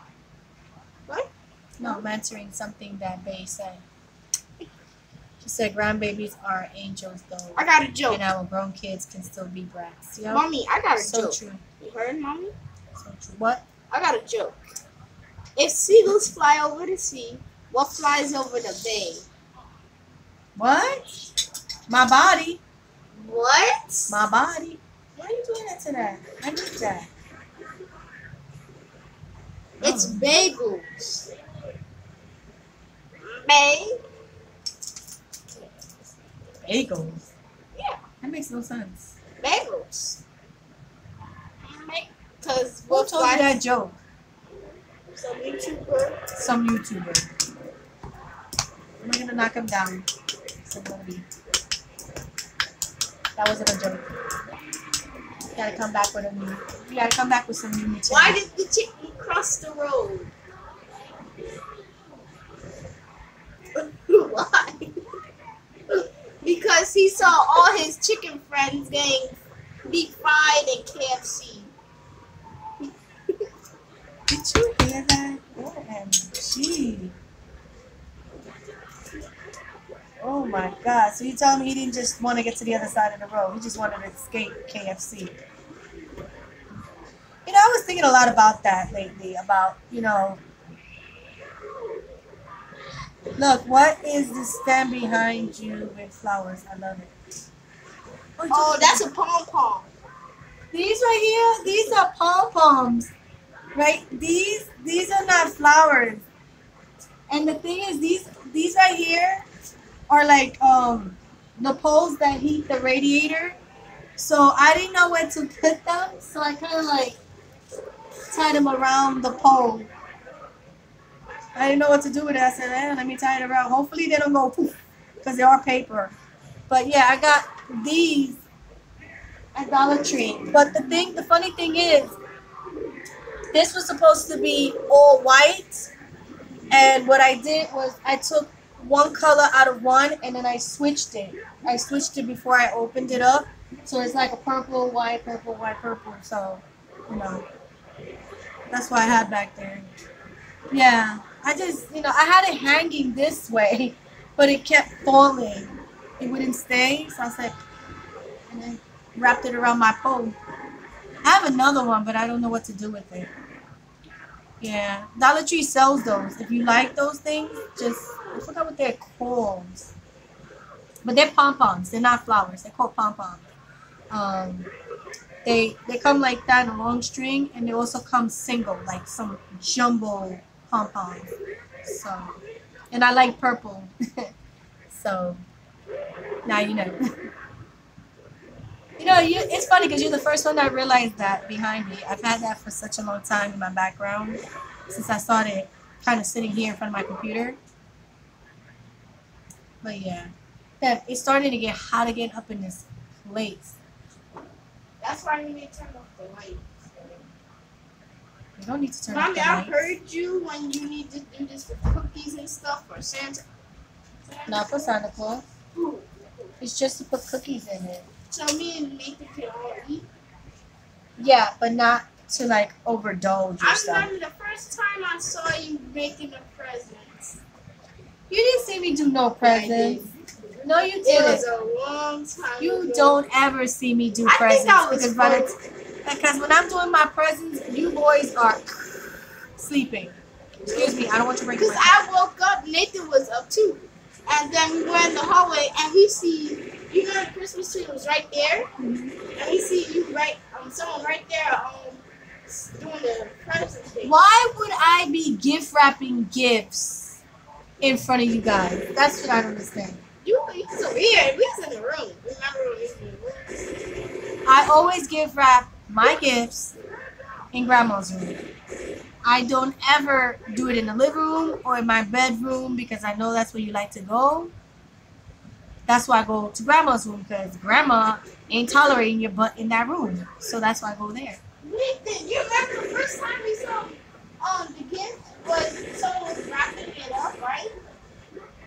What? No, I'm answering something that Bae said. She said grandbabies are angels, though. I got a joke. And our grown kids can still be brats. Yep. Mommy, I got a So joke. true. You heard, Mommy? So true. What? I got a joke. If seagulls fly over the sea, what flies over the bay? What? My body. What? My body. Why are you doing that to that? I need that. It's Oh. bagels. Bay? Bagels. Yeah. That makes no sense. Bagels. Because Who what told you flies? that joke? Some YouTuber. Some YouTuber. I'm gonna knock him down. Somebody. That wasn't a joke. You gotta come back with a new. You gotta come back with some new material. Why did the chicken cross the road? Why? Because he saw all his chicken friends getting deep fried in KFC. Did you hear that? OMG. Oh my God. So you telling me he didn't just want to get to the other side of the road. He just wanted to escape KFC. You know, I was thinking a lot about that lately. About, you know, look, what is the stand behind you with flowers? I love it. Oh, that's a pom-pom. These right here, these are pom-poms. Right? These are not flowers. And the thing is, these right here are like the poles that heat the radiator. So I didn't know where to put them, so I kind of like tied them around the pole. I didn't know what to do with it. I said, let me tie it around. Hopefully they don't go poof, because they are paper. But yeah, I got these at Dollar Tree. But the funny thing is, this was supposed to be all white. And what I did was I took one color out of one and then I switched it. I switched it before I opened it up. So it's like a purple, white, purple, white, purple. So, you know, that's what I had back there. Yeah, I just, you know, I had it hanging this way, but it kept falling. It wouldn't stay. So I said, and then wrapped it around my pole. I have another one, but I don't know what to do with it. Yeah, Dollar Tree sells those. If you like those things, just, I forgot what they're called. But they're pom-poms. They're not flowers. They're called pom-poms. They come like that in a long string, and they also come single, like some jumbo pom poms. So, and I like purple. So now you know. It's funny because you're the first one that realized that behind me. I've had that for such a long time in my background since I started kind of sitting here in front of my computer. But yeah, it's starting to get hot again up in this place. That's why we need to turn off the light. You don't need to turn off Mommy, the I lights. heard you when you need to do this with cookies and stuff for Santa. Not for Santa Claus. Ooh. It's just to put cookies in it. So me and Nathan can all eat. Yeah, but not to like overindulge I yourself. remember the first time I saw you making the presents. You didn't see me do no presents. No, you It didn't. was a long time You ago. don't ever see me do I presents think I was because when I'm doing my presents, you boys are sleeping. Excuse me, I don't want you to break my Because I woke up, Nathan was up too. And then we went in the hallway and we see, you know, the Christmas tree was right there. And we see you someone right there doing the present thing. Why would I be gift wrapping gifts in front of you guys? That's what I don't understand. You was over here. We was in the room. Remember when we was in the room? I always gift wrap my gifts in grandma's room. I don't ever do it in the living room or in my bedroom because I know that's where you like to go. That's why I go to grandma's room because grandma ain't tolerating your butt in that room. So that's why I go there. Nathan, you remember the first time we saw the gift was someone was wrapping it up, right?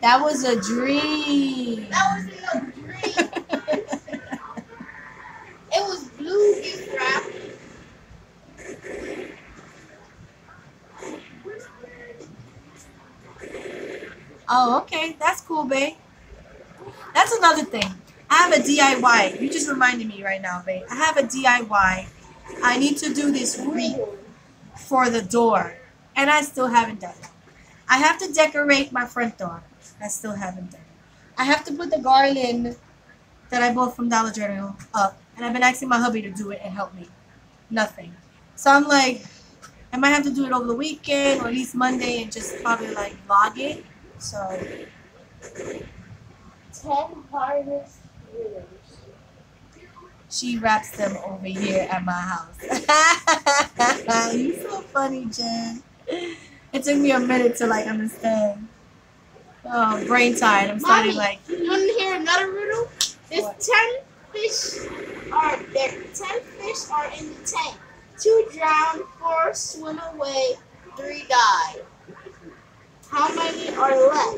That was a dream. That wasn't a dream. It was blue gift wrap. Oh, okay. That's cool, babe. That's another thing. I have a DIY. You just reminded me right now, babe. I have a DIY. I need to do this wreath for the door. And I still haven't done it. I have to decorate my front door. I still haven't done it. I have to put the garland that I bought from Dollar General up. And I've been asking my hubby to do it and help me. Nothing. So I'm like, I might have to do it over the weekend or at least Monday and just probably like vlog it. So 10 harvest years. she wraps them over here at my house. You so funny, Jen. It took me a minute to like understand. Oh, brain tired. I'm starting Mommy, like. you want to hear another riddle? There's What? 10 fish are there. 10 fish are in the tank. 2 drown, 4 swim away, 3 die. How many are left?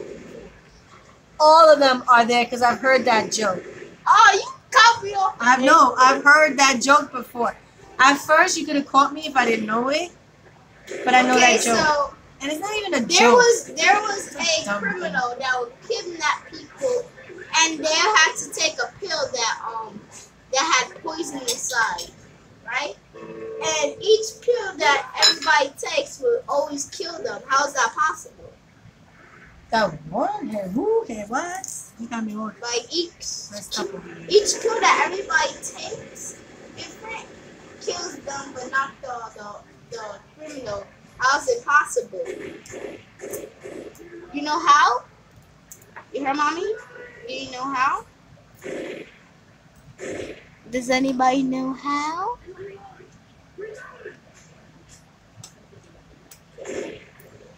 All of them are there because I've heard that joke. Oh, you cut me off. I've heard that joke before. At first, you could have caught me if I didn't know it, but I know that joke. So And it's not even a there joke. was a Dumb criminal that would kidnap people, and they had to take a pill that had poison inside, right? And each pill that everybody takes will always kill them. How is that possible? That one? Hey, who? Hey, what? You got me ordered. Like Let's stop over here. each pill that everybody takes different kills them, but not the criminal. How is it possible? You know how? You hear, Mommy? Do you know how? Does anybody know how?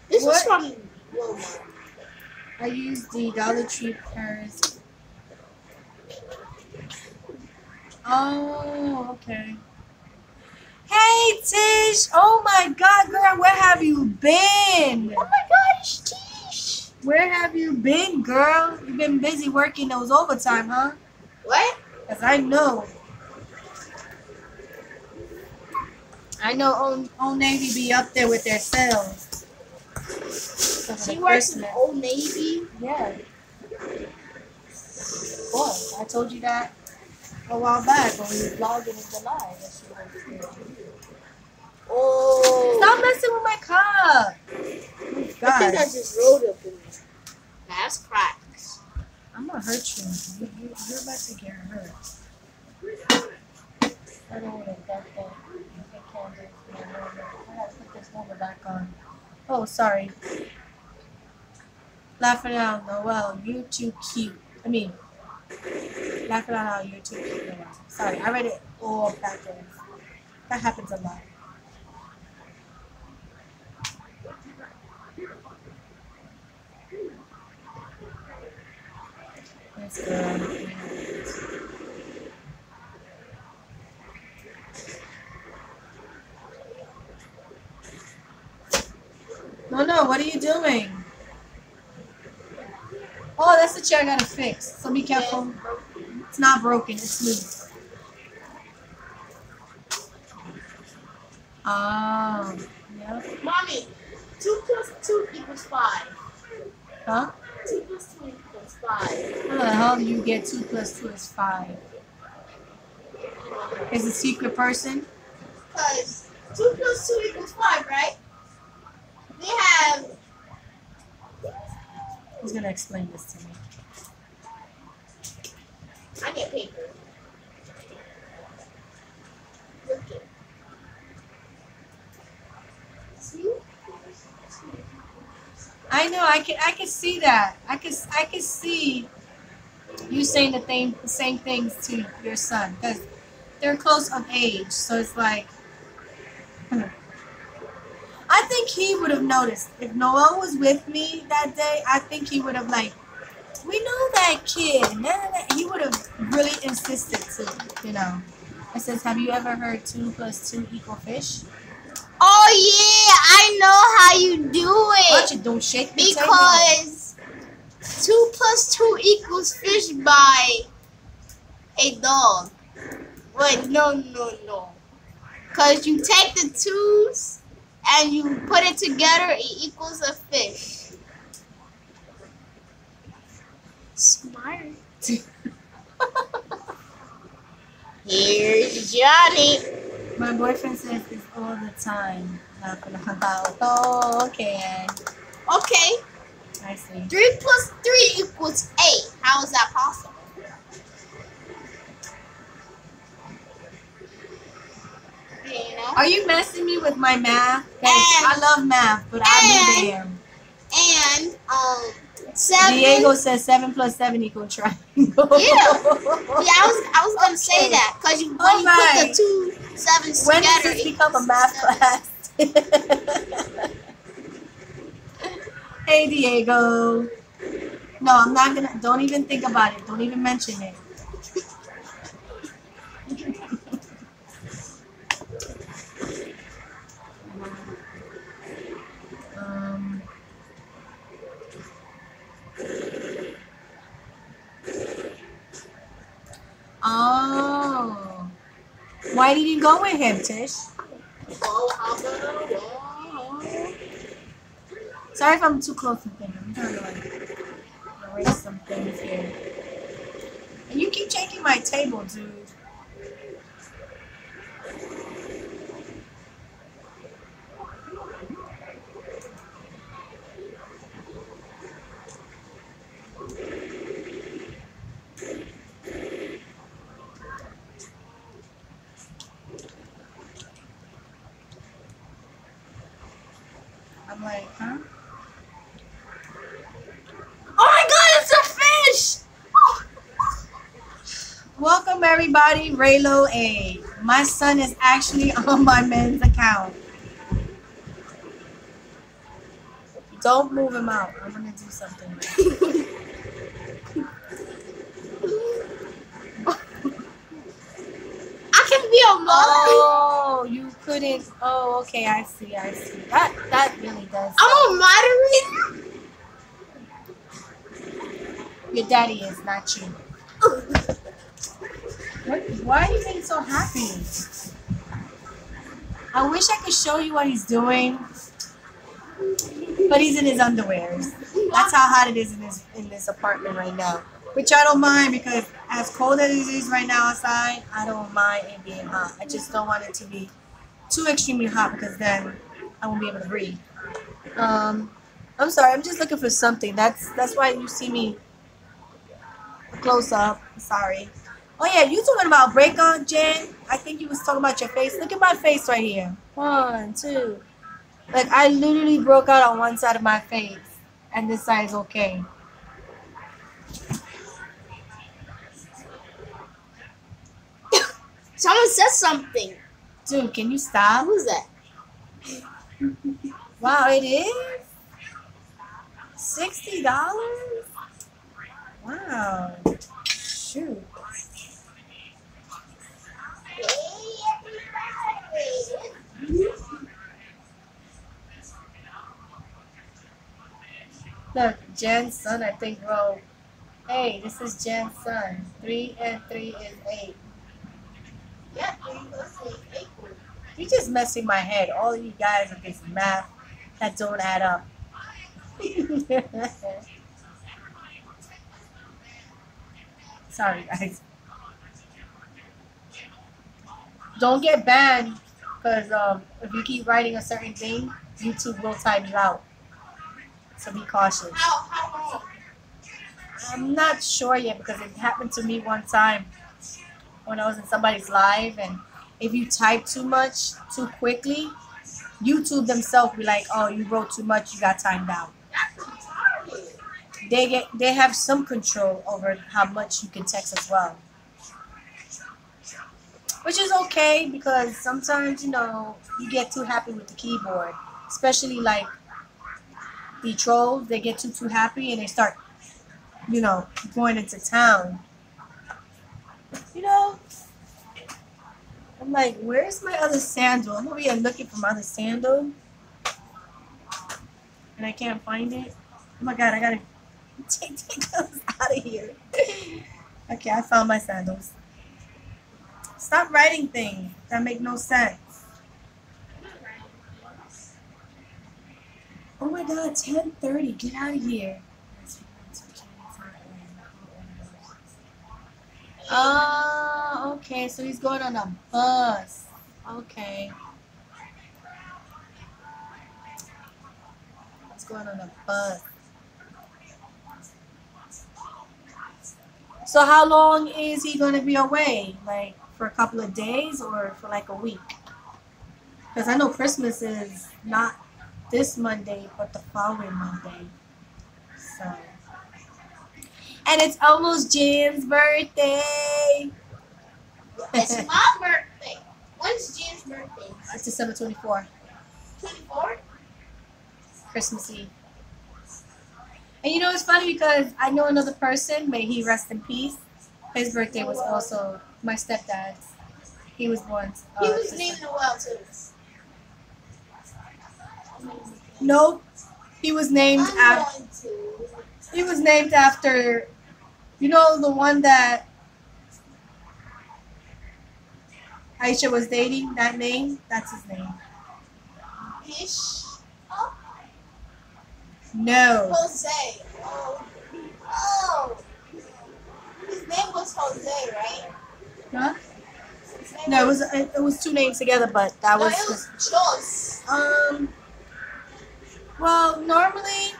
This What? is from Walmart. I used the Dollar Tree purse. Oh, okay. Hey, Tish! Oh my God, girl, where have you been? Oh my gosh, Tish! Where have you been, girl? You've been busy working those overtime, huh? What? Cause I know. Old Navy be up there with their sales. She works in Old Navy. Yeah. Boy, I told you that a while back when we were vlogging in July. That she works there. Oh. Stop messing with my cup. Oh, I think God. I just rolled up in there. That's cracks. I'm gonna hurt you. You're about to get hurt. I don't want to get candles. No, no, no. I gotta put this holder back on. Oh, sorry. Laughing out, Noel, you're too cute. I mean, laughing out loud, you're too cute, Noel. Sorry, I read it all backwards. That happens a lot. That's good. No, no, what are you doing? Oh, that's the chair I gotta fix. So be careful. It's not broken, it's loose. Oh, yeah. Mommy, 2 plus 2 equals 5. Huh? 2 plus 2 equals 5. How the hell do you get 2 plus 2 is 5? Is a secret person? Because 2 plus 2 equals 5, right? They have. Who's gonna explain this to me? I get paper. Look it. 2. I know. I can see that. I can see you saying the same things to your son because they're close of age. So it's like, I think he would have noticed if Noel was with me that day. I think he would have like, we know that kid. Nah, nah, nah. He would have really insisted to, you know. I says, have you ever heard 2 plus 2 equal fish? Oh yeah, I know how you do Watch it. it, don't shake the table. Because 2 plus 2 equals fish by a dog. Wait, no. Because you take the 2's and you put it together, it equals a fish. Smart. Here's Johnny. My boyfriend says this all the time. Oh, okay. Okay, I see. 3 plus 3 equals 8. How is that possible? You know? Are you messing me with my math? 'Cause I love math, but I'll be damned. And 7. Diego says 7 plus 7 equals triangle. Yeah, I was gonna say Okay. that because when you Alright. put the 2 7s When together, does this it become a equals math 7. class? Hey, Diego. No, I'm not gonna. Don't even think about it. Don't even mention it. um. Oh. Why did you go with him, Tish? Sorry if I'm too close to things. I'm trying to like erase some things here. And you keep checking my table, dude. I'm like, huh? Oh my God, it's a fish! Welcome everybody, Raylo A. My son is actually on my men's account. Don't move him out. I'm gonna do something. I can be a mother. Oh, you couldn't. Oh, okay. I see. That really does. I'm a moderator. Your daddy is not you. What? Why are you getting so happy? I wish I could show you what he's doing, but he's in his underwears. That's how hot it is in this apartment right now. Which I don't mind because as cold as it is right now outside, I don't mind it being hot. I just don't want it to be too extremely hot because then I won't be able to breathe. I'm sorry. I'm just looking for something. That's why you see me close up. Sorry. Oh yeah, you talking about break on, Jen? I think you was talking about your face. Look at my face right here. 1, 2. Like I literally broke out on one side of my face, and this side is okay. Someone said something. Dude, can you stop? Who's that? Wow, it is $60. Wow. Shoot. Look, Jen's son, I think, wrote, hey, this is Jen's son. 3 and 3 is 8. Yeah, 3 plus 8. You're just messing my head. All you guys with this math that don't add up. Sorry, guys. Don't get banned because if you keep writing a certain thing, YouTube will time you out. So be cautious. How long? I'm not sure yet because it happened to me one time when I was in somebody's live, and if you type too much too quickly, YouTube themselves be like, "Oh, you wrote too much, you got timed out." They have some control over how much you can text as well, which is okay because sometimes you get too happy with the keyboard, especially like the trolls. They get too happy and they start going into town. I'm like, where's my other sandal? I'm over here looking for my other sandal, and I can't find it. Oh my god, I gotta take those out of here. Okay, I found my sandals. Stop writing things that make no sense. Oh my god, 10:30. Get out of here. Oh, okay, so he's going on a bus. Okay. He's going on a bus. So how long is he going to be away? Like for a couple of days or for like a week? Because I know Christmas is not this Monday, but the following Monday. So. And it's almost Jen's birthday. It's my birthday. When's Jen's birthday? It's December 24th. 24? Christmas Eve. And it's funny because I know another person, may he rest in peace. His birthday was also my stepdad's. He was born. He was named Noel too. No, he was named after. He was named after. The one that Aisha was dating. That name. That's his name. Ish. No. Jose. Oh. His name was Jose, right? Huh? No, it was two names together, but that was. It was Jos. Well, normally,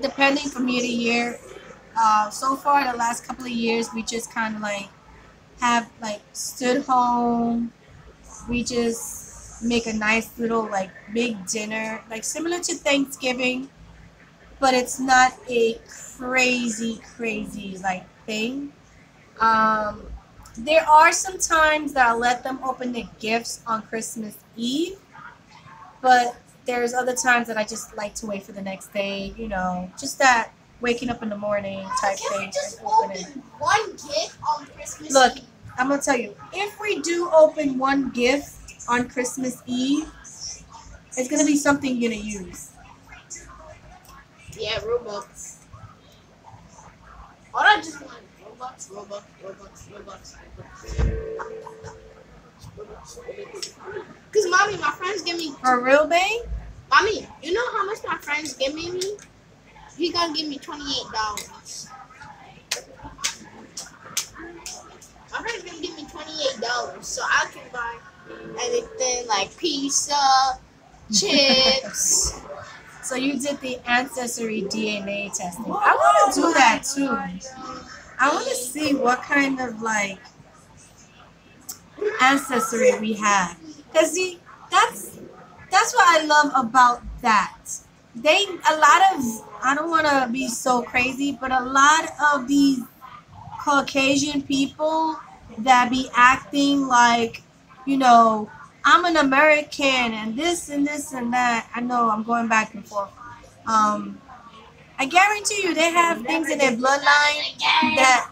depending from year to year, so far the last couple of years, we just kind of have stood home. We just make a nice little big dinner, similar to Thanksgiving, but it's not a crazy thing. There are some times that I'll let them open the gifts on Christmas Eve, but there's other times that I just like to wait for the next day, just that waking up in the morning type Can thing. we just open open one gift on Christmas Look, Eve? I'm going to tell you, if we do open one gift on Christmas Eve, it's going to be something you're going to use. Yeah, Robux. All I just want Robux. Because, Mommy, my friends give me... For real, babe? Mommy, you know how much my friends give me? He gonna give me $28. My friend's gonna give me $28 so I can buy anything like pizza, chips. So you did the ancestry DNA testing. I want to do that too. I want to see what kind of like ancestry we have. Cause see, that's what I love about that. They a lot of I don't want to be so crazy, but a lot of these Caucasian people that be acting like, you know, I'm an American and this and that. I know I'm going back and forth. Um, I guarantee you they have things in their bloodline that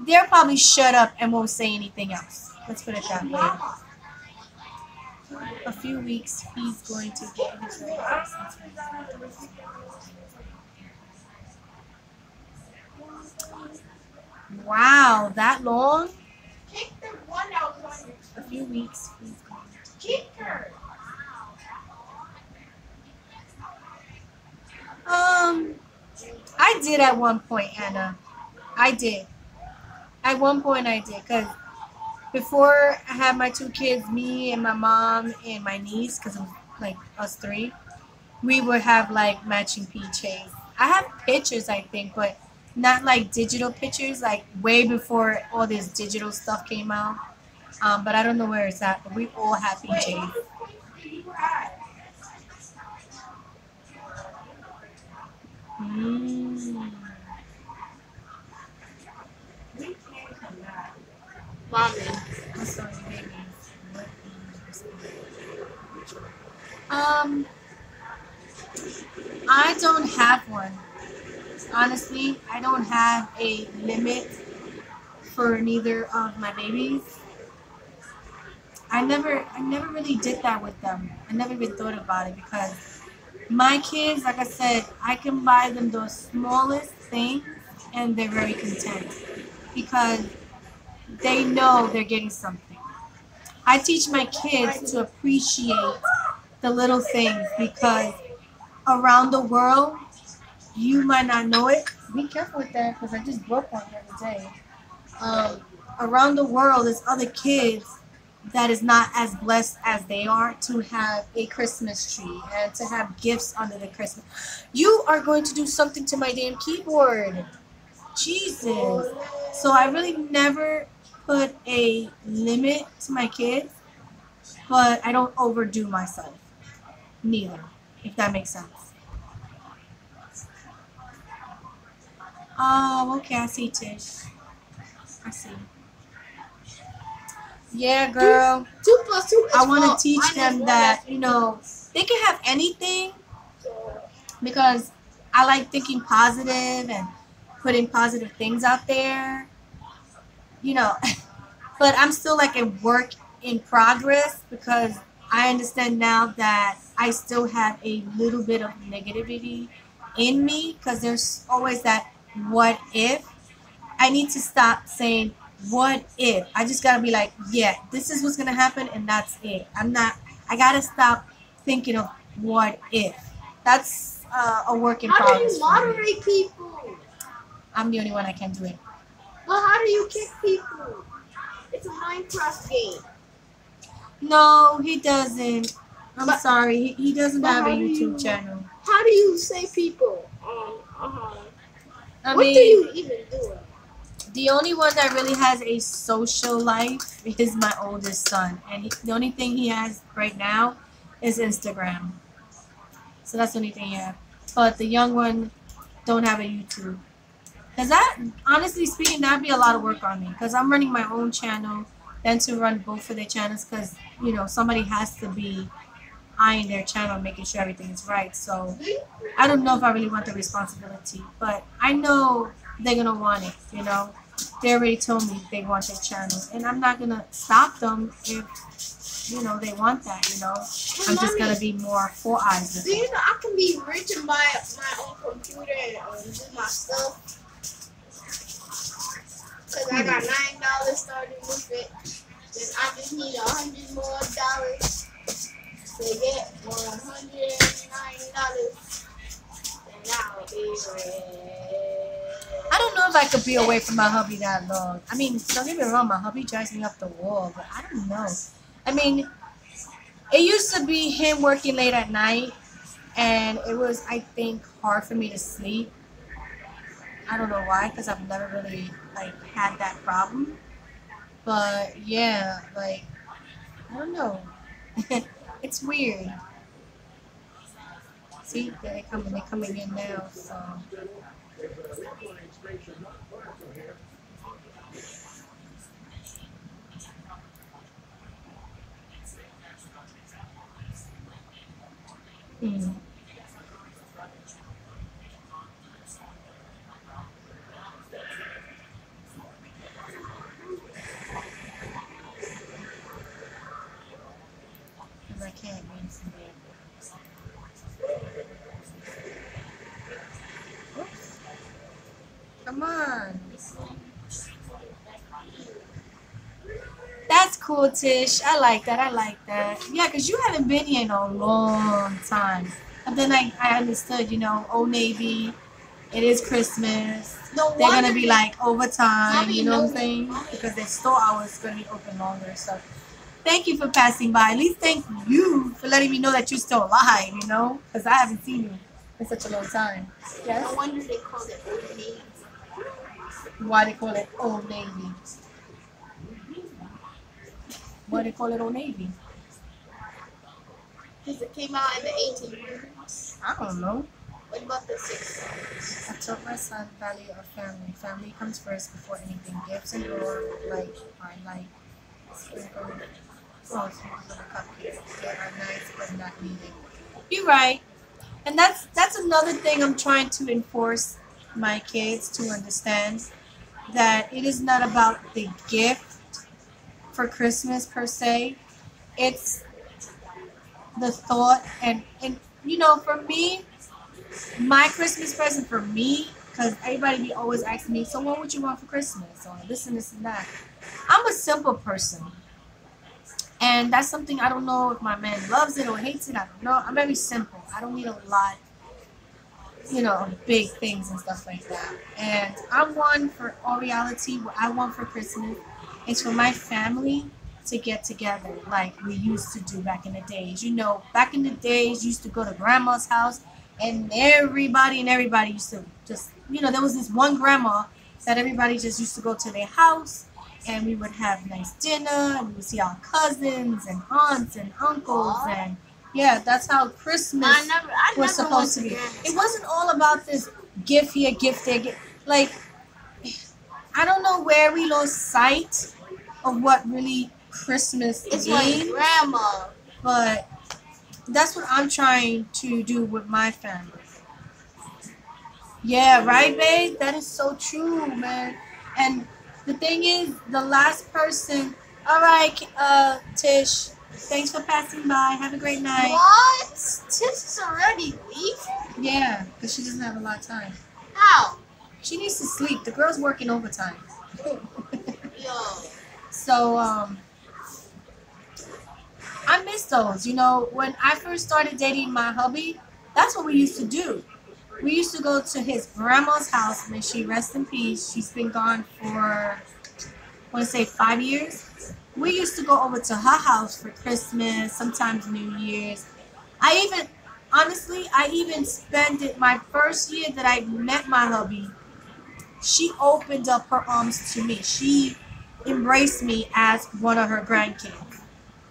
they'll probably shut up and won't say anything else. Let's put it that way. A few weeks, he's going to get his driver's license. Wow, that long? A few weeks, he's going to get her. I did at one point, Anna. I did. At one point, I did. Because before I had my two kids, me and my mom and my niece, because it was like us three, we would have like matching PJs. I have pictures, I think, but not like digital pictures, like way before all this digital stuff came out. But I don't know where it's at, but we all have PJs. Mm. Mommy. I'm sorry, baby. Um, I don't have one. Honestly, I don't have a limit for neither of my babies. I never really did that with them. I never even thought about it because my kids, like I said, I can buy them the smallest things and they're very content because they know they're getting something. I teach my kids to appreciate the little things because around the world, you might not know it. Be careful with that because I just broke one the other day. Um, Around the world, there's other kids that is not as blessed as they are to have a Christmas tree and to have gifts under the Christmas. You are going to do something to my damn keyboard. Jesus. So I really never put a limit to my kids, but I don't overdo myself. Neither, if that makes sense. Oh, okay, I see, Tish. I see. Yeah, girl. Two plus two is I want four. to teach them that, they can have anything because I like thinking positive and putting positive things out there, you know. But I'm still like a work in progress because I understand now that I still have a little bit of negativity in me because there's always that what if. I need to stop saying what if. I just gotta be like, yeah, this is what's gonna happen and that's it. I gotta stop thinking of what if. That's a work in How do progress you for me. moderate people? I'm the only one that can do it. Well, how do you kick people? It's a Minecraft game. No, he doesn't. I'm But- sorry. He doesn't but have a how do you- YouTube channel. How do you say people? I What do mean, you even do? the only one that really has a social life is my oldest son. And the only thing he has right now is Instagram. So that's the only thing he has. But the young one don't have a YouTube. Because that, honestly speaking, that'd be a lot of work on me. Because I'm running my own channel, then to run both of their channels. Because, somebody has to be eyeing their channel and making sure everything is right. So I don't know if I really want the responsibility. But I know they're going to want it. They already told me they want their channel. And I'm not going to stop them if, they want that. I'm just going to be more four eyes with Do you them. know I can be rich and buy my own computer and do my stuff? Because I got $9 starting with it. Then I just need $100 more to get $109. And I'll be I don't know if I could be away from my hubby that long. I mean, don't get me wrong, my hubby drives me up the wall, but I don't know. I mean, it used to be him working late at night, and it was, I think, hard for me to sleep. I don't know why, because I've never really like had that problem. But yeah, like I don't know. It's weird. See, they're coming in now. So hmm. 'Cause I can't read from there. Oops. Come on. That's cool, Tish. I like that. I like that. Yeah, because you haven't been here in a long time. And then I understood, Old Navy, it is Christmas. No They're going to wonder be they, like overtime, mommy you know what I'm knows. saying? Because their store hours going to be open longer. So thank you for passing by. At least thank you for letting me know that you're still alive, because I haven't seen you in such a long time. No Yes? wonder they call it Old Navy. Why they call it Old Navy? Why they call it Old Navy? Because it came out in the 1800s. I don't know. What about the 600s? I taught my son value of family. Family comes first before anything. Gifts and love, like are like sprinkles. Oh, sprinkles on a cupcake. They are nice but not needed. You're right, and that's another thing I'm trying to enforce my kids to understand that it is not about the gift for Christmas per se. It's the thought and for me, my Christmas present for me, because everybody be always asking me, so what would you want for Christmas? Or this and that. I'm a simple person. And that's something I don't know if my man loves it or hates it. I don't know. I'm very simple. I don't need a lot, of big things and stuff like that. And I want for all reality, what I want for Christmas is for my family to get together like we used to do back in the days. Back in the days, you used to go to grandma's house and everybody used to just, there was this one grandma that everybody just used to go to their house and we would have nice dinner and we would see our cousins and aunts and uncles and yeah, that's how Christmas I was never supposed to went be. to It wasn't all about this gift here, gift there. Like, I don't know where we lost sight of what really Christmas It's my means, grandma. but that's what I'm trying to do with my family. Yeah, right, babe? That is so true, man. And the thing is, the last person. All right, Tish. Thanks for passing by. Have a great night. What? Tish is already leaving? Yeah, because she doesn't have a lot of time. How? She needs to sleep. The girl's working overtime. Yo. So, I miss those. When I first started dating my hubby, that's what we used to do. We used to go to his grandma's house. May she rest in peace. She's been gone for, I want to say, 5 years. We used to go over to her house for Christmas, sometimes New Year's. I even spent it my first year that I met my hubby. She opened up her arms to me. She embraced me as one of her grandkids.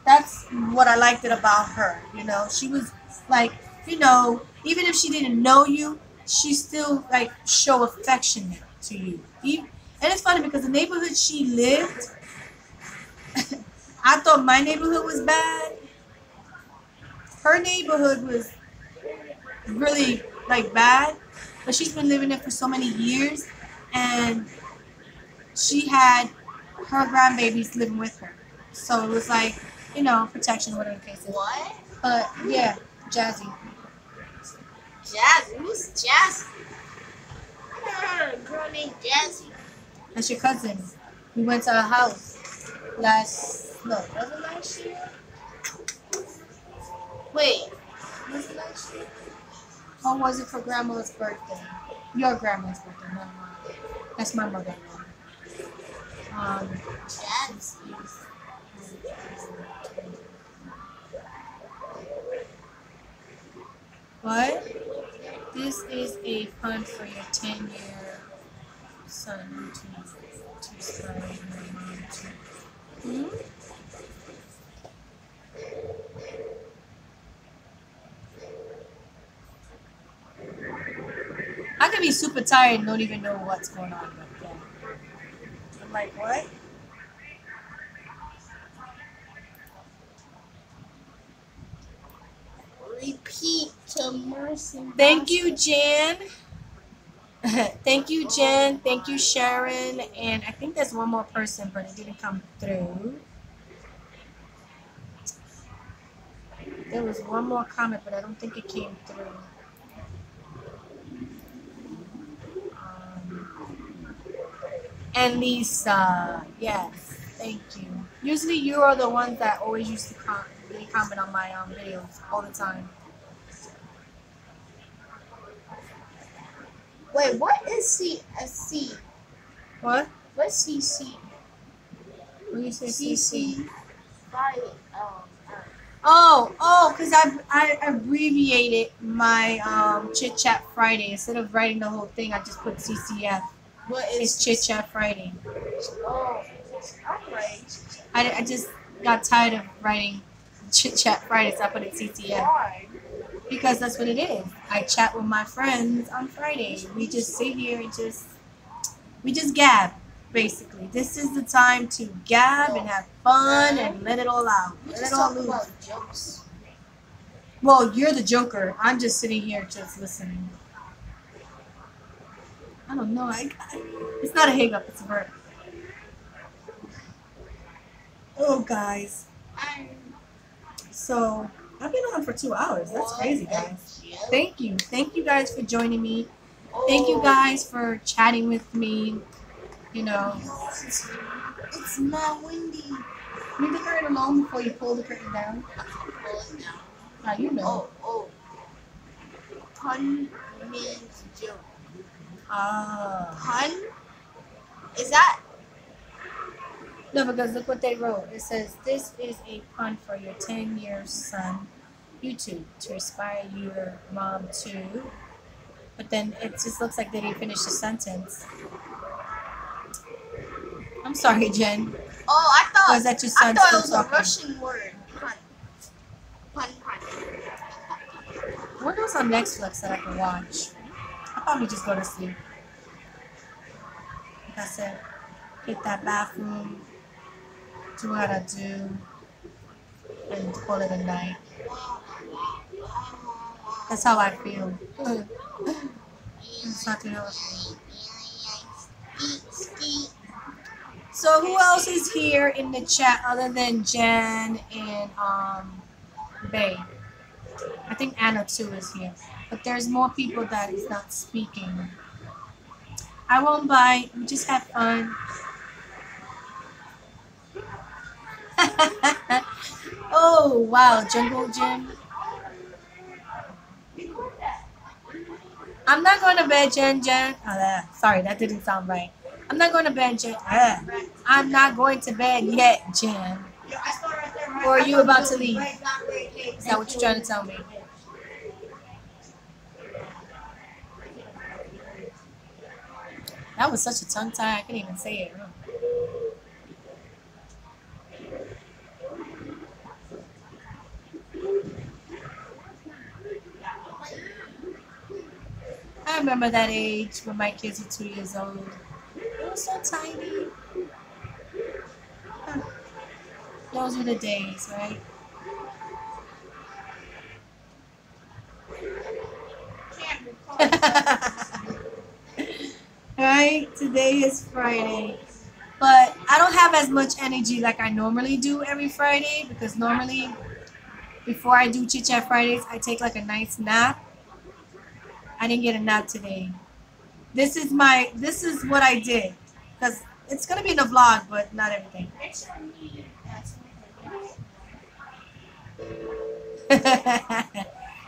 That's what I liked it about her. She was like, even if she didn't know you, she still like show affection to you. And it's funny because the neighborhood she lived, I thought my neighborhood was bad. Her neighborhood was really like bad, but she's been living there for so many years, and she had her grandbabies living with her. So it was like, protection, whatever the case is. What? But yeah, Jazzy. Jazzy? Who's Jazzy? I never heard of a girl named Jazzy. That's your cousin. We went to her house was it last year? Wait. Was it last year? Or was it for grandma's birthday? Your grandma's birthday, not mine. That's my mother-in-law. Jazzy. What? This is a fund for your 10-year son to spy your mom to. Hmm? I could be super tired and don't even know what's going on, but yeah. I'm like, what? Repeat to Mercy. Thank you, Jan. Thank you, Jen. Thank you, Sharon. And I think there's one more person, but it didn't come through. There was one more comment, but I don't think it came through. And Lisa, yes, thank you. Usually you are the ones that always used to comment on my videos all the time. Wait, what is CSC? What? What's CC? When you say CC. By because I abbreviated my Chit Chat Friday. Instead of writing the whole thing, I just put C.C.F. what is It's Chit Chat Friday. Oh, alright. I just got tired of writing Chit Chat Friday, so I put it C.C.F. Why? Because that's what it is. I chat with my friends on Friday. We just sit here and we just gab, basically. This is the time to gab and have fun and let it all out. We Let just it all talk loose. about jokes. Well, you're the joker. I'm just sitting here just listening. I don't know. It's not a hiccup. It's a burp. Oh, guys. So, I've been on for 2 hours. That's crazy, guys. Thank you. Thank you guys for joining me. Thank you guys for chatting with me. You know. It's not windy. Leave the curtain alone before you pull the curtain down. Now you know. Oh. Pun means joke. Ah. Pun? Is that? No, because look what they wrote. It says, this is a pun for your 10-year son, YouTube, to inspire your mom to. But then it just looks like they didn't finish the sentence. I'm sorry, Jen. Oh, I thought. Was that your son I thought still it was talking? a Russian word. Pun. Pun. What else on Netflix that I can watch? I'll probably just go to sleep. Like I said, hit that bathroom, do what I do, and call it a night. That's how I feel. There's nothing else. So who else is here in the chat other than Jen and Bay? I think Anna too is here. But there's more people that is not speaking. I won't bite. We just have fun. Oh, wow. Jungle Gym. I'm not going to bed, Jen. Sorry, that didn't sound right. I'm not going to bed, Jen. I'm not going to bed yet, Jen. Or are you about to leave? Is that what you're trying to tell me? That was such a tongue tie. I couldn't even say it. I remember that age when my kids were 2 years old. They were so tiny. Huh. Those were the days, right? Right? Today is Friday. But I don't have as much energy like I normally do every Friday because normally before I do Chit Chat Fridays, I take like a nice nap. I didn't get a nap today. This is what I did. Because it's going to be in the vlog, but not everything.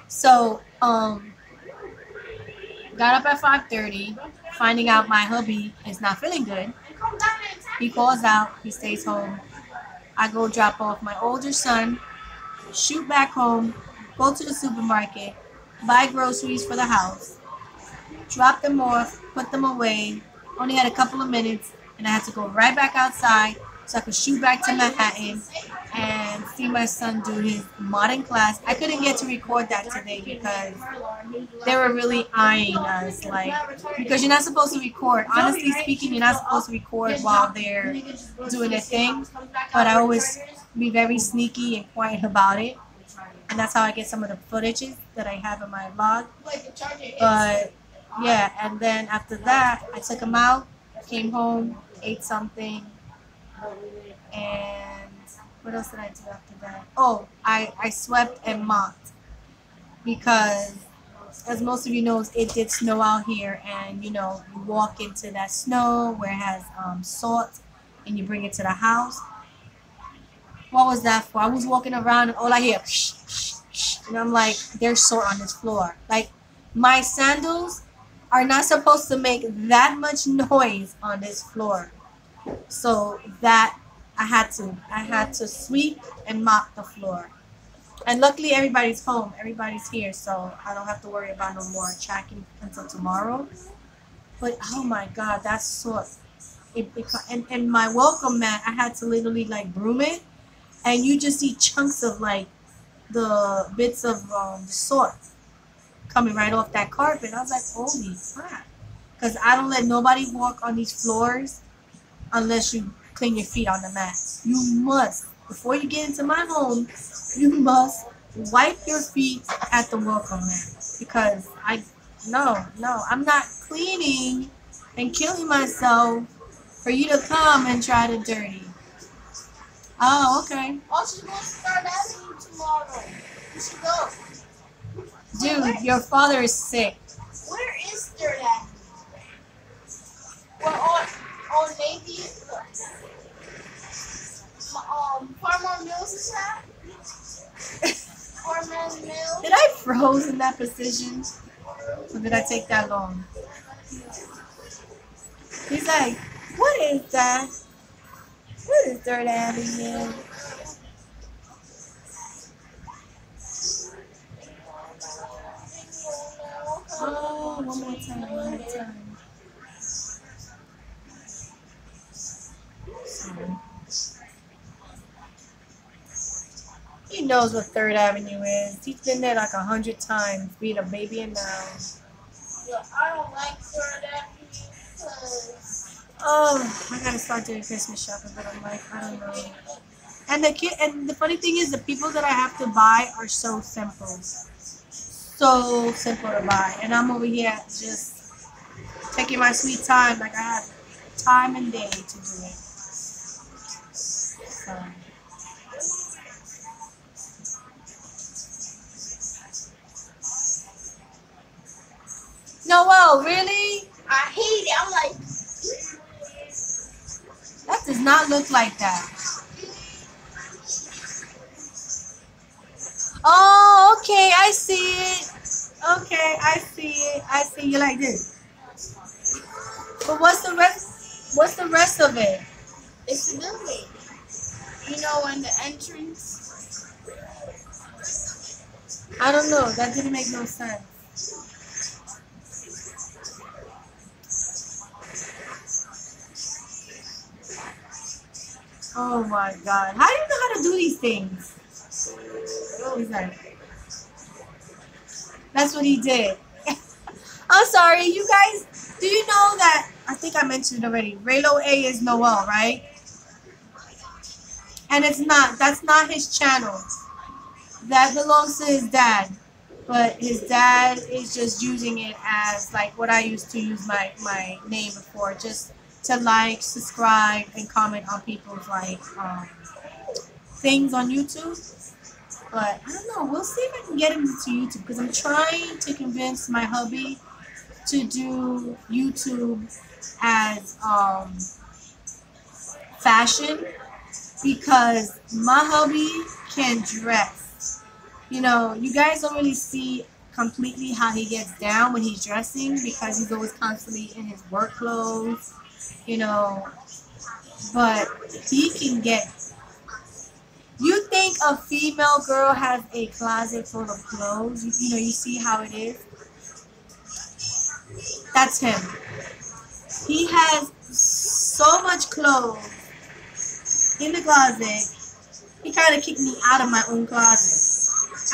So, got up at 5:30, finding out my hubby is not feeling good. He calls out, he stays home. I go drop off my older son, shoot back home, go to the supermarket, buy groceries for the house, drop them off, put them away, only had a couple of minutes, and I had to go right back outside so I could shoot back to Manhattan and see my son do his modding class. I couldn't get to record that today because they were really eyeing us, like, because you're not supposed to record. Honestly speaking, you're not supposed to record while they're doing their thing. But I always be very sneaky and quiet about it, and that's how I get some of the footages that I have in my vlog. But yeah, and then after that, I took him out, came home, ate something, and what else did I do after that? Oh, I swept and mopped because, as most of you know, it did snow out here, and you know, you walk into that snow where it has salt, and you bring it to the house. What was that for? I was walking around and all I hear, psh, psh, psh, and I'm like, there's salt on this floor. Like, my sandals are not supposed to make that much noise on this floor. So that I had to sweep and mop the floor. And luckily everybody's home, everybody's here, so I don't have to worry about no more tracking until tomorrow. But oh my God, that's salt. And my welcome mat, I had to literally like broom it, and you just see chunks of like the bits of salt coming right off that carpet. I was like, holy crap. Because I don't let nobody walk on these floors unless you clean your feet on the mat. You must, before you get into my home, you must wipe your feet at the welcome mat. Because no, I'm not cleaning and killing myself for you to come and try to dirty. Oh, okay. Also, going to start Avenue tomorrow. You should go. Dude, your father is sick. Where is Third Avenue? Well, on Navy, Farmer Mills is at? Farmer Mills? Did I froze in that position? Or did I take that long? He's like, what is that? What is Third Avenue? Oh, one more time. Sorry. He knows what Third Avenue is. He's been there like 100 times, being a baby and now. Yeah, I don't like Third Avenue because... Oh, I gotta start doing Christmas shopping, but I'm like, I don't know. And the funny thing is, the people that I have to buy are so simple. So simple to buy. And I'm over here just taking my sweet time, like I have time and day to do it. So. Noel, really? I hate it. I'm like... That does not look like that. Oh, okay, I see it. Okay, I see it. I see you like this. But what's the rest? What's the rest of it? It's the building. You know, in the entrance. I don't know. That didn't make no sense. Oh my God. How do you know how to do these things? He's like, that's what he did. I'm sorry, you guys, do you know that, I think I mentioned it already, Raylo A is Noel, right? And that's not his channel. That belongs to his dad. But his dad is just using it as like what I used to use my name before, just to like, subscribe, and comment on people's like things on YouTube. But I don't know. We'll see if I can get him into YouTube because I'm trying to convince my hubby to do YouTube as fashion because my hubby can dress. You know, you guys don't really see completely how he gets down when he's dressing because he's always constantly in his work clothes. You know, but he can get. You think a female girl has a closet full of clothes? You know, you see how it is? That's him. He has so much clothes in the closet. He kind of kicked me out of my own closet.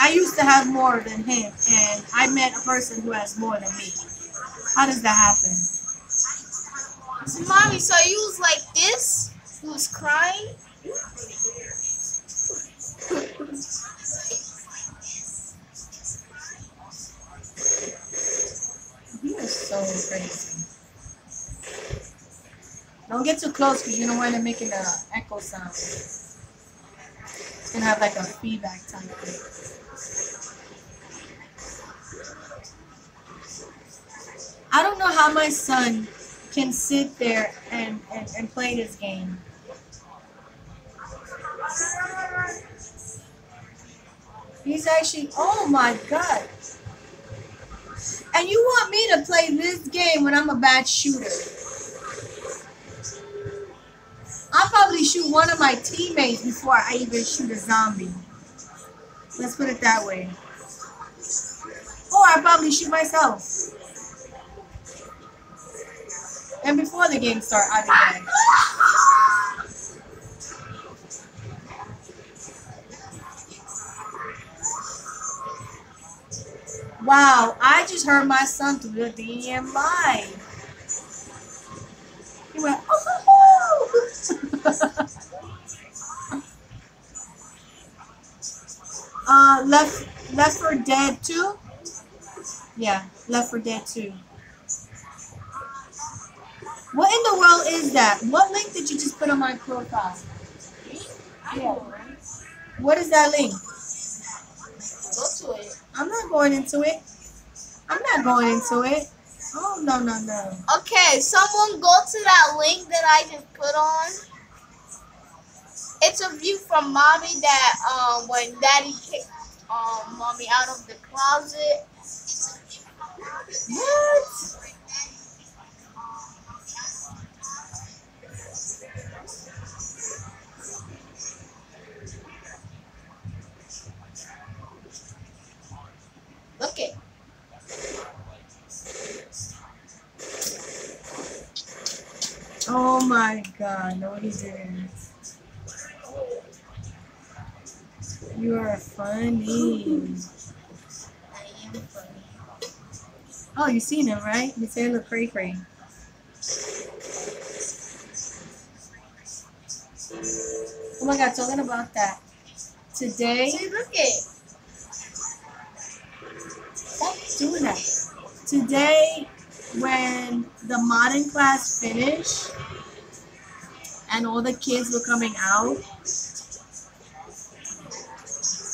I used to have more than him, and I met a person who has more than me. How does that happen? So, mommy, so you was like this? You was crying? You are so crazy. Don't get too close because you don't want to make an echo sound. It's going to have like a feedback type thing. I don't know how my son can sit there and play this game. He's actually, oh my God. And you want me to play this game when I'm a bad shooter? I'll probably shoot one of my teammates before I even shoot a zombie. Let's put it that way. Or I'll probably shoot myself. And before the game starts, I'll be dead. Wow, I just heard my son through the DMI. He went, oh! Left 4 Dead 2? Yeah, Left 4 Dead 2. What in the world is that? What link did you just put on my profile? Yeah. What is that link? Go to it. I'm not going into it. I'm not going into it. Oh, no, no, no. Okay, someone go to that link that I just put on. It's a view from mommy that when daddy kicked mommy out of the closet. What? Look it. Oh my God, no he didn't. You are funny. I am funny. Oh, you seen him, right? You say look cray cray. Oh my God, talking about that. Today, See, look it. stop doing that. Today, when the modern class finished and all the kids were coming out,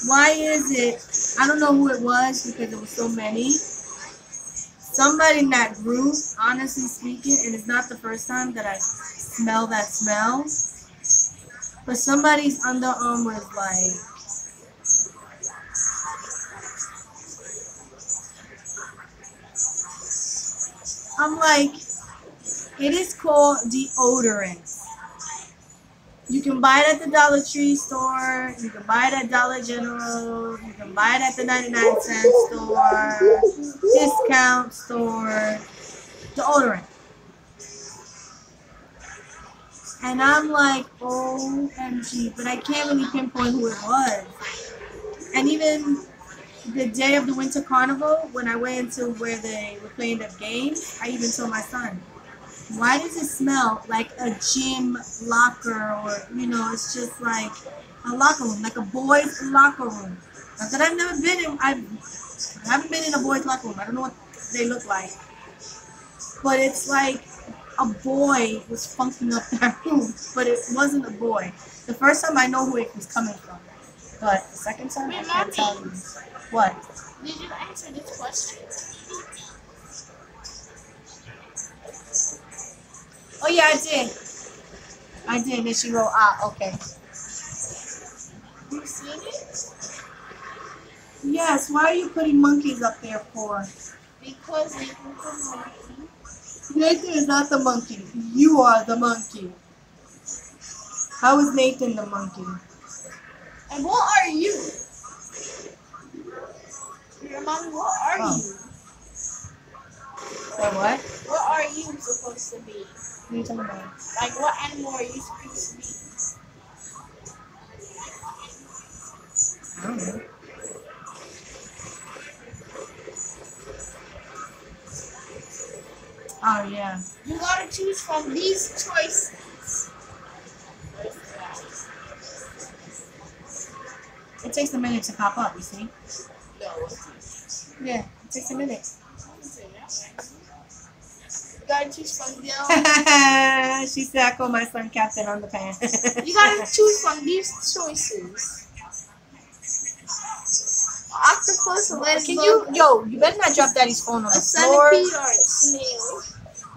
why is it, I don't know who it was because there were so many. Somebody in that group, honestly speaking, and it's not the first time that I smell that smell, but somebody's underarm was like, I'm like, it is called deodorant. You can buy it at the Dollar Tree store, you can buy it at Dollar General, you can buy it at the 99-cent store, discount store, deodorant. And I'm like, OMG, but I can't really pinpoint who it was. And even the day of the Winter Carnival, when I went into where they were playing the games, I even told my son, why does it smell like a gym locker, or, you know, it's just like a locker room, like a boys' locker room. Not that I've never been in, I haven't been in a boys' locker room. I don't know what they look like. But it's like a boy was funking up that room, but it wasn't a boy. The first time I know who it was coming from, but the second time I can't tell you. What? Did you answer this question? Oh yeah, I did. I did. Then she wrote, okay. You seen it? Yes, why are you putting monkeys up there for? Because they think the monkey. Nathan is not the monkey. You are the monkey. How is Nathan the monkey? And what are you? Your mommy, what are you? Or what? What are you supposed to be? What are you talking about? Like, what animal are you supposed to be? I don't know. Oh, yeah. You gotta choose from these choices. It takes a minute to pop up, you see? No. Yeah, it takes a minute. You gotta choose from them. She said I call my son Captain Underpants. You gotta choose from these choices. Octopus, a ladybug, you better not drop Daddy's phone on a the floor. centipede, or a snail.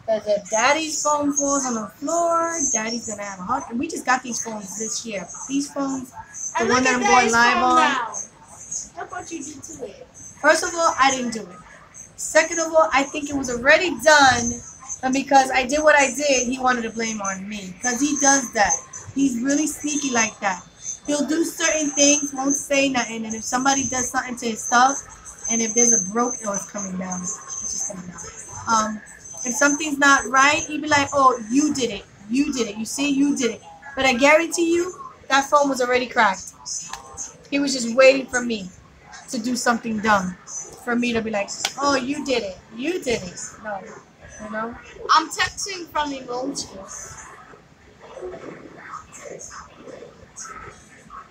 Because if Daddy's phone falls on the floor, Daddy's gonna have a heart. And we just got these phones this year. These phones, the And one look that at I'm going Daddy's live phone on. now. Look what you did to it. First of all, I didn't do it. Second of all, I think it was already done. And because I did what I did, he wanted to blame on me. Because he does that. He's really sneaky like that. He'll do certain things, won't say nothing. And if somebody does something to his stuff, and if there's a broke, oh, it's coming down. It's just coming down. If something's not right, he'd be like, oh, you did it. You did it. You see, you did it. But I guarantee you, that phone was already cracked. He was just waiting for me to do something dumb. For me to be like, oh, you did it. You did it. No. You know? I'm texting from emojis.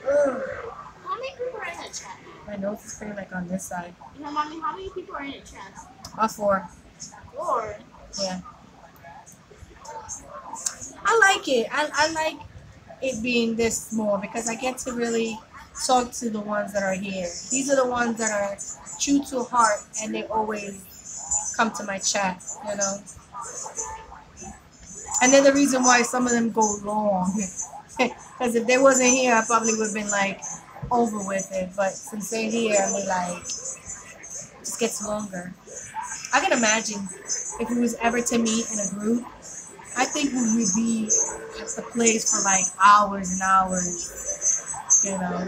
How many people are in the chat? My nose is pretty like on this side. You know, mommy, how many people are in the chat? 4. 4. Yeah. I like it. I like it being this small because I get to really talk to the ones that are here. These are the ones that are true to heart and they always come to my chat, you know. And they're the reason why some of them go long. Because if they wasn't here, I probably would have been like over with it. But since they're here, and they like just gets longer. I can imagine if we was ever to meet in a group, I think we would be at the place for like hours and hours, you know.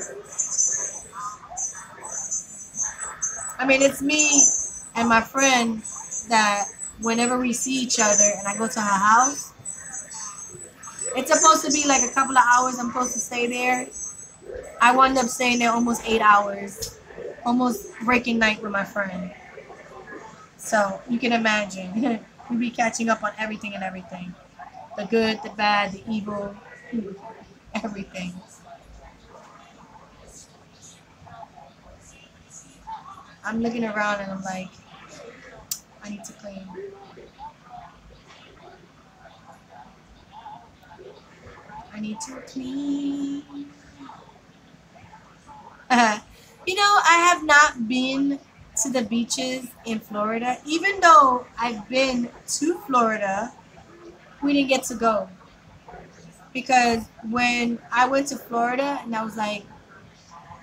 I mean, it's me and my friend that whenever we see each other and I go to her house, it's supposed to be like a couple of hours I'm supposed to stay there. I wound up staying there almost 8 hours, almost breaking night with my friend. So you can imagine, we be catching up on everything and everything. The good, the bad, the evil, everything. I'm looking around and I'm like, I need to clean. I need to clean. You know, I have not been to the beaches in Florida. Even though I've been to Florida, we didn't get to go. Because when I went to Florida, and that was like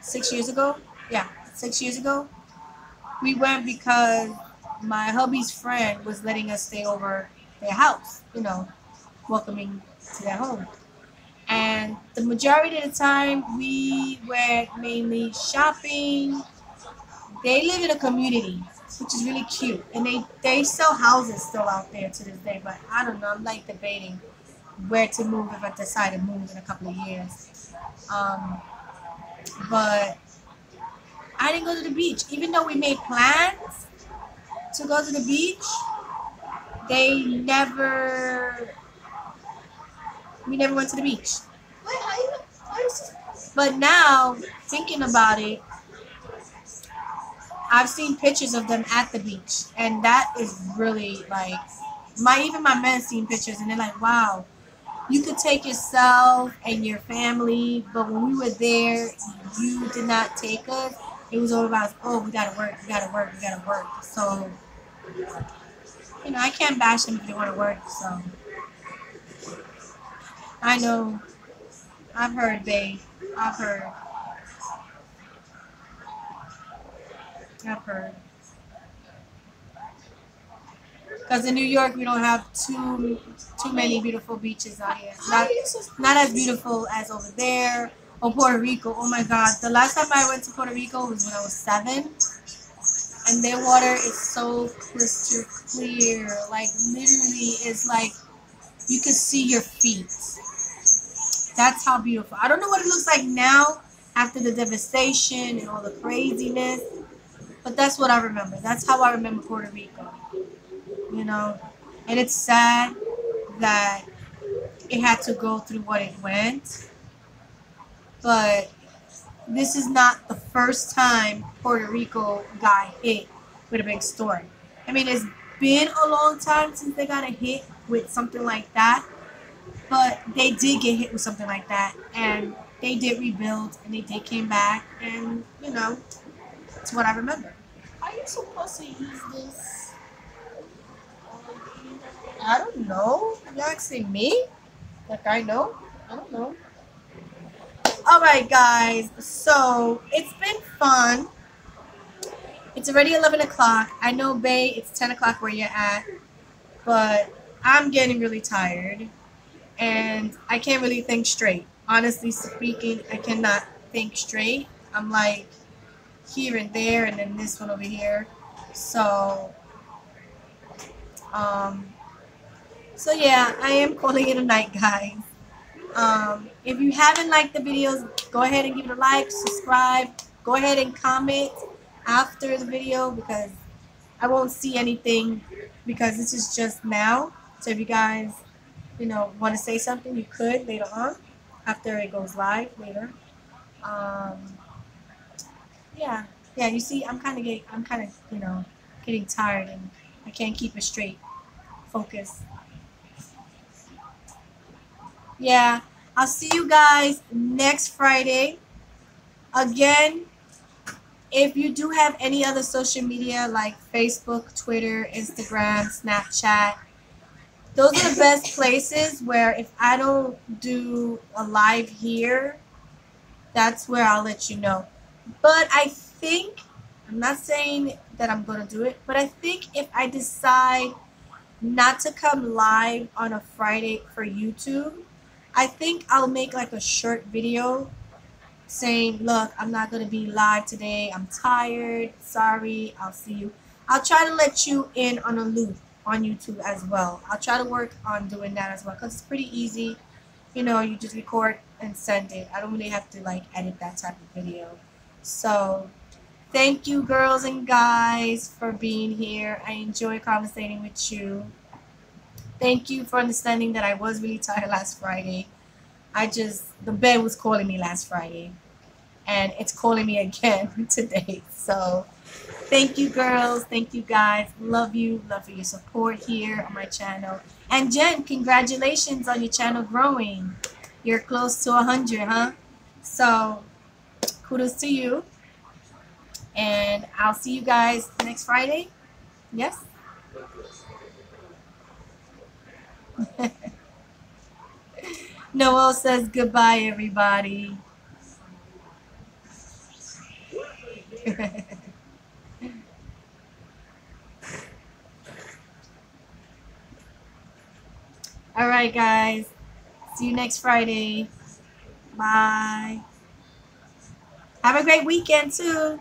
6 years ago. Yeah, 6 years ago. We went because my hubby's friend was letting us stay over their house, you know, welcoming to their home. And the majority of the time, we were mainly shopping. They live in a community, which is really cute. And they sell houses still out there to this day. But I don't know, I'm like debating where to move if I decide to move in a couple of years. But I didn't go to the beach. Even though we made plans to go to the beach, we never went to the beach. But now, thinking about it, I've seen pictures of them at the beach. And that is really like, even my men seen pictures and they're like, wow, you could take yourself and your family, but when we were there, you did not take us. It was all about, oh, we gotta work, we gotta work, we gotta work. So, you know, I can't bash them if they want to work. So, I know, I've heard, babe. I've heard. Because in New York, we don't have too many beautiful beaches out here. Not as beautiful as over there. Or Puerto Rico. Oh my God. The last time I went to Puerto Rico was when I was 7. and their water is so crystal clear. Like literally, it's like you can see your feet. That's how beautiful. I don't know what it looks like now after the devastation and all the craziness, but that's what I remember. That's how I remember Puerto Rico. You know, and it's sad that it had to go through what it went, but this is not the first time Puerto Rico got hit with a big storm. I mean, it's been a long time since they got a hit with something like that, but they did get hit with something like that, and they did rebuild, and they did came back, and you know, it's what I remember. How are you supposed to use this? I don't know. You asking me? Like I know? I don't know. All right, guys. So it's been fun. It's already 11 o'clock. I know, Bay, it's 10 o'clock where you're at, but I'm getting really tired, and I can't really think straight. Honestly speaking, I cannot think straight. I'm like here and there, and then this one over here. So, um, so yeah, I am calling it a night, guys. If you haven't liked the videos, go ahead and give it a like, subscribe. Go ahead and comment after the video because I won't see anything because this is just now. So if you guys, want to say something, you could later on after it goes live later. Um, yeah, yeah. You see, I'm kind of, getting tired and I can't keep a straight focus. Yeah, I'll see you guys next Friday. Again, if you do have any other social media like Facebook, Twitter, Instagram, Snapchat, those are the best places where if I don't do a live here, that's where I'll let you know. But I think, I'm not saying that I'm going to do it, but I think if I decide not to come live on a Friday for YouTube, I think I'll make like a short video saying, look, I'm not going to be live today. I'm tired. Sorry. I'll see you. I'll try to let you in on a loop on YouTube as well. I'll try to work on doing that as well because it's pretty easy. You just record and send it. I don't really have to like edit that type of video. So thank you, girls and guys, for being here. I enjoy conversating with you. Thank you for understanding that I was really tired last Friday. The bed was calling me last Friday. And it's calling me again today. So thank you, girls. Thank you, guys. Love you. Love for your support here on my channel. And Jen, congratulations on your channel growing. You're close to 100, huh? So kudos to you. And I'll see you guys next Friday. Yes? Noel says goodbye, everybody. All right, guys. See you next Friday. Bye. Have a great weekend, too.